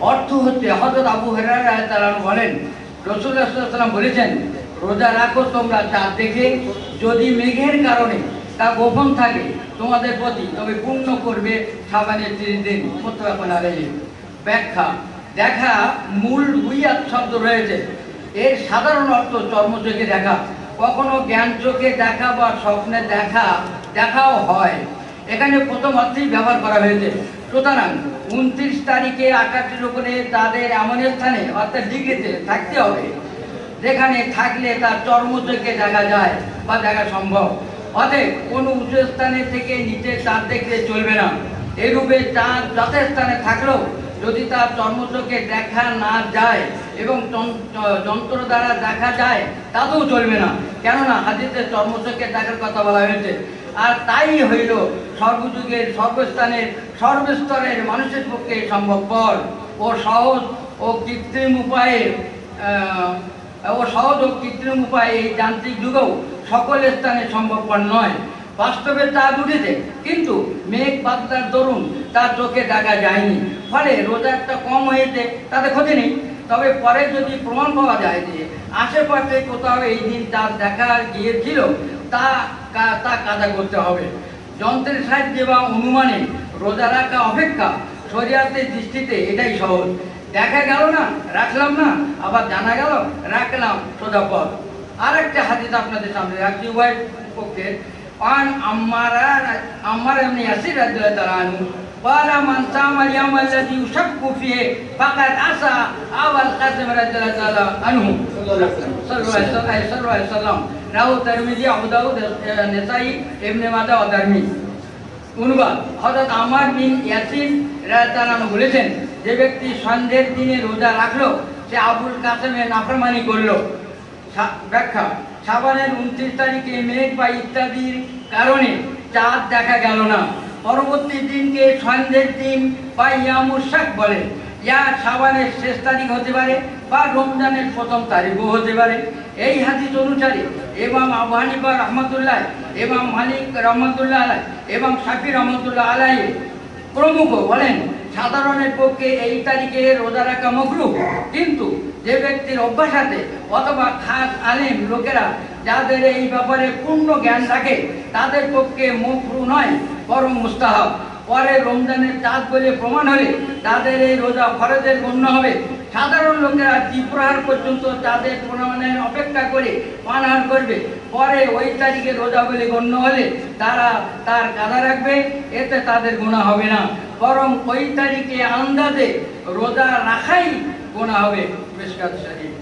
A: অর্থ হচ্ছে হযরত আবু হুরায়রা রাদিয়াল্লাহু তাআলা বলেন রাসূলুল্লাহ সাল্লাল্লাহু আলাইহি ওয়াসাল্লাম বলেছেন, রোজা রাখো তোমরা চাঁদ দেখে, যদি মেঘের কারণে তা গোপন থাকে তোমাদের প্রতি তবে পূর্ণ করবে শাবানের 30 দিন। মুত্তাফাক আলাইহি। ব্যাখ্যা দেখা মূল রুইয়াত শব্দ রয়েছে, এর সাধারণ অর্থ চর্মচোখে দেখা, কখনো জ্ঞান চোখে দেখা বা স্বপ্নে দেখাও হয়। এখানে প্রথম অর্থেই ব্যবহার করা হয়েছে। সুতরাং 29 তারিখে আকাশের উপরে তাদের এমন স্থানে অর্থাৎ ডিগ্রিতে থাকতে হবে যেখানে থাকলে তার চর্মচোখে দেখা যায় বা দেখা সম্ভব। অতএব কোনো উঁচু স্থানে থেকে নিচে চাঁদ দেখতে চলবে না। এরূপে চাঁদ যথাস্থানে থাকলেও যদি তার চর্মচোখে দেখা না যায় এবং যন্ত্র দ্বারা দেখা যায় তাতেও চলবে না, কেননা হাদিসে চর্মচোখে দেখার কথা বলা হয়েছে। আর তাই হইল সর্বযুগের সর্বস্থানের সর্বস্তরের মানুষের পক্ষে সম্ভবপর ও সহজ ও কৃত্রিম উপায়ে এই যান্ত্রিক যুগেও সকল স্থানে সম্ভবপর নয়। বাস্তবে চাঁদ উঠেছে কিন্তু মেঘ পাতলার দরুন তার চোখে দেখা যায়নি, ফলে রোজাটা কম হয়েছে তাতে ক্ষতি নেই। তবে পরে যদি প্রমাণ পাওয়া যায় যে আশেপাশে কোথাও এই দিন চাঁদ দেখা গিয়েছিল তা কাজা করতে হবে। যন্ত্রের সাহায্যে বা অনুমানে রোজা রাখা অপেক্ষা শরীয়তের দৃষ্টিতে এটাই সহজ। দেখা গেল না রাখলাম না, আবার জানা গেল রাখলাম, সোজা পথ। আর একটা হাদিস আপনাদের সামনে রাখছি উভয় পক্ষে। عن عمار بن ياسر رضي الله تعالى عنه قال من صام اليوم الذي يشك فيه فقد عصى أبا القاسم رضي الله تعالى عنه صلى الله عليه وسلم রাহু তিরমিজি আবু দাউদ নেসাই ইবনে মাজাহ ও দারমি অনুবাদ হযরত আম্মার বিন ইয়াসির রাদিয়াল্লাহু আনহু বলেছেন যে ব্যক্তি সন্ধ্যের দিনে রোজা রাখলো সে আবুল কাসেমের নাফরমানি করলো ব্যাখ্যা শাবানের 29 তারিখে মেঘ বা ইত্যাদির কারণে চাঁদ দেখা গেল না পরবর্তী দিনকে সন্ধ্যের দিন বা ইয়ামুস শাক বলে ইয়া শাবানের শেষ তারিখ হতে পারে বা রমজানের প্রথম তারিখও হতে পারে এই হাদিস অনুসারে ইমাম আবু হানিফা রাহমাতুল্লাহ ইমাম মালিক রাহমাতুল্লাহ আলাইহি এবং শাফি রাহমাতুল্লাহ আলাইহি প্রমুখ বলেন সাধারণের পক্ষে এই তারিখে রোজা রাখা মাকরুহ কিন্তু যে ব্যক্তির অভ্যাস আছে অথবা খাস আলেম লোকেরা যাদের এই ব্যাপারে পূর্ণ জ্ঞান থাকে তাদের পক্ষে মাকরুহ নয় বরং মুস্তাহাব পরে রমজানের চাঁদ বলে প্রমাণ হলে তাদের এই রোজা ফরজের গণ্য হবে সাধারণ লোকেরা দ্বিপ্রহর পর্যন্ত চাঁদের প্রমাণের অপেক্ষা করে পানাহার করবে পরে ওই তারিখে রোজা বলে গণ্য হলে তারা তার কাজা রাখবে এতে তাদের গুনাহ হবে না বরং ওই তারিখে আন্দাজে রোজা রাখাই গুনাহ হবে মিশকাত শরীফ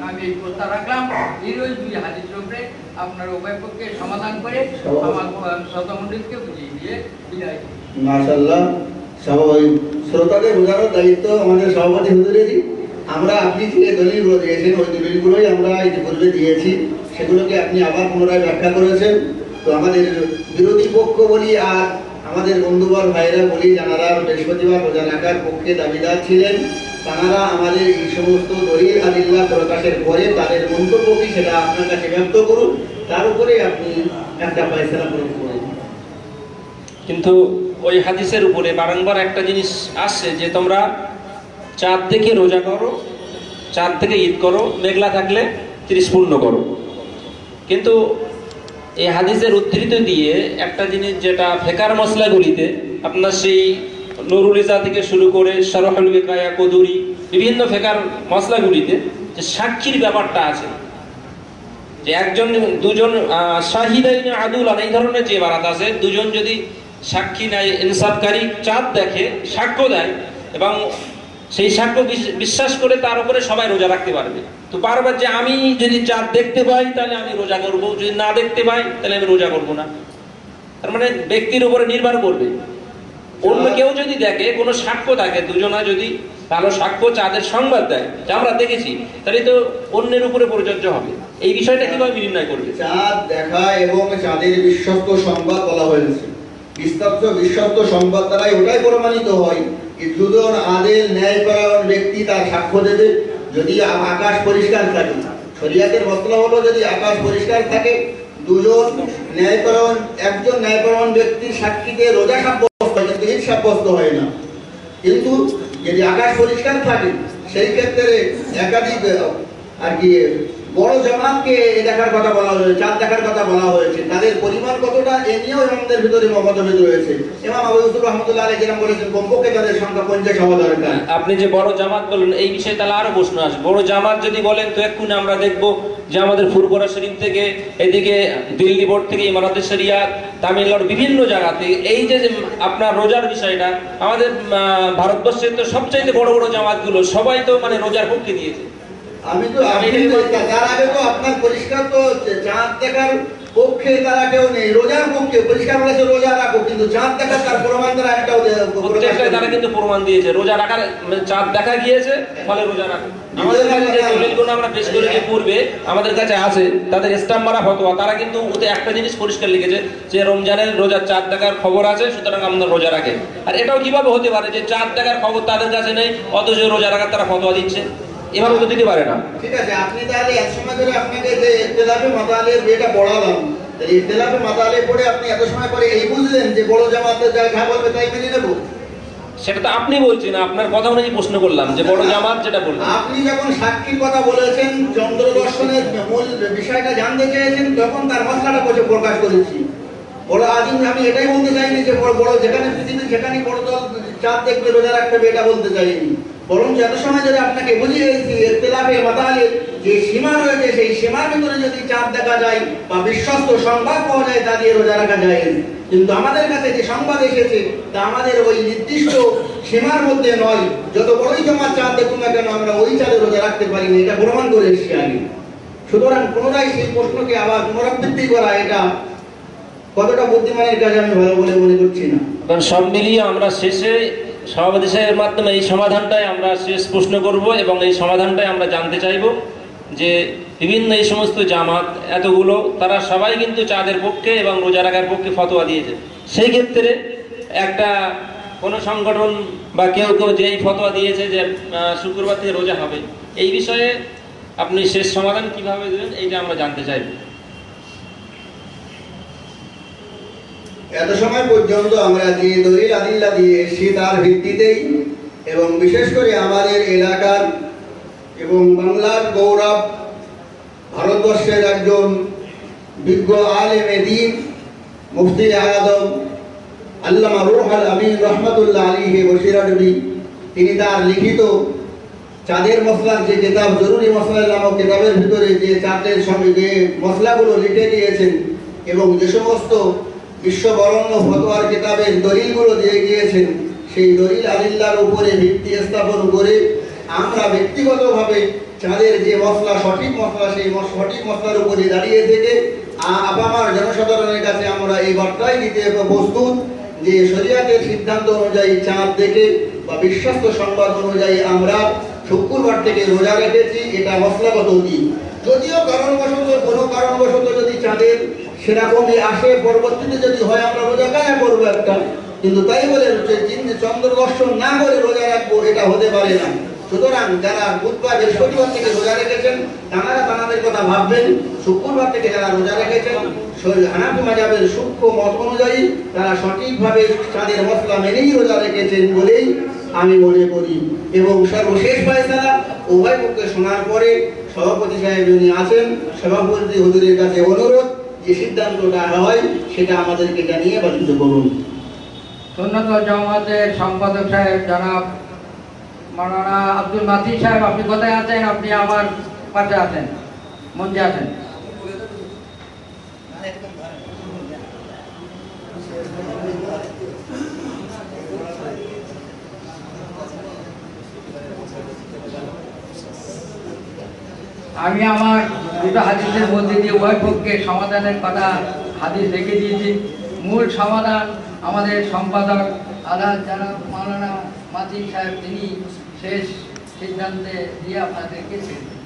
A: আমি এই প্রস্তাব রাখলাম এই দুই হাদিসের উপরে আপনার উভয় পক্ষে সমাধান করে আমার শতমন্ডিতকে বুঝিয়ে দিয়ে বিদায়
C: মাশাআল্লাহ সবাই শ্রোতাদের বোঝানোর দায়িত্ব আমাদের সভাপতি হুজুরেরই আমরা আপনি যে দলিলগুলো দিয়েছেন ওই দলিলগুলোই আমরা ইতিপূর্বে দিয়েছি সেগুলোকে আপনি আবার পুনরায় ব্যাখ্যা করেছেন তো আমাদের বিরোধী পক্ষ বলি আর আমাদের বন্ধুবর ভাইরা বলি যারা বৃহস্পতিবার রোজা রাখার পক্ষে দাবিদার ছিলেন তারা আমাদের এই সমস্ত দলিল আদিল্লাহ প্রকাশের পরে তাদের মন্তব্য কি সেটা আপনার কাছে ব্যক্ত করুন তার উপরে আপনি একটা ফয়সালা প্রয়োগ করুন
B: কিন্তু ওই হাদিসের উপরে বারংবার একটা জিনিস আসছে যে তোমরা চাঁদ থেকে রোজা করো চাঁদ থেকে ঈদ করো মেঘলা থাকলে 30 পূর্ণ করো কিন্তু এই হাদিসের উদ্ধৃত দিয়ে একটা জিনিস যেটা ফেকার মসলাগুলিতে আপনার সেই নুরুল ইজা থেকে শুরু করে শারহুল বিকায়া কদুরি বিভিন্ন ফেকার মসলাগুলিতে যে সাক্ষীর ব্যাপারটা আছে যে একজন দুজন শাহিদাইনে আদুলান এই ধরনের যে বারাত আছে দুজন যদি সাক্ষী নেয় ইনসাফকারী চাঁদ দেখে সাক্ষ্য দেয় এবং সেই সাক্ষ্য বিশ্বাস করে তার উপরে সবাই রোজা রাখতে পারবে তো বারবার যে আমি যদি চাঁদ দেখতে পাই তাহলে আমি রোজা করব যদি না দেখতে পাই তাহলে আমি রোজা করব না তার মানে ব্যক্তির উপরে নির্ভর করবে অন্য কেউ যদি দেখে কোনো সাক্ষ্য থাকে দুজনা যদি ভালো সাক্ষ্য চাঁদের সংবাদ দেয় যে আমরা দেখেছি তাহলে তো অন্যের উপরে প্রযোজ্য হবে এই বিষয়টা কিভাবে নির্ণয় করবে
C: চাঁদ দেখা এবং চাঁদের বিশ্বস্ত সংবাদ বলা হয়েছে বিশ্বস্ত সংবাদ দ্বারাই ওটাই প্রমাণিত হয় যে দুজন আদেল ন্যায়পরায়ণ ব্যক্তি তার সাক্ষ্য দেবে যদি আকাশ পরিষ্কার থাকে শরিয়াতের মসলা হলো যদি আকাশ পরিষ্কার থাকে দুজন ন্যায়পরায়ণ একজন ন্যায়পরায়ণ ব্যক্তির সাক্ষীতে রোজা সাব্যস্ত হয় কিন্তু ঈদ সাব্যস্ত হয় না কিন্তু যদি আকাশ পরিষ্কার থাকে সেই ক্ষেত্রে একাধিক আর কি বড় জামাতকে দেখার কথা বলা হয়েছে চাঁদ দেখার কথা বলা হয়েছে তাদের পরিমাণ কতটা এ নিয়েও ইমামদের ভিতরে মতভেদ রয়েছে ইমাম আবু ইউসুফ রাহমাতুল্লাহ আলাইহি যেরকম বলেছেন কমপক্ষে তাদের সংখ্যা 50 হওয়া দরকার
B: আপনি যে বড় জামাত বলেন এই বিষয়ে তাহলে আরো প্রশ্ন আসবে বড় জামাত যদি বলেন তো এক্ষুনি আমরা দেখব যে আমাদের ফুরফুরা শরীফ থেকে এদিকে দিল্লি বোর্ড থেকে ইমারাতে শরিয়াত তামিলনাড়ুর বিভিন্ন জায়গাতে এই যে আপনার রোজার বিষয়টা আমাদের ভারতবর্ষের তো সবচাইতে বড় বড় জামাতগুলো সবাই তো মানে রোজার পক্ষে দিয়েছে
C: আমি তো তার আগে তো আপনার পরিষ্কার তো চাঁদ দেখার পক্ষে তারা কেউ নেই রোজার পক্ষে পরিষ্কার বলেছে রোজা রাখো কিন্তু চাঁদ দেখার তার প্রমাণ তারা একটাও
B: তারা কিন্তু প্রমাণ দিয়েছে রোজা রাখার চাঁদ দেখা গিয়েছে ফলে রোজা রাখা আমাদের কাছে যে দলিলগুলো আমরা পেশ করেছি পূর্বে আমাদের কাছে আছে তাদের স্টাম্প মারা ফতোয়া তারা কিন্তু ওতে একটা জিনিস পরিষ্কার লিখেছে যে রমজানের রোজার চাঁদ দেখার খবর আছে সুতরাং আমরা রোজা রাখে আর এটাও কিভাবে হতে পারে যে চাঁদ দেখার খবর তাদের কাছে নেই অথচ রোজা রাখার তারা ফতোয়া দিচ্ছে এভাবে তো দিতে পারে না
C: ঠিক আছে আপনি তাহলে এক সময় ধরে আপনাকে যে ইখতিলাফে মাসাইলের এটা পড়ালাম তাহলে ইখতিলাফে মাসাইলে পড়ে আপনি এত সময় পরে এই বুঝলেন যে বড় জামাতে যা বলবে তাই মেনে নেব
B: সেটা তো আপনি বলছেন আপনার কথা অনুযায়ী প্রশ্ন করলাম যে বড় জামাত যেটা বললেন
C: আপনি যখন সাক্ষীর কথা বলেছেন চন্দ্র দর্শনের মূল বিষয়টা জানতে চেয়েছেন তখন তার মশলাটা প্রকাশ করেছি বড় আদিম আমি এটাই বলতে চাইনি যে বড় যেখানে পৃথিবীর যেখানে বড় দল চাঁদ দেখবে রোজা রাখতে হবে এটা বলতে চাইনি বরং যত সময় যদি আপনাকে বুঝিয়ে দিয়েছি ইখতিলাফে মাতালে যে সীমা রয়েছে সেই সীমার ভিতরে যদি চাঁদ দেখা যায় বা বিশ্বস্ত সংবাদ পাওয়া যায় তা দিয়ে রোজা রাখা যায়। কিন্তু আমাদের কাছে যে সংবাদ এসেছে তা আমাদের ওই নির্দিষ্ট সীমার মধ্যে নয়। যত বড়ই জমা চাঁদ দেখুন না কেন আমরা ওই চাঁদে রোজা রাখতে পারি না, এটা প্রমাণ করে এসেছি আগে। সুতরাং পুনরায় সেই প্রশ্নকে আবার পুনরাবৃত্তি করা এটা কতটা বুদ্ধিমানের কাজ আমি ভালো বলে মনে করছি না।
B: কারণ সব মিলিয়ে আমরা শেষে সভাপতি সাহেবের মাধ্যমে এই সমাধানটাই আমরা শেষ প্রশ্ন করব এবং এই সমাধানটাই আমরা জানতে চাইব যে বিভিন্ন এই সমস্ত জামাত এতগুলো তারা সবাই কিন্তু চাঁদের পক্ষে এবং রোজা রাখার পক্ষে ফতোয়া দিয়েছে। সেই ক্ষেত্রে একটা কোনো সংগঠন বা কেউ কেউ যে এই ফতোয়া দিয়েছে যে শুক্রবার থেকে রোজা হবে, এই বিষয়ে আপনি শেষ সমাধান কিভাবে দেবেন এইটা আমরা জানতে চাইব।
C: এত সময় পর্যন্ত আমরা যে দলিল আদিল্লা দিয়ে এসেছি তার ভিত্তিতেই এবং বিশেষ করে আমাদের এলাকার এবং বাংলার গৌরব ভারতবর্ষের একজন বিজ্ঞ আলেমে দ্বীন মুফতি আযম আল্লামা রুহুল আমিন রহমাতুল্লাহ আলাইহি বশিরানবী তিনি তার লিখিত চাঁদের মশলার যে কিতাব জরুরি মশলা নামক কিতাবের ভিতরে যে চাঁদের সঙ্গে যে মশলাগুলো লিখে দিয়েছেন এবং যে সমস্ত বিশ্ববরণ্য ফতোয়ার কিতাবের দলিলগুলো দিয়ে গিয়েছেন, সেই দলিল আদিল্লার উপরে ভিত্তি স্থাপন করে আমরা ব্যক্তিগতভাবে চাঁদের যে মশলা সঠিক মশলা সেই সঠিক মশলার উপরে দাঁড়িয়ে থেকে আপামার জনসাধারণের কাছে আমরা এই বার্তাই দিতে প্রস্তুত যে শরিয়াতের সিদ্ধান্ত অনুযায়ী চাঁদ দেখে বা বিশ্বস্ত সংবাদ অনুযায়ী আমরা শুক্রবার থেকে রোজা রেখেছি, এটা মশলাগত দিক। যদিও কোনো কারণবশত যদি চাঁদের সেরকমই আসে পরবর্তীতে যদি হয় আমরা রোজা কায়া করবো একটা, কিন্তু তাই বলে চন্দ্র দর্শন না করে রোজা রাখবো এটা হতে পারে না। সুতরাং যারা বুধবার বৃহস্পতিবার থেকে রোজা রেখেছেন তারা তাদের কথা ভাববেন। শুক্রবার থেকে যারা রোজা রেখেছেন হানাফি মাযহাবের সূক্ষ্ম মত অনুযায়ী তারা সঠিকভাবে চাঁদের মশলা মেনেই রোজা রেখেছেন বলেই আমি মনে করি। এবং সর্বশেষ ফয়সালা উভয় পক্ষে শোনার পরে সভাপতি সাহেব যিনি আছেন সভাপতি হুজুরের কাছে অনুরোধ যে সিদ্ধান্তটা হয় সেটা আমাদেরকে জানিয়ে বাধিত করুন।
A: সুন্নাত ওয়াল জামাতের সম্পাদক সাহেব জনাব মাওলানা আব্দুল মাতিন সাহেব, আপনি কোথায় আছেন? আপনি আমার পাশে আছেন, মঞ্চে আছেন। আমি আমার দুটো হাদিসের মধ্যে দিয়ে উভয় পক্ষে সমাধানের কথা হাদিস রেখে দিয়েছি। মূল সমাধান আমাদের সম্পাদক আদালত জনাব মাওলানা মাতিন সাহেব তিনি শেষ সিদ্ধান্তে দিয়ে আপনাদেরকে ছেড়ে দেন।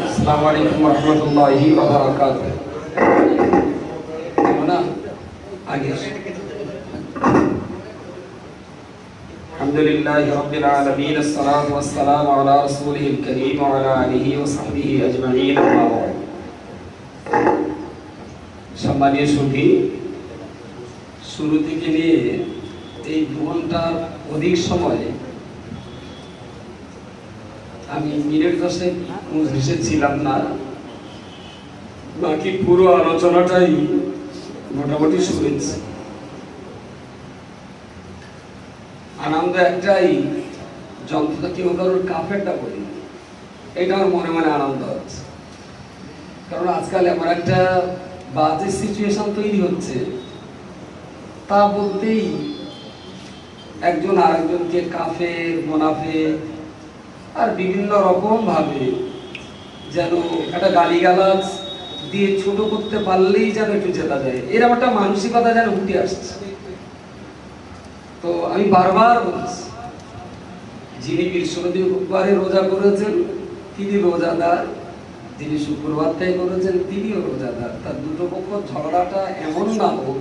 G: আসসালামু আলাইকুম ওয়া রাহমাতুল্লাহি ওয়া বারাকাতুহু। আগে আলহামদুলিল্লাহি রাব্বিল আলামিন, আসসালাতু ওয়াসসালামু আলা রাসূলিল কারীম ওয়া আলা আলিহি ওয়া সাহবিহি আজমাইন। আম্মা বা'দ। সম্মানীয় সুধী, শুরু থেকে নিয়ে এই 2 ঘন্টার অধিক সময় আমি মিনিট 10 মজলিসে ছিলাম না, বাকি পুরো আলোচনাটাই মোটামুটি শুনেছি। আনন্দ একটাই, যন্ত্রটা কেউ কারোর কাফেরটা করি, এটা আমার মনে মনে আনন্দ হচ্ছে। কারণ আজকাল এমন একটা বাজে সিচুয়েশন তৈরি হচ্ছে, তা বলতেই একজন আরেকজনকে কাফের, মুনাফিক আর বিভিন্ন রকম ভাবে যেন একটা গালিগালাজ দিয়ে ছোট করতে পারলেই যেন একটু জেতা যায়, এরকম একটা মানসিকতা যেন উঠে আসছে। তো আমি বারবার বলছি, যিনি বৃহস্পতিবারে রোজা করেছেন তিনি রোজাদার, যিনি শুক্রবার থেকে করেছেন তিনিও রোজাদার। তার দুটো পক্ষ ঝগড়াটা এমন না হোক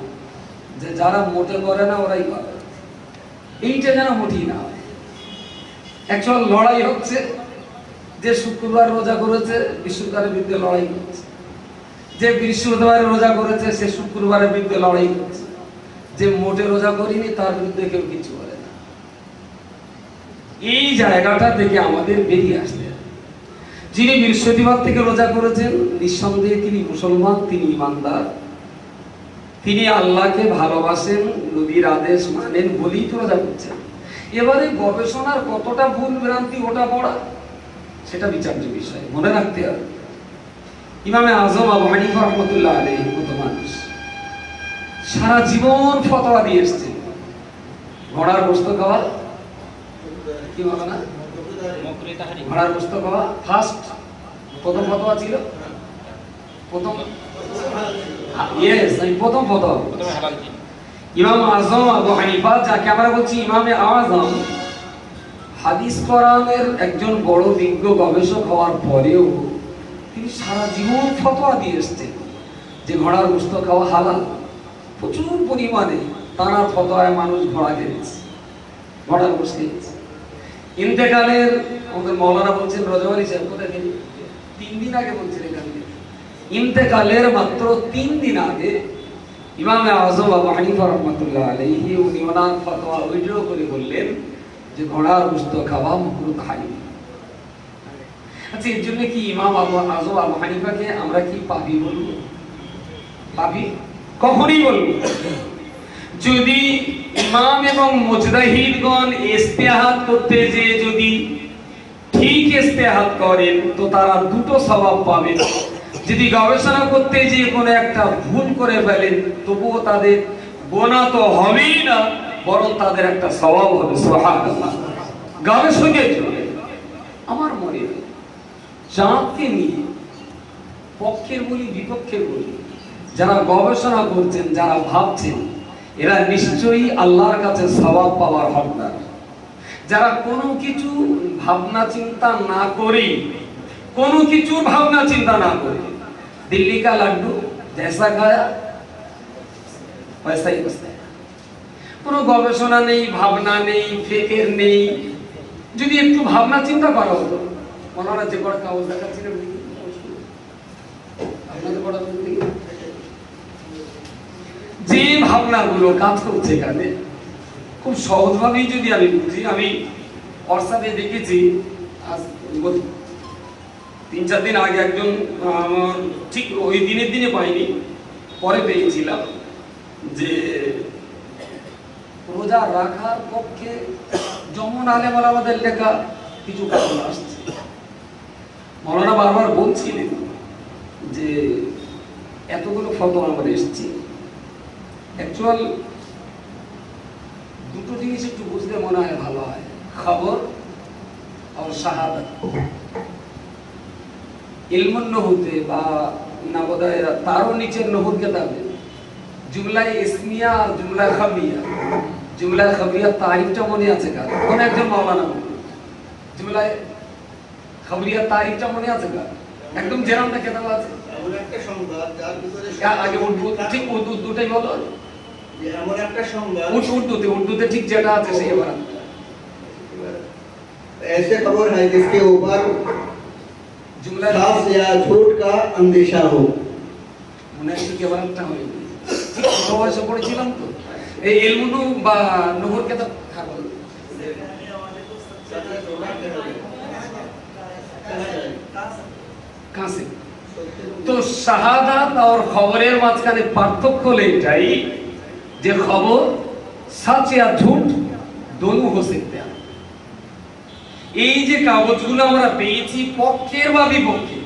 G: যে যারা মোটে করে না ওরাই করে, এইটা যেন মোটেই না হয়। অ্যাকচুয়াল লড়াই হচ্ছে যে শুক্রবার রোজা করেছে বৃহস্পতিবারের বিরুদ্ধে লড়াই করছে, যে বৃহস্পতিবারে রোজা করেছে সে শুক্রবারের বিরুদ্ধে লড়াই করছে, যে মোটে রোজা করিনি তার বিরুদ্ধে কেউ কিছু বলে না। এই জায়গাটা থেকে আমাদের বেরিয়ে আসতে হবে। যিনি বৃহস্পতিবার থেকে রোজা করেছেন নিঃসন্দেহে তিনি মুসলমান, তিনি ইমানদার, তিনি আল্লাহকে ভালোবাসেন, নবীর আদেশ মানেন বলেই তো রোজা করছেন। এবারে গবেষণার কতটা ভুল ভ্রান্তি ওটা পড়া সেটা বিচার্য বিষয়, মনে রাখতে হবে। ইমামে আজম আবু হানিফা রাহমাতুল্লাহ আলাইহি মতো মানুষ সারা জীবন ফতোয়া দিয়ে এসেছেন ঘোড়ার গোশত খাওয়া কি বলে না, ঘোড়ার গোশত খাওয়া ফার্স্ট প্রথম ফতোয়া ছিল, প্রথম প্রথম ফতোয়া ইমাম আজম আবু হানিফা, যাকে আমরা বলছি ইমামে আজম, হাদিস কোরআনের একজন বড় বিজ্ঞ গবেষক হওয়ার পরেও তিনি সারা জীবন ফতোয়া দিয়ে এসেছেন যে ঘোড়ার গোশত খাওয়া হালাল। প্রচুর পরিমাণে তার ফতোয়ায় মানুষ ঘোড়া খেয়েছে, ঘোড়ার গোশত খেয়েছে। ইন্তেকালের আমাদের মৌলানা বলছেন রজওয়ালি সাহেব কোথায় থেকে 3 দিন আগে বলছেন, এখানে ইন্তেকালের মাত্র 3 দিন আগে ইমামে আজম আবু হানিফা রাহমাতুল্লাহ আলাইহি উনি ওনার ফতোয়া উইথড্র করে বললেন যে ঘোড়ার গোশত খাওয়া মাকরুহ তাহরিম। আচ্ছা, এর জন্য কি ইমাম আজম আবু হানিফাকে আমরা কি পাপী বলবো? পাপী কখনই বলবো। যদি ইমাম এবং মুজতাহিদগণ ইজতিহাদ করতে যে যদি ঠিক ইজতিহাদ করেন তো তারা দুটো সওয়াব পাবেন, যদি গবেষণা করতে যে কোনো একটা ভুল করে ফেলেন তবুও তাদের গোনা তো হবেই না, বরং তাদের একটা সওয়াব হবে। সুবহানাল্লাহ। গবেষকের জন্য আমার মনে হয় চাঁদকে নিয়ে পক্ষের বলি বিপক্ষের বলি যারা গবেষণা করছেন, যারা ভাবছেন, এরা নিশ্চয়ই আল্লাহর কাছে সওয়াব পাওয়ার হকদার। যারা কোনো কিছু ভাবনা চিন্তা না করে, কোনো কিছু ভাবনা চিন্তা না করে দিল্লি কা লাড্ডু জैसा খায়া वैसा ही बसता है, কোনো গবেষণা নেই, ভাবনা নেই, ফিকির নেই। যদি একটু ভাবনা চিন্তা করা হতো, ওনারা যে বড় কাগজ দেখাচ্ছিলেন আপনাদের বড় যে ভাবনাগুলো কাজ করছে এখানে খুব সহজভাবেই যদি আমি বুঝি, আমি ওর সাথে দেখেছি আজ 3-4 দিন আগে একজন আমার ঠিক ওই দিনের দিনে পাইনি, পরে পেয়েছিলাম যে রোজা রাখার পক্ষে যেমন আলেম ওলামাদের লেখা কিছু কথা আসছে। মৌলানা বারবার বলছিলেন যে এতগুলো ফতোয়া আমরা এসেছি, অ্যাকচুয়াল দুটো জিনিস একটু বুঝতে মনে হয় ভালো হয়, খবর আর শাহাদাত। ইলমুন নহতে বা নবোদয় তারও নিচের নহর কিতাবে জুমলায়ে ইসমিয়া আর জুমলায়ে খাবরিয়া, জুমলায়ে খাবরিয়া তারিখটা মনে আছে কার? কোন একজন মাওলানা জুমলায়ে খাবরিয়া তারিখটা মনে আছে কার? একদম যেরকমটা কিতাব আছে
C: এমন একটা সংবাদ যার ভিতরে
G: আগে উর্দু, ঠিক উর্দু দুটাই বলো,
C: যে এমন একটা সংবাদ
G: উর্দুতে ঠিক যেটা আছে সেই এবার
C: ऐसे खबर है जिसके ऊपर
G: जुमला
C: खास या झूठ का अंदेशा हो।
G: মনে আছে কি এবারটা হয় ঠিক বয়সে পড়েছিলাম তো এই ইলমুনু বা নহর কিতাব খাবল কাছে তো শাহাদাত আর খবরের মাঝখানে পার্থক্য হলো এটাই যে খবর সচ या झूठ दोनों हो सकते हैं। এই যে কাগজগুলো আমরা পেয়েছি পক্ষের বা বিপক্ষে,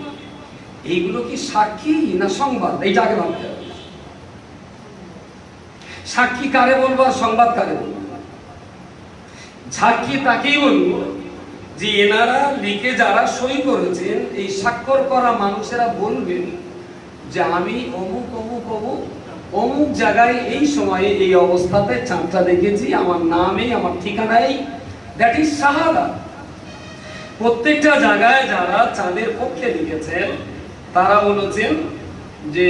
G: এইগুলো কি সাক্ষী না সংবাদ? এইটা আগে ভাবতে হবে। সাক্ষী কারে বলবো আর সংবাদ কারে বলবো? সাক্ষী তাকেই বলবো যে এনারা লিখে যারা সই করেছেন, এই স্বাক্ষর করা মানুষেরা বলবেন যে আমি অমুক অমুক অমুক অমুক জায়গায় এই সময়ে এই অবস্থাতে চাঁদটা দেখেছি, আমার নামে আমার ঠিকানায়, দ্যাট ইজ শাহাদাত। প্রত্যেকটা জায়গায় যারা চাঁদের পক্ষে লিখেছেন তারা বলেছেন যে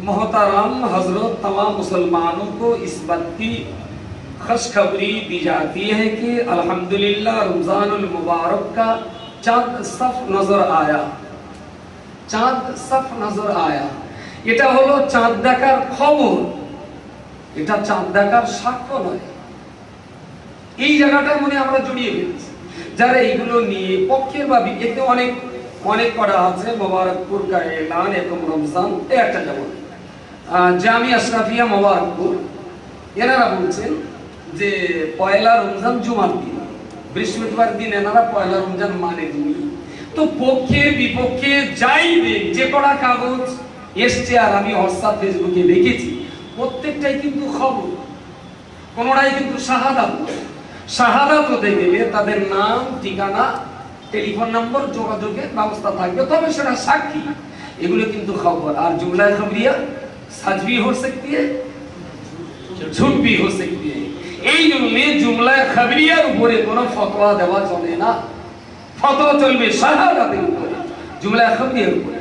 G: मोहतरम हजरत तमाम मुसलमानों को इस बात की खुशखबरी दी जाती है कि अल्हम्दुलिल्लाह रमजानुल मुबारक का चाँद सफ नजर आया, चाँद सफ नजर आया। এটা হলো চাঁদ দেখার খবর, এটা চাঁদ দেখার সাক্ষ্য নয়। এই জায়গাটার মনে আমরা জড়িয়ে ফেলছি। যারা এইগুলো নিয়ে পক্ষের বা এতে অনেক অনেক করা আছে, মোবারকপুর কা এলান এবং রমজান, এই একটা যেমন জামিয়া আশরাফিয়া মোবারকপুর, এনারা বলছেন যে পয়লা রমজান জুমার দিন, বৃহস্পতিবার দিন এনারা পয়লা রমজান মানেননি। তো পক্ষে বিপক্ষে যাই দেখ, যে কটা কাগজ এসছে আর আমি হোয়াটসঅ্যাপ ফেসবুকে দেখেছি, প্রত্যেকটাই কিন্তু খবর, কোনোটাই কিন্তু শাহাদাত। শাহাদাত হতে গেলে তাদের নাম, ঠিকানা, টেলিফোন নম্বর, যোগাযোগের ব্যবস্থা থাকবে, তবে সেটা সাক্ষী। এগুলো কিন্তু খবর। আর জুমলা খবরিয়া सच भी हो सकती है, झूठ भी हो सकती है। এই জন্য জুমলা খবরিয়ার উপরে কোনো ফতোয়া দেওয়া চলে না। ফতোয়া চলবে শাহাদাতের উপরে, জুমলা খবরিয়ার উপরে।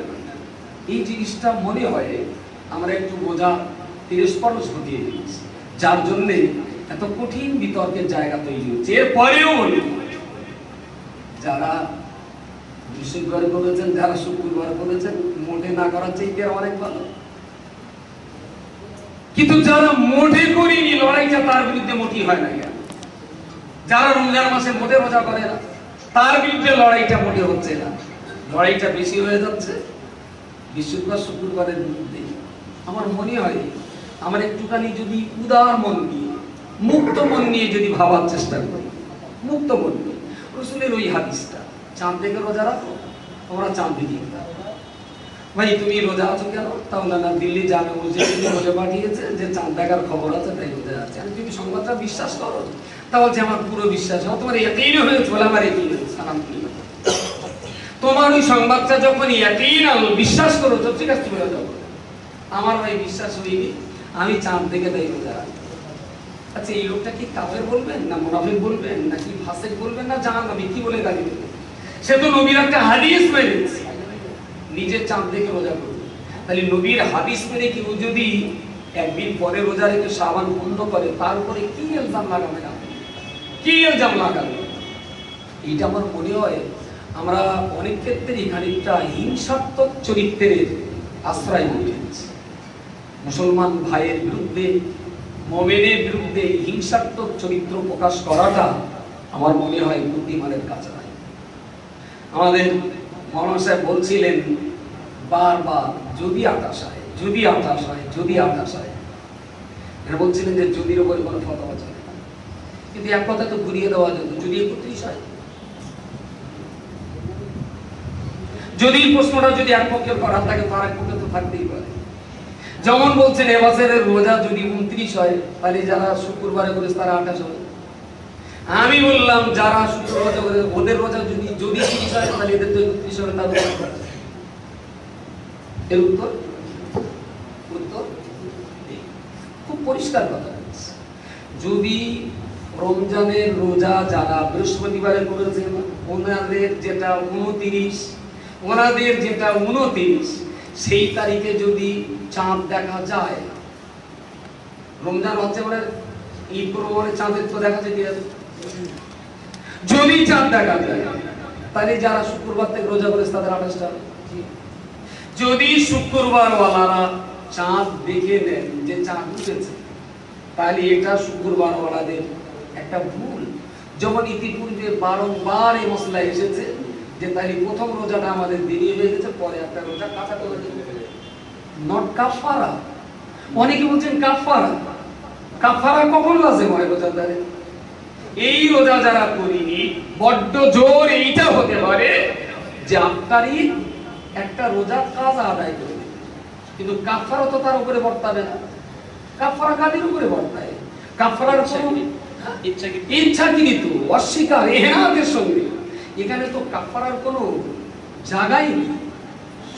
G: এই জিনিসটা মনে হয় আমরা একটু বোঝা 30-40 ঘটিয়ে দিয়েছি, যার জন্য এত কঠিন বিতর্কের জায়গা তৈরি হচ্ছে। এরপরেও বলি, যারা বৃহস্পতিবার করেছেন, যারা শুক্রবার করেছেন, মোটে না করার চাইতে অনেক ভালো। কিন্তু যারা মোটে করেনি, লড়াইটা তার বিরুদ্ধে মোটি হয় না কেন? যারা রমজান মাসে মোটে রোজা করে না, তার বিরুদ্ধে লড়াইটা মোটে হচ্ছে না, লড়াইটা বেশি হয়ে যাচ্ছে বৃহস্পতিবার শুক্রবারের বিরুদ্ধে। আমার মনে হয় আমার একটুখানি যদি উদার মন নিয়ে, মুক্ত মন নিয়ে যদি ভাবার চেষ্টা করি, মুক্ত মন নিয়ে, রসুলের ওই হাদিসটা, চাঁদ দেখে রোজা রাখো, তোমরা চাঁদ দেখি ভাই তুমি রোজা আছো কেন? তাহলে না দিল্লি জামে মসজিদে রোজা পাঠিয়েছে যে চাঁদ দেখার খবর আছে, তাই রোজা আছে। আমি তুমি সংবাদটা বিশ্বাস করো, তা বলছে আমার পুরো বিশ্বাস হয়। তোমার ইয়াকিন হয়েছে বলে আমার ইয়াকিন হয়েছে, সালাম তোমার ওই সংবাদটা যখন ইয়াকিন আলো, বিশ্বাস করো, তো ঠিক আছে তুমি রোজা করো। আমার ভাই বিশ্বাস হয়নি, আমি চাঁদ দেখে তাই রোজা রাখি। আচ্ছা, এই লোকটা কি কাফের বলবেন, না মুনাফিক বলবেন, নাকি ফাসিক বলবেন, না জাহান্নামী, কি বলে গালি দেবেন? সে তো নবীর একটা হাদিস মেনেছে, নিজের চাঁদ দেখে রোজা করবে। তাহলে নবীর হাদিস মেনে কি ও যদি একদিন পরে রোজা রেখে সাবান বন্ধ করে, তার উপরে কি ইলজাম লাগাবে না? কি ইলজাম লাগাবে? এইটা আমার মনে হয় আমরা অনেক ক্ষেত্রে খানিকটা হিংসাত্মক চরিত্রের আশ্রয় নিয়েছি। মুসলমান ভাইয়ের বিরুদ্ধে, মুমিনের বিরুদ্ধে হিংসাত্মক চরিত্র প্রকাশ করাটা আমার মনে হয় বুদ্ধিমানের কাজ নয়। আমাদের মৌলানা সাহেব বলছিলেন বারবার, যদি 28 হয়, যদি 28 হয়, যদি 28 হয়, এরা বলছিলেন যে যদির উপরে কোনো ফতোয়া চলে না। কিন্তু এক কথা তো ঘুরিয়ে দেওয়া যেত, যদি 31 হয়, যদি প্রশ্নটা যদি এক পক্ষের করার থাকে, তার এক পক্ষে তো থাকতেই পারে। যেমন বলছেন এবছরের রোজা যদি 29 হয়, তাহলে যারা শুক্রবারে করেছে তারা 28 হবে। আমি বললাম যারা শুক্রবার করে ওদের রোজা যদি 30 হয়, তাহলে এদের তো 31 হবে। তার এর উত্তর খুব পরিষ্কার কথা। যদি রমজানের রোজা যারা বৃহস্পতিবারে করেছেন, ওনাদের যেটা 29, সেই তারিখে যদি চাঁদ দেখা যায়, রমজান হচ্ছে মানে ঈদ পরে চাঁদের তো দেখা যায়, যদি চাঁদ দেখা যায়, তাহলে যারা শুক্রবার থেকে রোজা করেছে তাদের 28টা। যদি শুক্রবার ওয়ালারা চাঁদ দেখে নেন যে চাঁদ উঠেছে, তাহলে এটা শুক্রবার ওয়ালাদের একটা ভুল। যেমন ইতিপূর্বে বারংবার এই মশলা এসেছে যে তাহলে প্রথম রোজাটা আমাদের দেরি হয়ে গেছে, পরে একটা রোজা কাঁচা করে দেবে, নট কাফারা। অনেকে বলছেন কাফারা, কাফারা কখন লাজেম হয় রোজাদারের? এই রোজা যারা করিনি, বড্ড জোর এইটা হতে পারে যে আপনারই একটা রোজা কাজা আদায় করে দেবে, কিন্তু কাফারা তো তার উপরে বর্তাবে না। কাফারা কাদের উপরে বর্তায়? কাফারার ইচ্ছাকৃত অস্বীকার, এহেনাদের সঙ্গে, এখানে তো কাফারার কোনো জায়গাই নেই।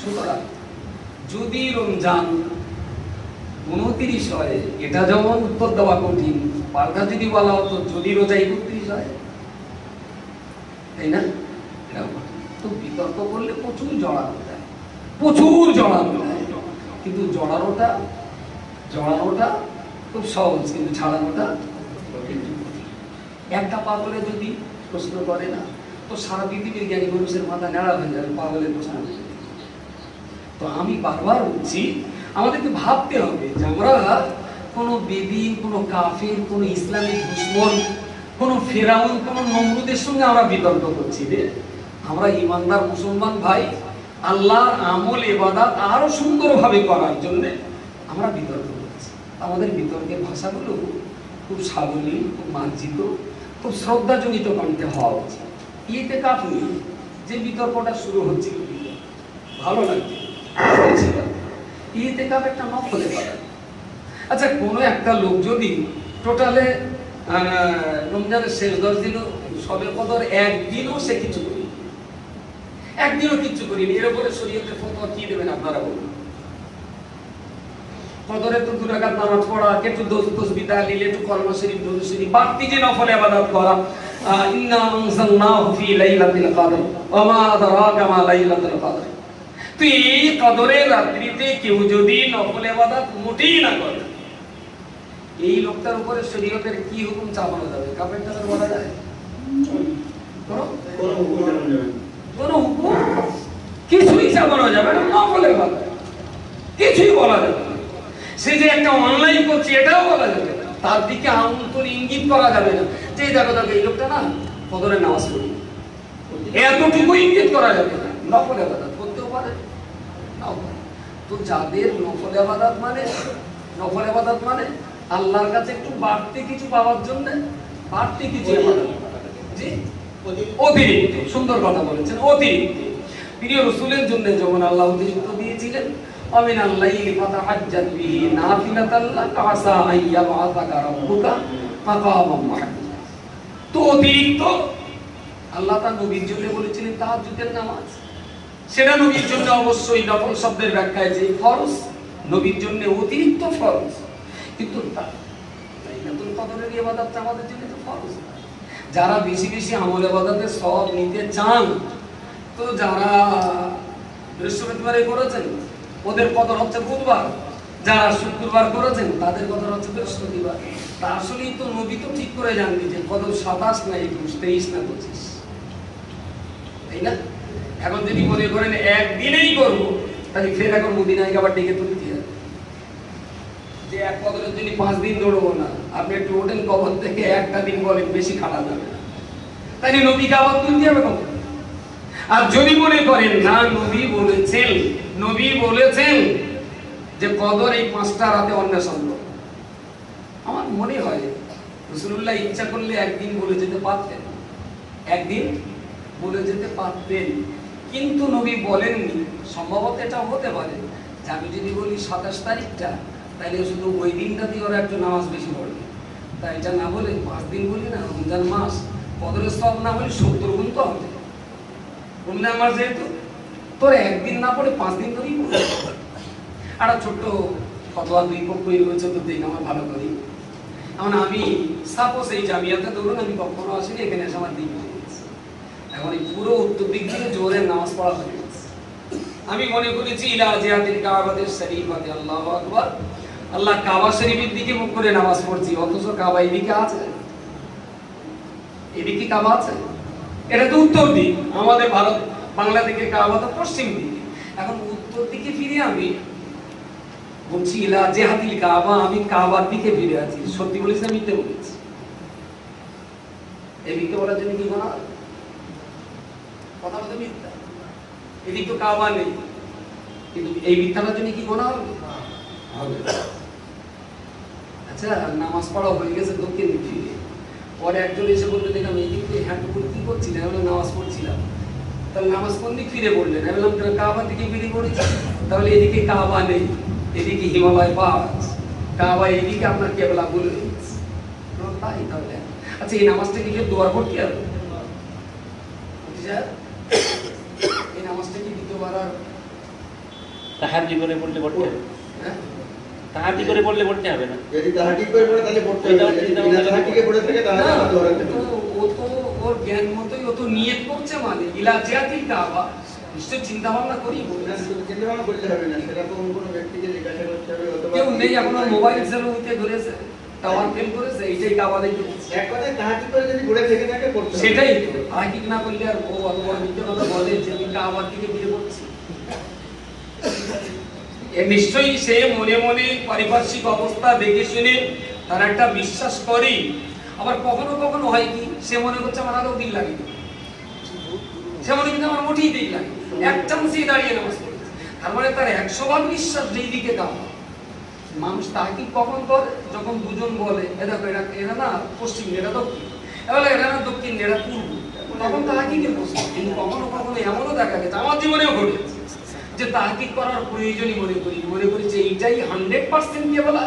G: সুতরাং যদি রমজান 29 হয়, এটা যেমন উত্তর দেওয়া কঠিন, পাল্টা যদি বলা হতো যদি রোজা 31 হয়, তাই না? তো বিতর্ক করলে প্রচুর জড়ানো যায়, প্রচুর জড়ানো যায়। কিন্তু জড়ানোটা খুব সহজ, কিন্তু ছাড়ানোটা একটা পাগলে যদি প্রশ্ন করে না, তো সারা পৃথিবীর জ্ঞানী মানুষের মাথা নেড়া হয়ে যাবে পাগলের প্রশ্ন। তো আমি বারবার বলছি, আমাদেরকে ভাবতে হবে যে আমরা কোনো বেদিন, কোনো কাফের, কোনো ইসলামিক দুশ্মন, কোন ফেরাউন কোন নমরুদের সঙ্গে আমরা বিতর্ক করছি রে। আমরা ইমানদার মুসলমান ভাই, আল্লাহর আমল ইবাদত আরো সুন্দরভাবে করার জন্য আমরা বিতর্ক করছি। আমাদের বিতর্কের ভাষাগুলো খুব সাবলীল, খুব মার্জিত, খুব শ্রদ্ধাজনিত কণ্ঠে হওয়া উচিত। ইতিকাফ নিয়ে যে বিতর্কটা শুরু হচ্ছে ভালো লাগছে। ইতিকাফ একটা নফল ইবাদত। আচ্ছা, কোনো একটা লোক যদি টোটালে রমজানের শেষ 10 দিনও সবে কদর একদিনও সে কিছু করি, একদিনও কিচ্ছু করিনি, এর উপরে শরীয়তের ফতোয়া কি দেবেন আপনারা বলুন? কদরে তো 2 রাকাত নামাজ পড়া, একটু তাসবিহ তাহলিল, একটু কলমা শরীফ, দুরূদ শরীফ, বাড়তি যে নফল ইবাদত করা, ইন্না আনজালনাহু ফি লাইলাতিল কদর ওয়া মা আদরাকা মা লাইলাতুল কদর। তো এই কদরের রাত্রিতে কেউ যদি নফল ইবাদত মোটেই না করে, এই লোকটার উপরে শরীয়তের কি হুকুম চাপানো যাবে? কাফের টাকার বলা যায়? কোন হুকুম কিছুই চাপানো যাবে না, নফল ইবাদত কিছুই বলা যাবে না। সে যে একটা অনলাইন করছে এটাও বলা যাবে না, তার দিকে আন্তর ইঙ্গিত করা যাবে না যে দেখো দেখো এই লোকটা না কদরের নামাজ পড়ি, এতটুকু ইঙ্গিত করা যাবে না। নফল ইবাদত করতেও পারে নাও পারে। তো যাদের নফল ইবাদত মানে আল্লাহর কাছে একটু বাড়তি কিছু পাওয়ার জন্য, বাড়তি কিছু জি অতিরিক্ত, সুন্দর কথা বলেছেন, অতিরিক্ত। প্রিয় রাসূলের জন্য যেমন আল্লাহ অতিরিক্ত দিয়েছিলেন, আমিনাল লাইলি ফাতাহাজ্জাত বিহি নাফিলাতাল লাকা আসা আইয়াবাতাকা রাব্বুকা মাকামাম মাহমুদা। তো অতিরিক্ত আল্লাহ তার নবীর জন্য বলেছিলেন তাহাজ্জুদের নামাজ, সেটা নবীর জন্য অবশ্যই নফল শব্দের ব্যাখ্যায় যে ফরজ, নবীর জন্য অতিরিক্ত ফরজ। কিন্তু লাইলাতুল কদরের ইবাদতটা আমাদের জন্য তো ফরজ। যারা বেশি বেশি আমল ইবাদতের সওয়াব নিতে চান, তো যারা বৃহস্পতিবারে করেছেন ওদের কদর হচ্ছে বুধবার, যারা শুক্রবার করেছেন তাদের কদর হচ্ছে বৃহস্পতিবার। তা আসলেই তো নবী তো ঠিক করে জানবি যে কদর 27 না 21, 23 না 25, তাই না? এখন যদি মনে করেন একদিনেই করবো, তাহলে ফের এখন মদিনায় আবার ডেকে তুলতে হবে যে এক কদরের জন্য 5 দিন দৌড়বো না। আপনি একটু ওঠেন কবর থেকে, একটা দিন বলেন, বেশি খাটা যাবে না, তাই নবীকে আবার তুলতে হবে কবর। আর যদি মনে করেন না নবী বলেছেন যে কদর এই 5টা রাতে অন্বেষণ, আমার মনে হয় রাসূলুল্লাহ ইচ্ছা করলে একদিন বলে যেতে পারতেন, একদিন বলে যেতে পারতেন, কিন্তু নবী বলেননি। সম্ভবত এটা হতে পারে যে আমি যদি বলি 27 তারিখটা, তাহলে শুধু ওই দিনটাতেই ওরা একটু নামাজ বেশি পড়বে, তাই এটা না বলে 5 দিন বলি না, রমজান মাস কদরের সব না বলি 70 গুণ তো হবে। রমজান মাস যেহেতু তোর একদিন না পড়ে 5 দিন ধরেই পড়ে। একটা ছোট্ট ফতোয়া 2 পক্ষই রয়েছে, তো দেখ আমার ভালো করি। এখন আমি সাপোজ এই জামিয়াতে ধরুন আমি কখনো আসিনি, এখানে এসে আমার দিন হয়ে গেছে, এখন এই পুরো উত্তর দিক থেকে জোরের নামাজ পড়া হয়ে গেছে। আমি মনে করেছি ইলা জিয়াতিল কাবাতিস শরীফাতি আল্লাহু আকবার, আল্লাহ কাবা শরীফের দিকে মুখ করে নামাজ পড়ছি, অথচ কাবা এদিকে আছে, এদিকে কাবা আছে, এটা তো উত্তর দিক। আমাদের ভারত বাংলা থেকে কাবা তো পশ্চিম দিকে। এখন উত্তর দিকে ফিরে আমি বলছি ইলা জিহাতিল কাবা, আমি কাবার দিকে ফিরে আছি। সত্যি বলেছি না মিথ্যে বলেছি? এই মিথ্যে বলার জন্য কি গুনাহ? কথা বলতে মিথ্যা, এদিক তো কাবা নেই, কিন্তু এই মিথ্যাটার জন্য কি গুনাহ হবে? আচ্ছা, নামাজ পড়া হয়ে গেছে দক্ষিণ দিক ফিরে, পরে একজন এসে বললো দেখলাম এই দিক দিয়ে হ্যান্ড করে কি করছিলেন? আমি নামাজ পড়ছিলাম। তাহলে নামাজ কোন দিক ফিরে পড়লেন? আমি বললাম কাবা দিকে ফিরে পড়েছি। তাহলে এদিকে কাবা নেই, এদিকে হিমালয় পাহাড়, কাবা এদিকে আপনার কেবলা বলে দিচ্ছে তাই। তাহলে আচ্ছা, এই নামাজটা কি দোয়ার পড়তে হবে? এই নামাজটা কি দ্বিতীয়বার আর
B: তাহাজ্জুদ করে পড়লে পড়তে হবে?
G: হ্যাঁ,
B: তাহাজ্জুদ করে পড়লে পড়তে হবে না?
C: যদি তাহাজ্জুদ করে পড়ে তাহলে পড়তে হবে, যদি বিনা তাহাজ্জুদে পড়ে থাকে তাহলে
G: না,
C: আবার দৌড়াতে হবে।
G: ও তো ওর জ্ঞান মতোই ও তো নিয়ত করছে, মানে ইলা জিয়াতিল কাবা, নিশ্চয় চিন্তা ভাবনা করি
C: না, শুধু চিন্তা ভাবনা করতে হবে না, সেটা তো অন্য কোনো ব্যক্তিকে জিজ্ঞাসা করতে হবে, অথবা
G: কেউ নেই এখন মোবাইল সেলুতে ধরেছে, টাওয়ার ফেল করেছে, এইটাই কাবা দেখে
C: এক কথায় তাহাজ্জুদ করে যদি পড়ে থেকে থাকে পড়তে হবে।
G: সেটাই তো তাহাকিক না করলে আর ও অত বড় মিথ্যা কথা বলে যে আমি কাবার দিকে ফিরে পড়ছি। নিশ্চয়ই সে মনে মনে পারিপার্শ্বিক অবস্থা দেখে শুনে তার একটা বিশ্বাস করি, আবার কখনো কখনো হয় কি, সে মনে করছে আমার আদৌ দিন লাগে, সে মনে করছে আমার মোটেই দিন লাগে, এক চামচেই দাঁড়িয়ে নামাজ পড়ে। তার মানে তার 100 ভাগ বিশ্বাস যেই দিকে কাবা। মানুষ তাহকিক কখন করে? যখন দুজন বলে এ দেখো এরা না পশ্চিম, এরা দক্ষিণ, এবার এরা না দক্ষিণ, এরা পূর্ব, তখন তাহকিকের প্রশ্ন। কিন্তু কখনো কখনো এমনও দেখা গেছে, আমার জীবনেও ঘটেছে, যে তাহকিক করার প্রয়োজনই মনে করি যে এইটাই 100% কে বলা,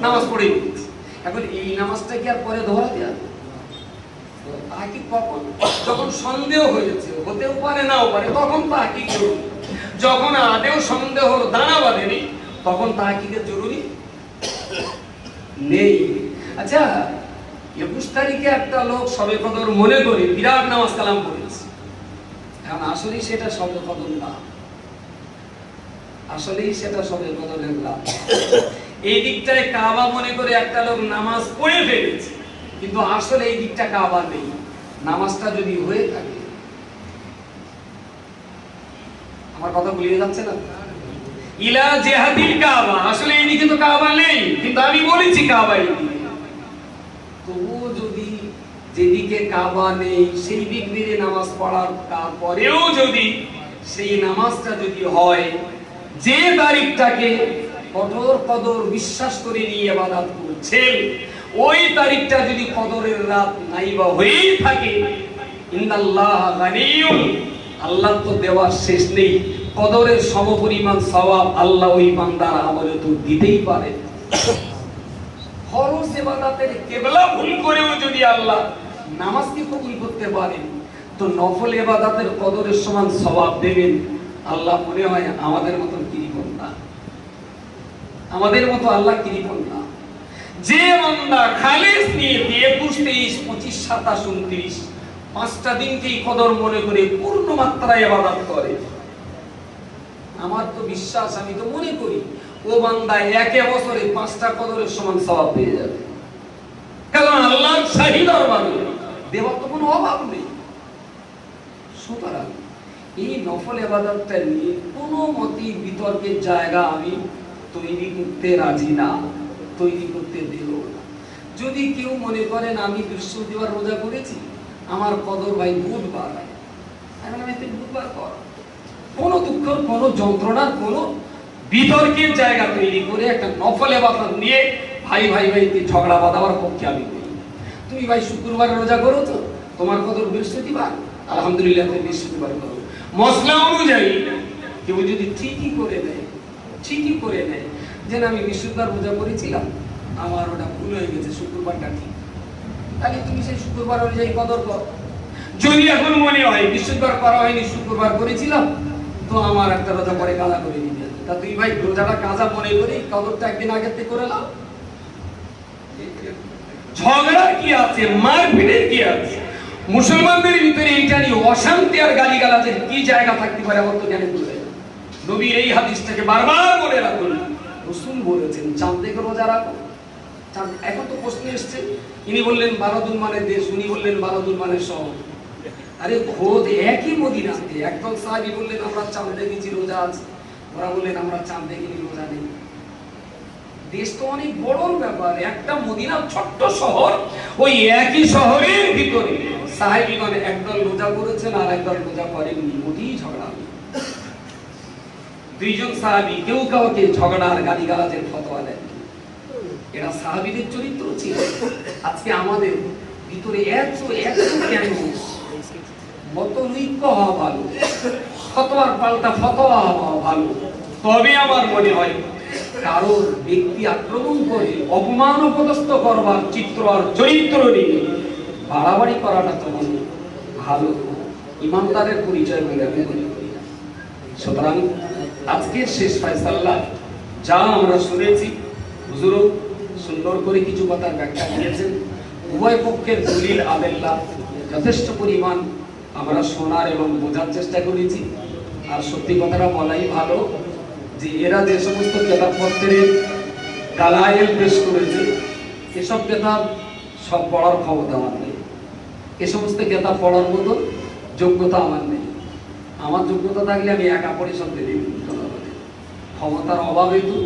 G: নামাজ পড়েই দিয়েছে। এখন এই নামাজটা কি আর পরে ধরা দেওয়া? তাহকিক কখন? যখন সন্দেহ হয়েছে, হতেও পারে নাও পারে, তখন তাহকিক জরুরি। যখন আদেও সন্দেহ দানা বাঁধেনি, তখন তাহকিকের জরুরি নেই। আচ্ছা, 21 তারিখে একটা লোক সবে কদর মনে করে বিরাট নামাজ কালাম পড়েছে, এখন আসলেই সেটা সবে কদর না, আসলেই সেটা সবে কদরের না। এই দিকটায় কাবা মনে করে একটা লোক নামাজ পড়ে ফেলেছে, কিন্তু আসলে এই দিকটা কাবা নেই। নামাজটা যদি হয়ে থাকে, আমার কথা ভুলিয়ে যাচ্ছে না, ইলা জিহাদিল কাবা, আসলে এই দিকে তো কাবা নেই, কিন্তু আমি বলেছি কাবা এই দিকে। তবুও যদি যেদিকে কাবা নেই সেই দিক দিয়ে নামাজ পড়ার তারপরেও যদি সেই নামাজটা যদি হয়, যে তারিখটাকে কঠোর কদর বিশ্বাস করে নিয়ে ইবাদত করছেন, ওই তারিখটা যদি কদরের রাত নাইবা হয়েই থাকে, ইন্নাল্লাহ গানিয়ুন, আল্লাহ তো দেওয়ার শেষ নেই, কদরের সমপরিমাণ সওয়াব আল্লাহ ওই বান্দার আমলে তো দিতেই পারে। ফরজ ইবাদতের কিবলা ভুল করেও যদি আল্লাহ নামাজকে কবুল করতে পারেন, তো নফল ইবাদতের কদরের সমান সওয়াব দেবেন। আল্লাহ মনে হয় আমাদের মতন কৃপণ না, আমাদের মতো আল্লাহ কৃপণ না। যে বান্দা খালিস নিয়ে 21, 23, 25, 27, 29 5টা দিনকেই কদর মনে করে পূর্ণ মাত্রায় ইবাদত করে, আমার তো বিশ্বাস, আমি তো মনে করি ও বান্দা একে বছরে 5টা কদরের সমান সওয়াব পেয়ে যাবে। কারণ আল্লাহর শাহী দরবারে দেওয়ার তো কোনো অভাব নেই। সুতরাং এই নফল ইবাদতটা নিয়ে কোনো মতেই বিতর্কের জায়গা আমি তৈরি করতে রাজি না, তৈরি করতে দেব না। যদি কেউ মনে করেন আমি বৃহস্পতিবার রোজা করেছি, আমার কদর ভাই বুধবার, আমি বুধবার কর, কোনো দুঃখের, কোনো যন্ত্রণার, কোনো বিতর্কের জায়গা তৈরি করে একটা নফল ইবাদত নিয়ে ভাই ভাইকে ঝগড়া বাঁধাবার পক্ষে আমি করি। তুমি ভাই শুক্রবার রোজা করো, তো তোমার কদর বৃহস্পতিবার, আলহামদুলিল্লাহ তুমি বৃহস্পতিবার করো। মসলা অনুযায়ী কেউ যদি ঠিকই করে নেয় যে আমি বৃহস্পতিবার রোজা করেছিলাম, আমার ওটা ভুল হয়ে গেছে, শুক্রবারটা ঠিক, তাহলে তুমি সেই শুক্রবার অনুযায়ী কদর করো। যদি এখন মনে হয় বৃহস্পতিবার করা হয়নি, শুক্রবার করেছিলাম, তো আমার একটা রোজা পরে কাজা করে দিতে, তা তুই ভাই রোজাটা কাজা মনে করে কদরটা একদিন আগে থেকে করে নাও। ঝগড়ার কি আছে, মারপিটের কি আছে? মুসলমানদের ভিতরে এইটা নিয়ে অশান্তি আর গালিগালাজের কি জায়গা থাকতে পারে আমার তো জানে বলে। নবীর এই হাদিসটাকে বারবার বলে রাখুন, রাসূল বলেছেন চাঁদ দেখে রোজা রাখো। চাঁদ, এখন তো প্রশ্ন এসছে, ইনি বললেন 12 দিন মানে দেশ, উনি বললেন 12 দিন মানে শহর। আরে খোদ একই মদিনাতে একদল সাহাবী বললেন আমরা চাঁদ দেখেছি রোজা আছে, ওরা বললেন আমরা চাঁদ দেখিনি রোজা নেই। দেশ তো অনেক বড় ব্যাপার, একটা মদিনার ছোট্ট শহর, ওই একই শহরের ভিতরে সাহাবীগণ একদল রোজা করেছেন আর একদল রোজা করেননি, ওই ঝগড়া। দুইজন সাহাবী কেউ কাউকে ঝগড়া আর গালিগালাজের ফতোয়া দেন, এরা সাহাবীদের চরিত্র ছিল। আজকে আমাদের ভিতরে এত কেন মতনৈক্য হওয়া ভালো, ফতোয়ার পাল্টা ফতোয়া হওয়া ভালো। তবে আমার মনে হয় কারোর ব্যক্তি আক্রমণ করে অপমান অপদস্থ করবার চিত্র আর চরিত্র নিয়ে বাড়াবাড়ি করাটা তো ভালো ইমানদারের পরিচয় বলে আমি মনে করি না। সুতরাং আজকের শেষ ফয়সালা যা আমরা শুনেছি, হুজুরও সুন্দর করে কিছু কথার ব্যাখ্যা দিয়েছেন। উভয় পক্ষের দলিল আদেল্লা যথেষ্ট পরিমাণ আমরা শোনার এবং বোঝার চেষ্টা করেছি। আর সত্যি কথাটা বলাই ভালো যে এরা যে সমস্ত কিতাবপত্রের দালাইল পেশ করেছে, এসব কিতাব সব পড়ার ক্ষমতা আমার নেই, এ সমস্ত কিতাব পড়ার মতো যোগ্যতা আমার নেই। আমার যোগ্যতা থাকলে আমি একা পরিষদ দিই, ক্ষমতার অভাবে তো